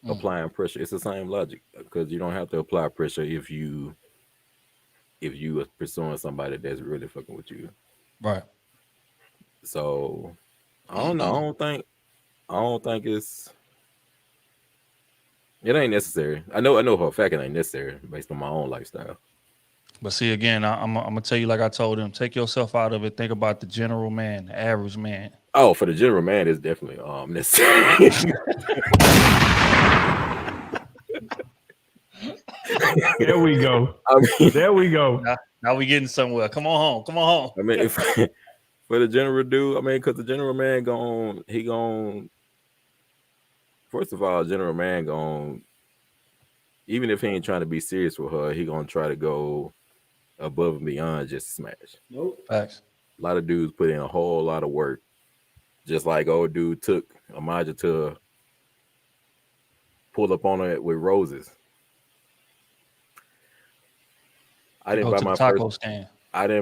Applying pressure. It's the same logic, because you don't have to apply pressure if you are pursuing somebody that's really fucking with you. Right. So I don't know. I don't think it ain't necessary. I know for a fact it ain't necessary based on my own lifestyle. But see, again, I'm gonna tell you, like I told him, take yourself out of it. Think about the general man, the average man. Oh, for the general man, it's definitely necessary. There we go. There we go. Now we getting somewhere. Come on home. I mean, for the general dude, because the general man first of all, general man even if he ain't trying to be serious with her, he gonna try to go above and beyond just to smash. Nope. Facts. A lot of dudes put in a whole lot of work, just like old dude took Amaja to pull up on her with roses. I didn't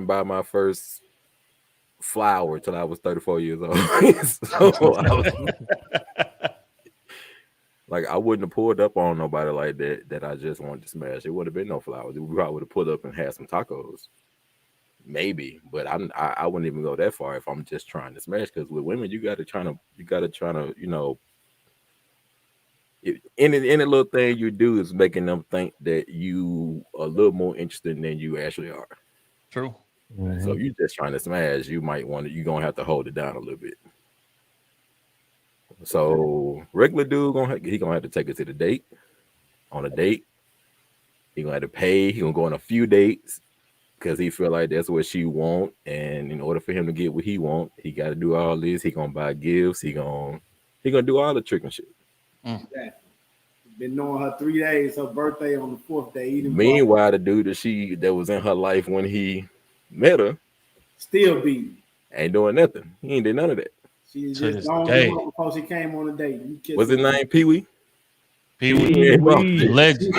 buy my first flower till I was 34 years old. Like, I wouldn't have pulled up on nobody like that I just wanted to smash. It would have been no flowers. We probably would have pulled up and had some tacos. Maybe, but I wouldn't even go that far if I'm just trying to smash. Because with women, you gotta try to, any little thing you do is making them think that you are a little more interested than you actually are. True. Mm-hmm. So you just trying to smash, you're gonna have to hold it down a little bit. So regular dude he gonna have to take her to the date. On a date, he gonna have to pay. He gonna go on a few dates because he feel like that's what she want. And in order for him to get what he want, he got to do all this. He gonna buy gifts. He gonna do all the tricking shit. Exactly. Been knowing her 3 days. Her birthday on the 4th day. Meanwhile, the dude that was in her life when he met her still beating. Ain't doing nothing. He ain't did none of that. She just gone before she came on a date. What's his name? Pee-wee? Pee-wee. Legend.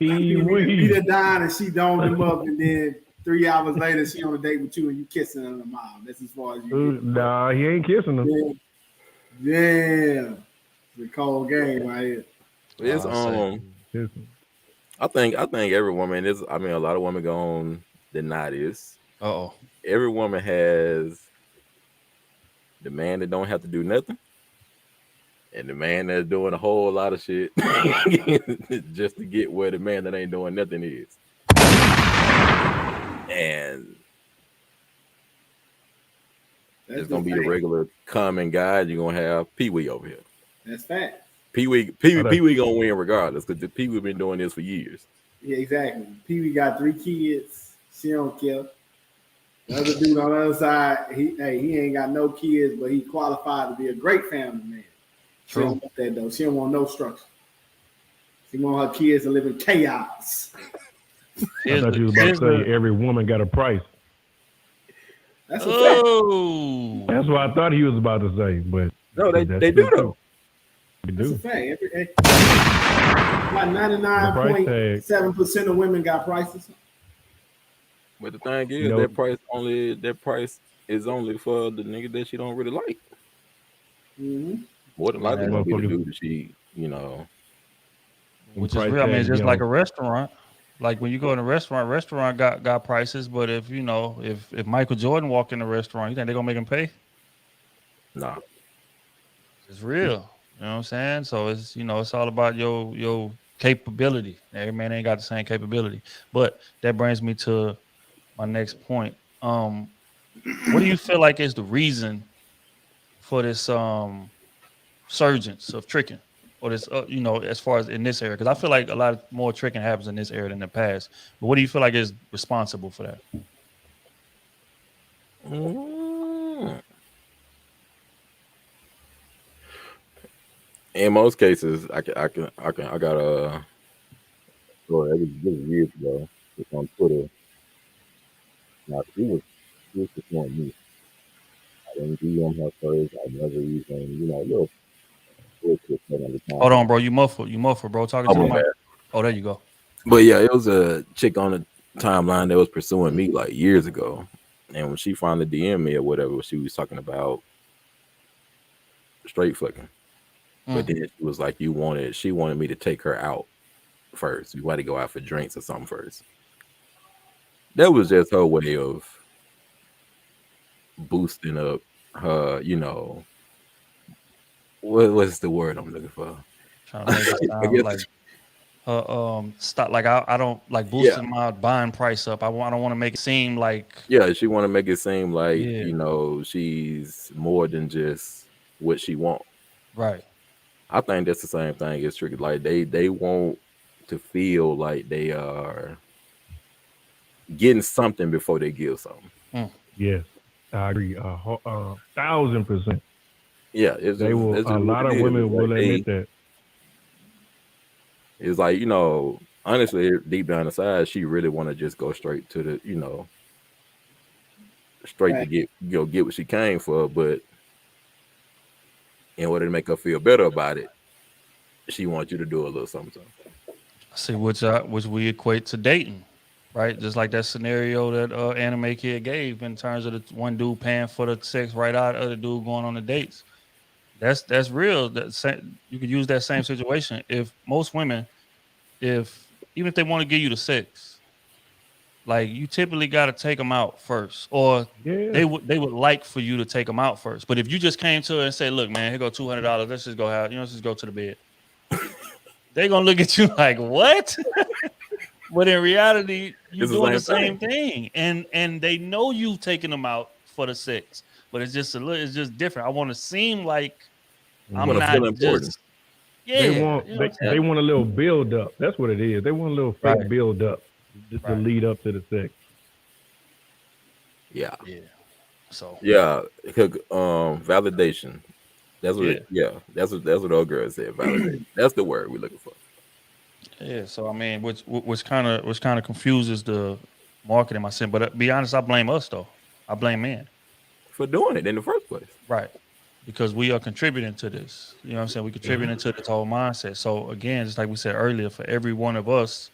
Pee-wee. He done died and she domed him up, and then 3 hours later she on a date with you and you kissing her in the mouth. That's as far as you get. Nah, he ain't kissing her. Yeah. It's a cold game right here. It's I think every woman is. I mean, a lot of women gonna deny this. Every woman has the man that don't have to do nothing, and the man that's doing a whole lot of shit just to get where the man that ain't doing nothing is. And it's gonna be the regular common guy. You're gonna have Pee-wee over here. That's fact. Pee-wee gonna win regardless, because Pee-wee been doing this for years. Yeah, exactly. Pee-wee got 3 kids. She don't care. The other dude on the other side, he ain't got no kids, but he qualified to be a great family man. She don't want that though. She don't want no structure. She want her kids to live in chaos. I thought you was about to say every woman got a price. That's a fact. That's what I thought he was about to say, but no, they do though. They do. That's a fact. Like 99.7% of women got prices. But the thing is, that price is only for the nigga that she don't really like. Mm-hmm. More than likely gonna be the dude that she, which is real. I mean, it's just like a restaurant. Like when you go in a restaurant got prices, but if if Michael Jordan walk in the restaurant, you think they're gonna make him pay? Nah. It's real. You know what I'm saying? So it's it's all about your capability. Every man ain't got the same capability. But that brings me to my next point. What do you feel like is the reason for this surgence of tricking, or this as far as in this area? Because I feel like a lot more tricking happens in this area than the past. But what do you feel like is responsible for that? In most cases, I got a story. It was years ago. It's on Twitter. Now he was pursuing me. I didn't DM her first. I never even little bullshit on the time. Hold on, bro. You muffled, bro. Talking to the mic. Oh, there you go. But yeah, it was a chick on the timeline that was pursuing me like years ago, and when she finally DM'd me or whatever, she was talking about straight fucking. But then she was like, she wanted me to take her out first. We wanted to go out for drinks or something first. That was just her way of boosting up her, what's the word I'm looking for? Trying to make it sound like stop, like I don't like boosting my buying price up. I don't want to make it seem like she want to make it seem like she's more than just what she want. Right. I think that's the same thing as tricky. Like they want to feel like they are getting something before they give something. Yes, I agree 1,000%. Yeah, a lot of women will admit that. It's like, honestly, deep down inside, she really want to just go straight to the, straight to get what she came for. But in order to make her feel better about it, she wants you to do a little something. See, which we equate to dating, right? Just like that scenario that Anime Kid gave in terms of the one dude paying for the sex right out, other dude going on the dates. That's real. You could use that same situation. If most women, even if they want to give you the sex, like you typically got to take them out first, or they would like for you to take them out first. But if you just came to her and say, "Look, man, here go $200. Let's just go out. Let's just go to the bed." They're gonna look at you like, "What?" But in reality, you're doing the same thing, and they know you taking them out for the sex, but it's just different. I want to seem like I'm not just. Yeah, they want a little build up. That's what it is. They want a little fake build up to lead up to the sex. Yeah. So validation. That's what. That's what old girl said. Validation. That's the word we're looking for. Yeah. So I mean, which kind of confuses the marketing myself. But be honest, I blame us though. I blame men for doing it in the first place. Right. Because we are contributing to this. You know what I'm saying? We contributing to this whole mindset. So again, just like we said earlier, for every one of us,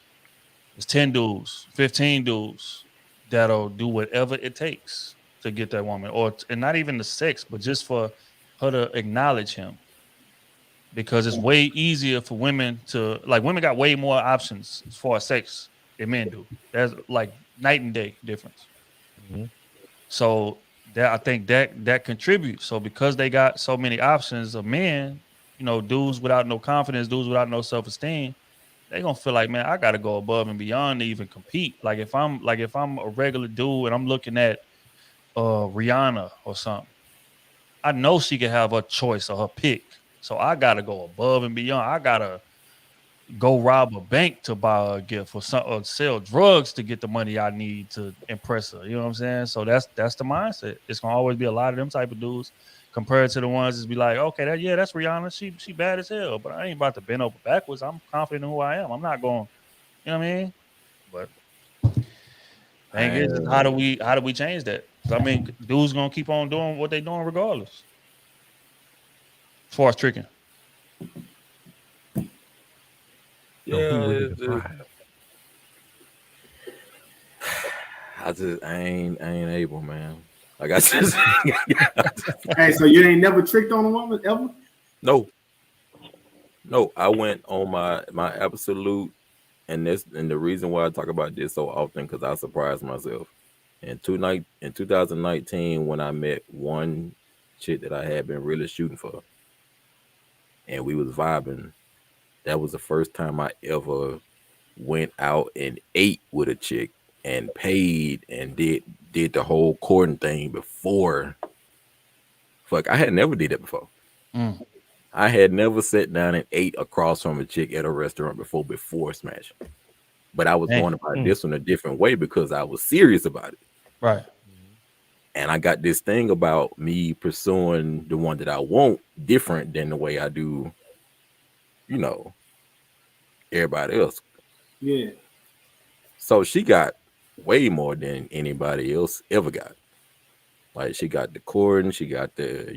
it's 10 dudes, 15 dudes that'll do whatever it takes to get that woman, and not even the sex, but just for her to acknowledge him. Because it's way easier for women women got way more options as far as sex than men do. There's like night and day difference. Mm-hmm. So I think that contributes. So because they got so many options of men, dudes without no confidence, dudes without no self-esteem, they gonna feel like, man, I gotta go above and beyond to even compete. Like if I'm a regular dude and I'm looking at Rihanna or something, I know she can have her choice or her pick. So I gotta go above and beyond. I gotta go rob a bank to buy a gift, or sell drugs to get the money I need to impress her. You know what I'm saying? So that's the mindset. It's gonna always be a lot of them type of dudes compared to the ones that be like, okay, that's Rihanna. She bad as hell, but I ain't about to bend over backwards. I'm confident in who I am. I'm not going. You know what I mean? But thing is, how do we change that? I mean, dudes gonna keep on doing what they doing regardless. As far as tricking. So who really It's decides? I ain't able, man. Like I just Hey, so you ain't never tricked on a woman ever? No. I went on my absolute, and the reason why I talk about this so often because I surprised myself. In 2019, when I met one chick that I had been really shooting for, and we was vibing, that was the first time I ever went out and ate with a chick and paid and did the whole courting thing before. Fuck, I had never did that before. I had never sat down and ate across from a chick at a restaurant before Smash. But I was going about this in a different way because I was serious about it. Right. And I got this thing about me pursuing the one that I want different than the way I do, everybody else. Yeah. So she got way more than anybody else ever got. Like she got the courting, she got the,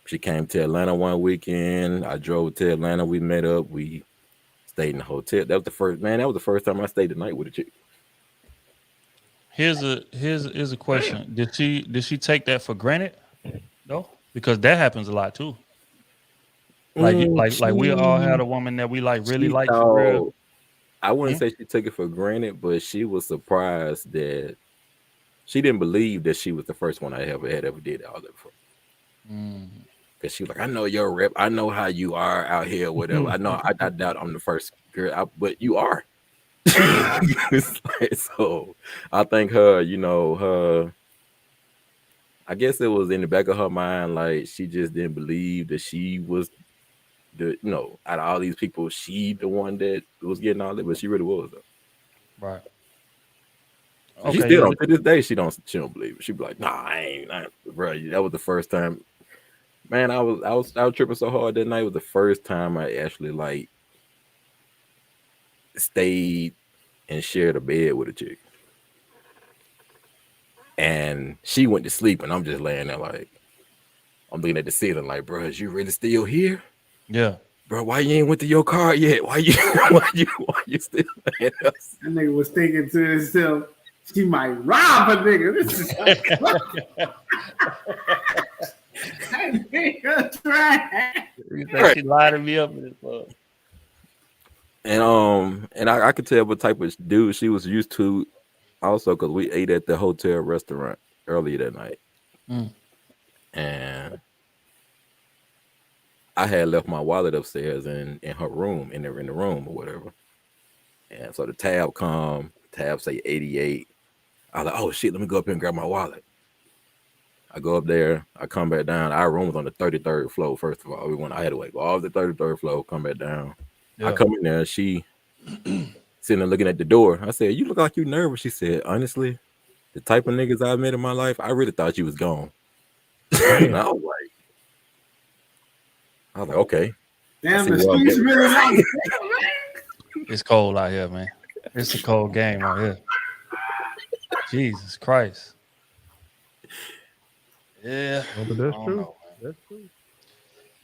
she came to Atlanta one weekend. I drove to Atlanta. We met up. We stayed in the hotel. That was the first time I stayed the night with a chick. Here's a question. Did she take that for granted? No, because that happens a lot too. Like we all had a woman that we really like for real. I wouldn't say she took it for granted, but she was surprised that she didn't believe that she was the first one I ever did all that for. Because she was like, I know your rep. I know how you are out here, whatever. I know. I doubt I'm the first girl, but you are. So I think her, her. I guess it was in the back of her mind, like she just didn't believe that she was the, out of all these people, she the one that was getting all that, but she really was though. Right. Okay, she still don't, to this day, she don't believe it. She be like, nah, I ain't, bro. That was the first time. Man, I was tripping so hard that night. It was the first time I actually like stayed and shared a bed with a chick. And she went to sleep, and I'm just laying there like, I'm looking at the ceiling like, bro, is you really still here? Yeah. Bro, why you ain't went to your car yet? Why you still laying there? That nigga was thinking to himself, she might rob a nigga. This is that nigga trash. She lied me up in this club. And I could tell what type of dude she was used to also because we ate at the hotel restaurant earlier that night. And I had left my wallet upstairs in her room, in the room or whatever. And so the tab say 88. I was like, oh shit, let me go up here and grab my wallet. I go up there, I come back down. Our room was on the 33rd floor, first of all. I had to go off the 33rd floor, come back down. Yeah. I come in there, she sitting there looking at the door. I said, you look like you nervous. She said, honestly, the type of niggas I've met in my life, I really thought you was gone. And I was like, okay. Damn, the streets really like it. It's cold out here, man. It's a cold game out here. Jesus Christ. Yeah. Well, but that's true. That's true.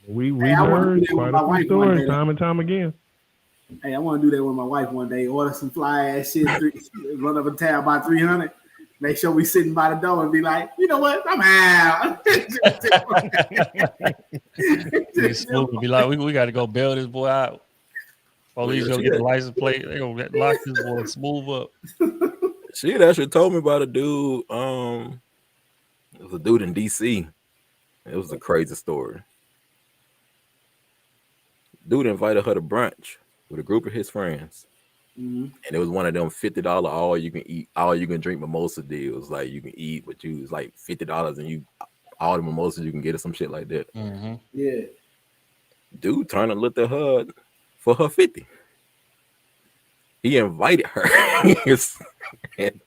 We learned quite a few stories time and time again. Hey, I want to do that with my wife one day. Order some fly ass shit, run up a tab by 300. Make sure we sitting by the door and be like, you know what? I'm out. Be like, we got to go bail this boy out. Police gonna get the license plate. They gonna lock this boy smooth up. She had actually told me about a dude. It was a dude in DC. It was a crazy story. Dude invited her to brunch with a group of his friends. And it was one of them $50 all you can eat, all you can drink mimosa deals. Like you can eat, but you it's like $50 and you all the mimosas you can get or some shit like that. Yeah. Dude turned and looked at her for her 50. He invited her. and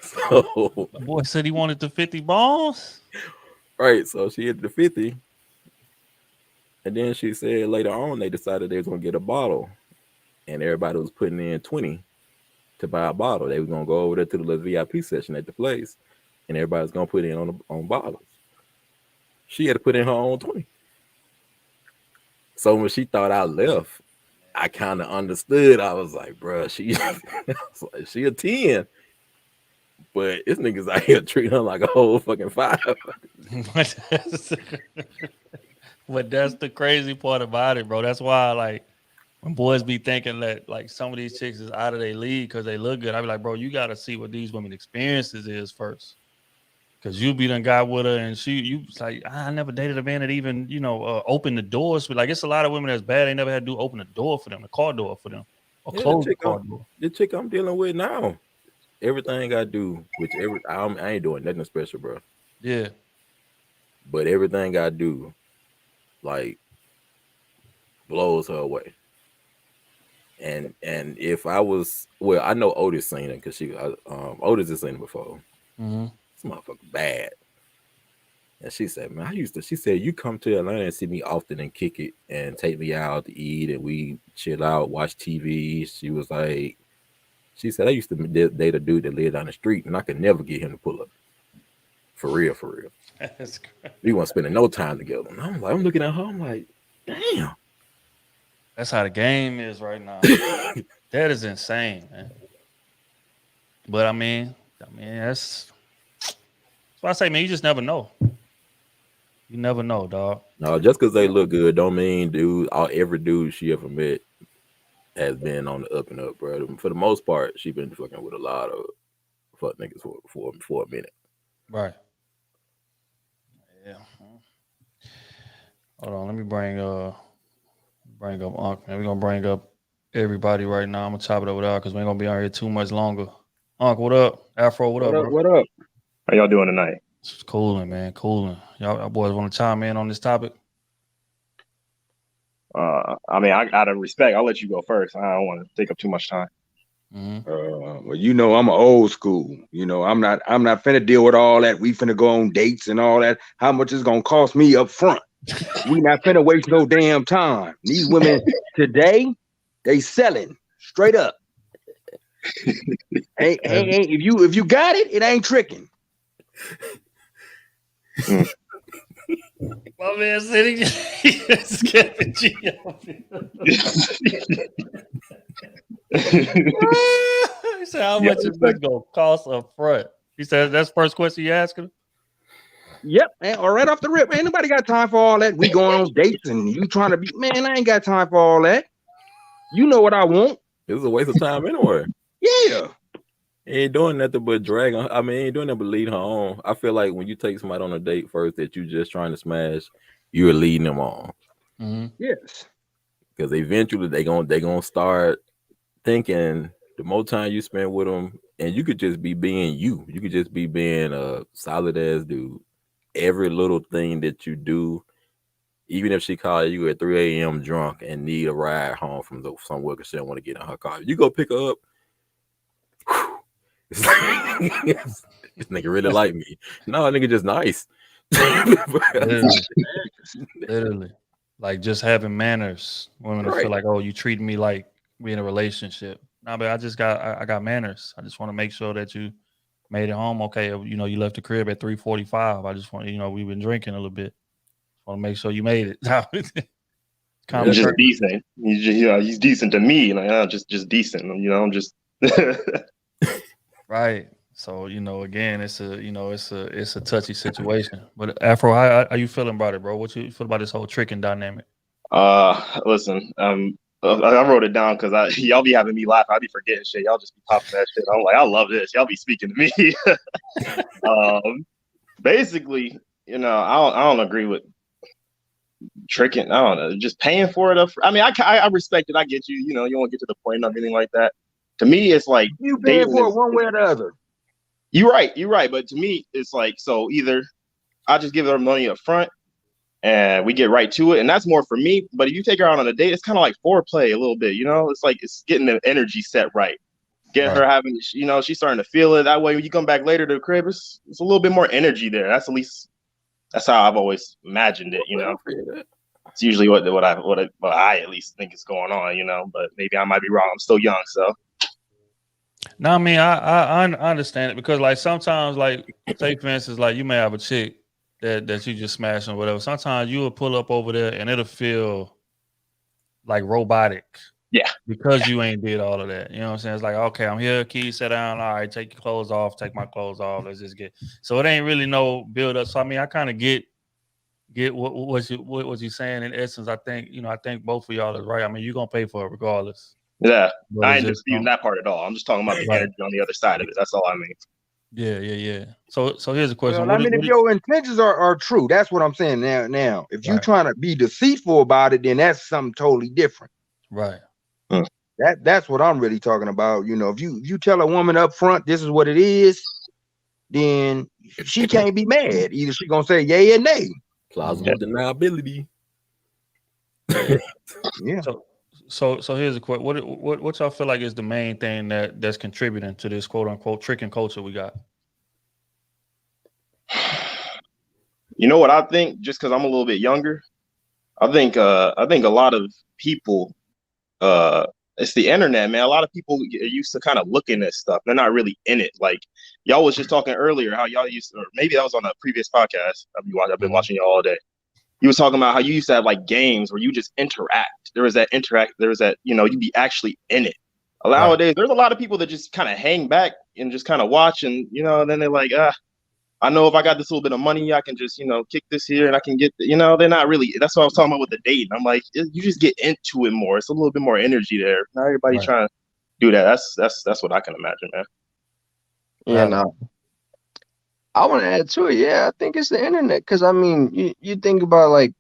so the boy said he wanted the 50 balls. Right. So she hit the 50. And then she said later on they decided they was gonna get a bottle. And everybody was putting in 20 to buy a bottle. They were gonna go over there to the little VIP section at the place, and everybody's gonna put in on bottles. She had to put in her own 20. So when she thought I left, I kind of understood. I was like, bro, she a 10. But this nigga's out here treating her like a whole fucking 5. But that's the crazy part about it, bro. That's why, like, when boys be thinking that, like, some of these chicks is out of their league because they look good, I be like, bro, you got to see what these women experiences is first. Because you be done got with her and you like, I never dated a man that even, opened the doors. But, like, it's a lot of women that's bad. They never had to open the door for them, the car door for them, or close the car door. The chick I'm dealing with now, everything I do, I ain't doing nothing special, bro. Yeah. But everything I do, like, blows her away. And if I was, well, I know Otis seen it because Otis has seen it before. Mm-hmm. This motherfucker bad. And she said, man, she said, you come to Atlanta and see me often and kick it and take me out to eat and we chill out, watch TV. She was like, she said, I used to date a dude that lived down the street and I could never get him to pull up. For real. That's crazy. We weren't spending no time together. And I'm looking at her, I'm like, damn. That's how the game is right now. That is insane, man. But I mean, that's why I say, man, you just never know. You never know, dog. No, just because they look good don't mean every dude she ever met has been on the up and up, bro. For the most part, she been fucking with a lot of fuck niggas for a minute. Right. Yeah. Hold on, let me bring up Unc. Man, we're gonna bring up everybody right now. I'm gonna chop it over there because we ain't gonna be on here too much longer. Unc, what up? Afro, what up, bro? What up? How y'all doing tonight? It's cooling, man. Cooling. Y'all boys want to chime in on this topic? I mean, out of respect, I'll let you go first. I don't want to take up too much time. Mm-hmm. Well, I'm old school. I'm not finna deal with all that. We finna go on dates and all that. How much is gonna cost me up front? We not finna waste no damn time. These women today, they selling straight up. Hey, if you got it, it ain't tricking. My man sitting skipping G. He said, how much is this gonna cost up front? He said, that's the first question you ask him? Yep, man. Or right off the rip, man. Nobody got time for all that. We going on dates and you trying to be, man, I ain't got time for all that. You know what I want. It's a waste of time anyway. Yeah. Ain't doing nothing but drag on. I mean, ain't doing nothing but lead her on. I feel like when you take somebody on a date first that you just trying to smash, you're leading them on. Mm-hmm. Yes. Because eventually they gonna start thinking the more time you spend with them, and you could just be being you. You could just be being a solid ass dude. Every little thing that you do, even if she called you at 3 a.m. drunk and need a ride home from somewhere because she don't want to get in her car, you go pick her up. This nigga really like me. No, nigga just nice. Literally. Like just having manners. Women feel like, oh, you treat me like we in a relationship. Nah, but I got manners. I just want to make sure that you made it home okay. You left the crib at 3:45. I just want we've been drinking a little bit. Want to make sure you made it. He's just decent. He's decent to me. Like, just decent. I'm just right. So again, it's a touchy situation. But Afro, how you feeling about it, bro? What you feel about this whole tricking dynamic? Listen, I wrote it down because y'all be having me laugh. I be forgetting shit. Y'all just be popping that shit. I'm like, I love this. Y'all be speaking to me. Basically, I don't agree with tricking. I don't know, just paying for it. I mean, I respect it. I get you. You won't get to the point of anything like that. To me, it's like you paying for it one way or the other. You're right. But to me, it's like, so either I just give her money up front and we get right to it. And that's more for me. But if you take her out on a date, it's kind of like foreplay a little bit, It's like, it's getting the energy set right. Get her having, she's starting to feel it. That way, when you come back later to the crib, it's a little bit more energy there. That's how I've always imagined it, It's usually what I at least think is going on, but maybe I might be wrong. I'm still young, so. No, I mean, I understand it because, like, sometimes, like, say for instance, like, you may have a chick that you just smash or whatever. Sometimes you will pull up over there and it'll feel like robotic. Yeah. Because you ain't did all of that. You know what I'm saying? It's like, okay, I'm here, Keys, sit down. All right, take your clothes off, take my clothes off. Let's just get. So it ain't really no build up. So I mean, I kind of get what was you saying in essence. I think both of y'all is right. I mean, you're gonna pay for it regardless. Yeah. I ain't disputing that part at all. I'm just talking about the Right. energy on the other side of it. That's all I mean. Yeah. So here's a question. Well, if your intentions are true, that's what I'm saying now. If you're trying to be deceitful about it, then that's something totally different. Right. That's what I'm really talking about. You know, if you tell a woman up front this is what it is, then she can't be mad. Either she gonna say yay or nay. Plausible deniability. Yeah. So here's a question. What y'all feel like is the main thing that's contributing to this quote unquote tricking culture we got? You know what I think? Just because I'm a little bit younger, I think a lot of people, it's the internet, man. A lot of people are used to kind of looking at stuff. They're not really in it. Like y'all was just talking earlier how y'all used to, or maybe that was on a previous podcast. I've been watching y'all all day. You was talking about how you used to have like games where you just interact. There was that you'd be actually in it. Nowadays, there's a lot of people that just kind of hang back and just kind of watch, and and then they're like, I know if I got this little bit of money, I can just, kick this here and I can get, they're not really, that's what I was talking about with the dating. I'm like, you just get into it more. It's a little bit more energy there. Not everybody trying to do that. That's what I can imagine, man. Yeah, no. I want to add to it. Yeah, I think it's the internet. Because, I mean, you think about, like,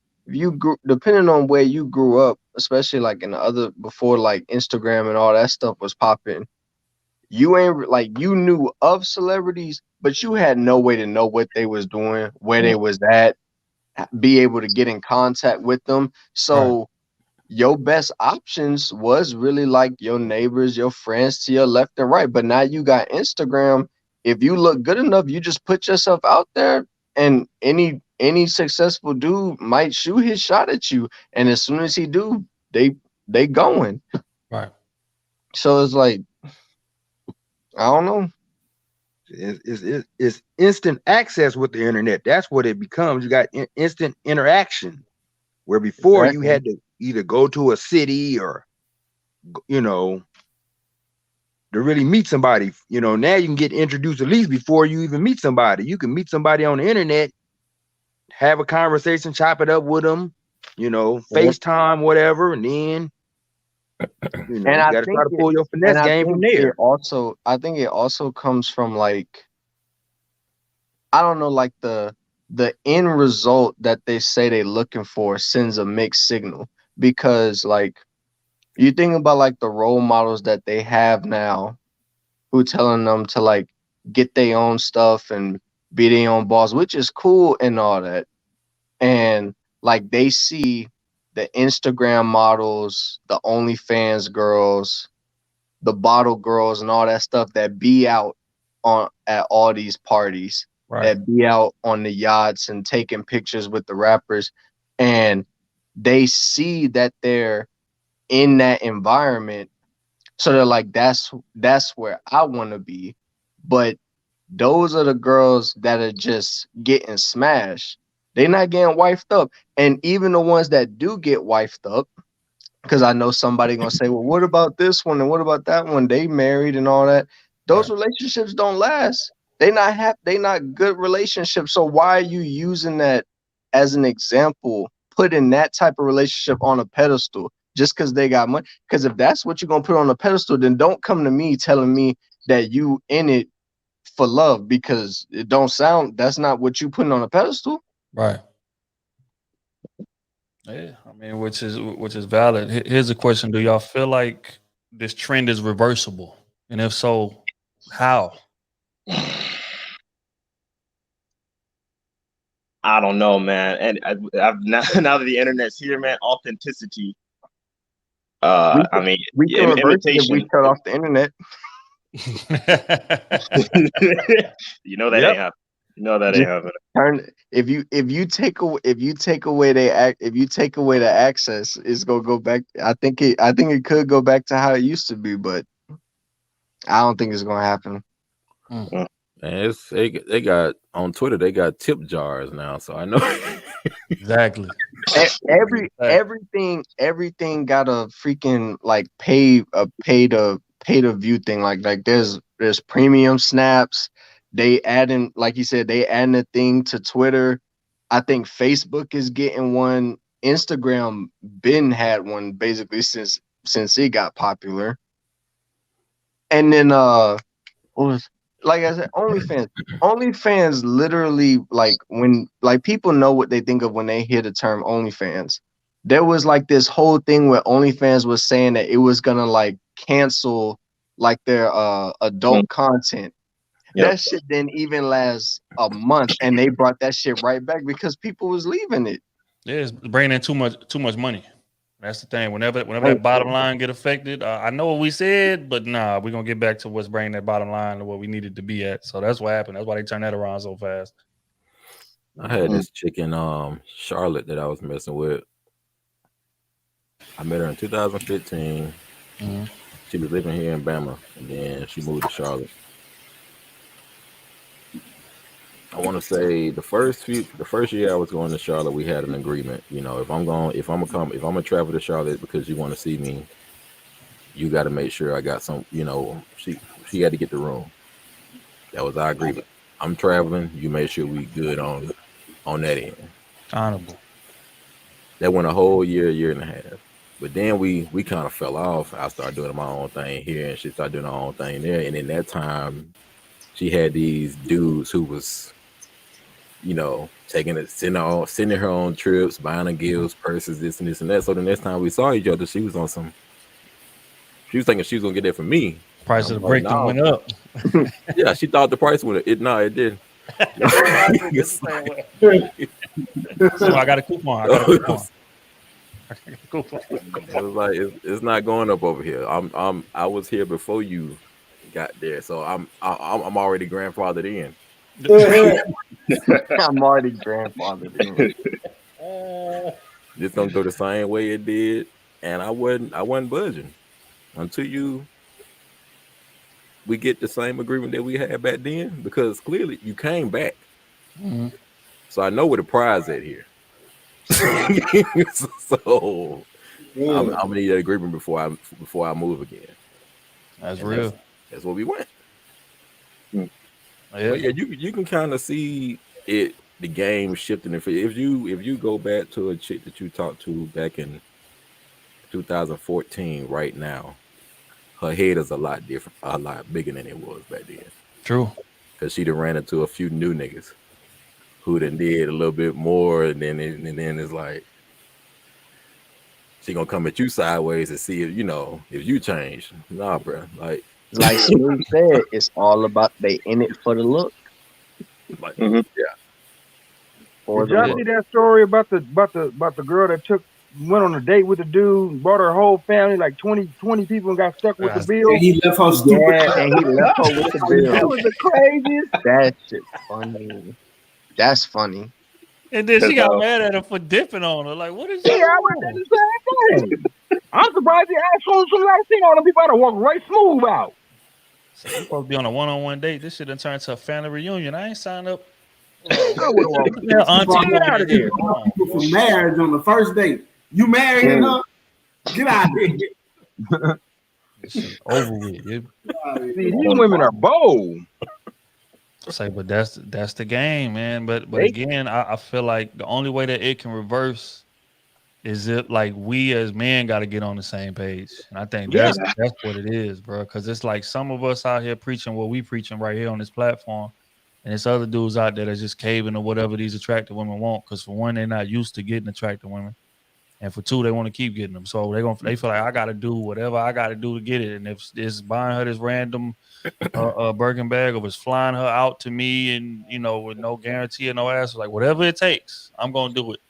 depending on where you grew up, especially, like, before, like, Instagram and all that stuff was popping, you ain't, like, you knew of celebrities, but you had no way to know what they was doing, where they was at, be able to get in contact with them. So your best options was really like your neighbors, your friends to your left and right. But now you got Instagram. If you look good enough, you just put yourself out there, and any successful dude might shoot his shot at you. And as soon as he do, they going. Right. So it's like, I don't know. It's instant access with the internet. That's what it becomes. You got instant interaction, where before you had to either go to a city or, to really meet somebody. Now you can get introduced at least before you even meet somebody. You can meet somebody on the internet, have a conversation, chop it up with them, FaceTime, whatever, and then you got to try to pull your finesse game from there. I think it also comes from, like, I don't know, like the end result that they say they're looking for sends a mixed signal, because, like, you think about, like, the role models that they have now who telling them to, like, get their own stuff and be their own boss, which is cool and all that. And, like, they see the Instagram models, the OnlyFans girls, the bottle girls, and all that stuff that be out at all these parties, that be out on the yachts and taking pictures with the rappers, and they see that they're in that environment, so they're like, that's where I want to be. But those are the girls that are just getting smashed. They're not getting wifed up. And even the ones that do get wifed up, because I know somebody gonna say, well, what about this one and what about that one? They married and all that. Those relationships don't last. They not good relationships. So why are you using that as an example, putting that type of relationship on a pedestal just because they got money? Because if that's what you're gonna put on a pedestal, then don't come to me telling me that you in it for love, because that's not what you putting on a pedestal. Right. Yeah, I mean, which is valid. Here's a question: do y'all feel like this trend is reversible, and if so, how? I don't know, man. And I've now that the internet's here, man, authenticity. I mean, we can reverse it if we shut off the internet. You know that ain't happening. You know that ain't happening. If you take away the access, it's gonna go back. I think it could go back to how it used to be, but I don't think it's gonna happen. And they got on Twitter, they got tip jars now, so I know exactly. everything got a freaking like pay to view thing. Like there's premium snaps. They adding, like you said, they adding a thing to Twitter. I think Facebook is getting one. Instagram been had one basically since it got popular. And then what was, like I said, OnlyFans. OnlyFans literally, like, when like people know what they think of when they hear the term OnlyFans. There was like this whole thing where OnlyFans was saying that it was gonna like cancel like their adult content. Yep. That shit didn't even last a month, and they brought that shit right back because people was leaving it. Yeah, it's bringing in too much money. That's the thing. Whenever that bottom line get affected, I know what we said, but nah, we're gonna get back to what's bringing that bottom line to what we needed to be at. So that's what happened. That's why they turned that around so fast. I had this chick in Charlotte that I was messing with. I met her in 2015. Mm-hmm. She was living here in Bama, and then she moved to Charlotte. I want to say the first year I was going to Charlotte, we had an agreement. You know, if I'm gonna travel to Charlotte because you want to see me, you got to make sure I got some. You know, she had to get the room. That was our agreement. I'm traveling. You make sure we good on that end. Honorable. That went a whole year and a half. But then we kind of fell off. I started doing my own thing here, and she started doing her own thing there. And in that time, she had these dudes who was, you know, sending her on trips, buying her gifts, purses, this and that. So the next time we saw each other, she was thinking she was gonna get that from me. Price of the brick went up. Yeah, she thought the price went up. It didn't. So I got a coupon. It was like it's not going up over here. I was here before you got there, so I'm already grandfathered in. I'm already grandfathered in. This don't go the same way it did, and I wasn't budging until we get the same agreement that we had back then, because clearly you came back. Mm-hmm. So I know where the prize at here. So I'm gonna need that agreement before I move again. That's real. That's where we went. Yeah, but yeah, you can kind of see it, the game shifting. If you go back to a chick that you talked to back in 2014, right now, her head is a lot different, a lot bigger than it was back then. True. Because she done ran into a few new niggas who done did a little bit more, and then it's like she gonna come at you sideways and see if you change. Nah, bro. Like Smooth said, it's all about they in it for the look. Like, yeah. Did y'all see that story about the girl that went on a date with the dude, brought her whole family, like 20 people, and got stuck with the bill? And he left her stupid. Yeah, and he left her with the bill. That was the craziest. That shit funny. That's funny. And then she got mad at her for dipping on her. Like, what is that? Yeah, I would do the same thing. I'm surprised he asked soon as I seen all them people, I'd have walked right smooth out. So you supposed to be on a one-on-one date. This shit done turned to a family reunion. I ain't signed up. I would have walked. Get out of here. People for marriage on the first date. You marrying her? Get out of here. Over with. See, these women are bold. Say, but that's the game, man. But again, I feel like the only way that it can reverse is if like we as men got to get on the same page, and I think that's what it is, bro. Because it's like some of us out here preaching what we preaching right here on this platform, and it's other dudes out there that's just caving to whatever these attractive women want. Because for one, they're not used to getting attractive women, and for two, they want to keep getting them. So they feel like I got to do whatever I got to do to get it, and if it's buying her this random Birkin bag, or it's flying her out to me, and with no guarantee or no ass, like whatever it takes, I'm gonna do it.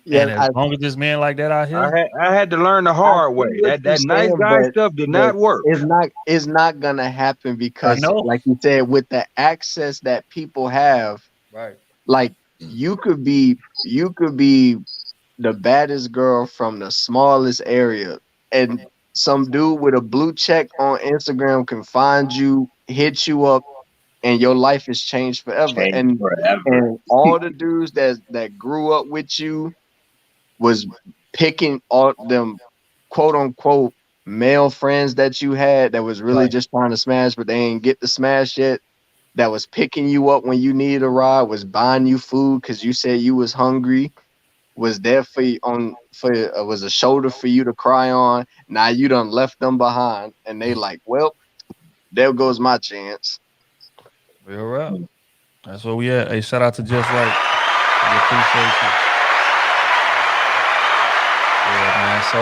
Yeah, and as long as this man like that out here, I had to learn the hard way. That nice guy stuff did not work. It's not gonna happen because, like you said, with the access that people have, right? Like you could be the baddest girl from the smallest area, and some dude with a blue check on Instagram can find you, hit you up, and your life has changed forever. And all the dudes that grew up with you was picking all them quote unquote male friends that you had that was really just trying to smash, but they ain't get to smash yet. That was picking you up when you needed a ride, was buying you food because you said you was hungry, was there for you was a shoulder for you to cry on. Now you done left them behind, and they like, well, there goes my chance. Real rap. That's where we at. Hey, shout out to Just Right. We appreciate you. Yeah, man. So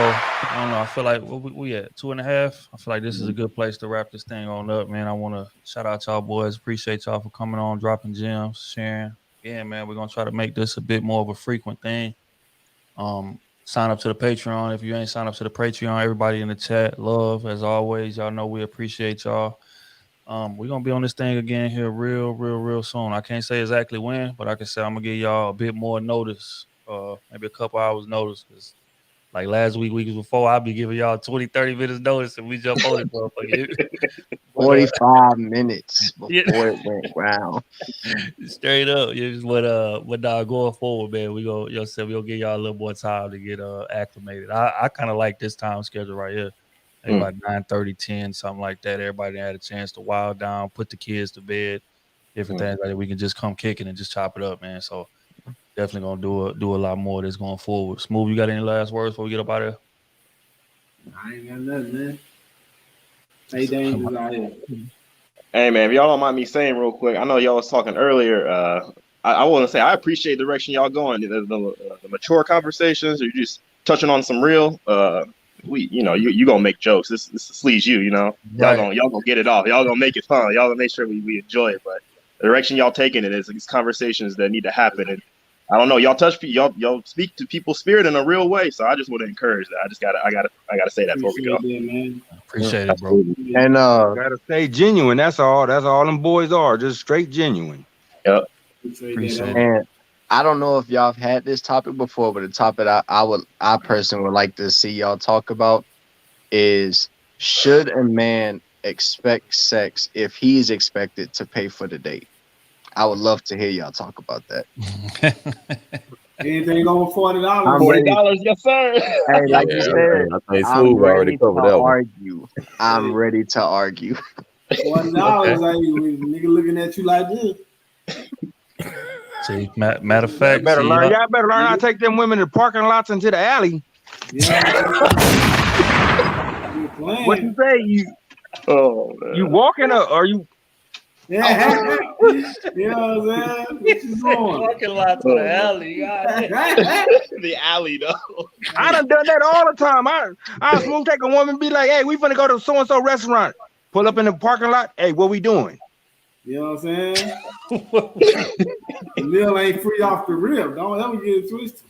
I don't know. I feel like we at 2.5. I feel like this is a good place to wrap this thing on up, man. I want to shout out y'all boys. Appreciate y'all for coming on, dropping gems, sharing. Yeah, man. We're gonna try to make this a bit more of a frequent thing. Sign up to the Patreon. If you ain't signed up to the Patreon, everybody in the chat, love as always. Y'all know we appreciate y'all. We're gonna be on this thing again here real soon. I can't say exactly when, but I can say I'm gonna give y'all a bit more notice, maybe a couple hours notice. Cause like last weeks before, I'll be giving y'all 20-30 minutes notice and we jump on it, motherfucker. 45 minutes before it went round. Straight up. But going forward, man, we gonna give y'all a little more time to get acclimated. I kind of like this time schedule right here. Maybe about 9:30, 10, something like that. Everybody had a chance to wild down, put the kids to bed, different things like that. We can just come kicking and just chop it up, man. So definitely gonna do a lot more of this going forward. Smooth, you got any last words before we get up out of here? I ain't got nothing, man. Hey, dangerous out here. Hey, man, if y'all don't mind me saying real quick, I know y'all was talking earlier. I want to say I appreciate the direction y'all going. The mature conversations, or you just touching on some real. You gonna make jokes. This sleaze you, y'all gonna get it off. Y'all gonna make it fun. Y'all gonna make sure we enjoy it. But the direction y'all taking it is these conversations that need to happen. And I don't know, y'all speak to people's spirit in a real way. So I just want to encourage that. I gotta say that before we go. That, man. Appreciate it, bro. And gotta stay genuine. That's all them boys are, just straight genuine. Yep. Appreciate it. And I don't know if y'all have had this topic before, but the topic I personally would like to see y'all talk about is, should a man expect sex if he's expected to pay for the date? I would love to hear y'all talk about that. Anything over $40? $40, yes, sir. Hey, like you said, I'm ready to argue. I'm ready to argue. $40, nigga looking at you like this. See, matter of fact, y'all better learn how to take them women to the parking lots into the alley. What you say? You walking up? Are you? Yeah, you know what I'm saying? What you doing? Parking lot to the alley. The alley, though. I done that all the time. I smooth take a woman and be like, hey, we finna go to so-and-so restaurant. Pull up in the parking lot. Hey, what we doing? You know what I'm saying? The meal ain't free off the rib. Don't ever get it twisted.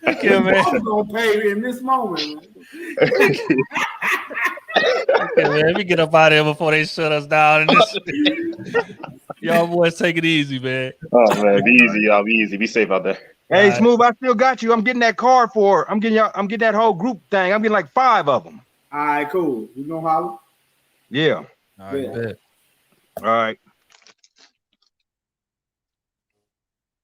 Okay, man. I'm gonna pay in this moment. Okay, man. Let me get up out of here before they shut us down. Y'all boys, take it easy, man. Oh man, be easy, y'all. Be easy. Be safe out there. Hey, Smooth, I still got you. I'm getting that card for. I'm getting that whole group thing. I'm getting like 5 of them. All right, cool. You gonna holler? Yeah. All right, bet. All right.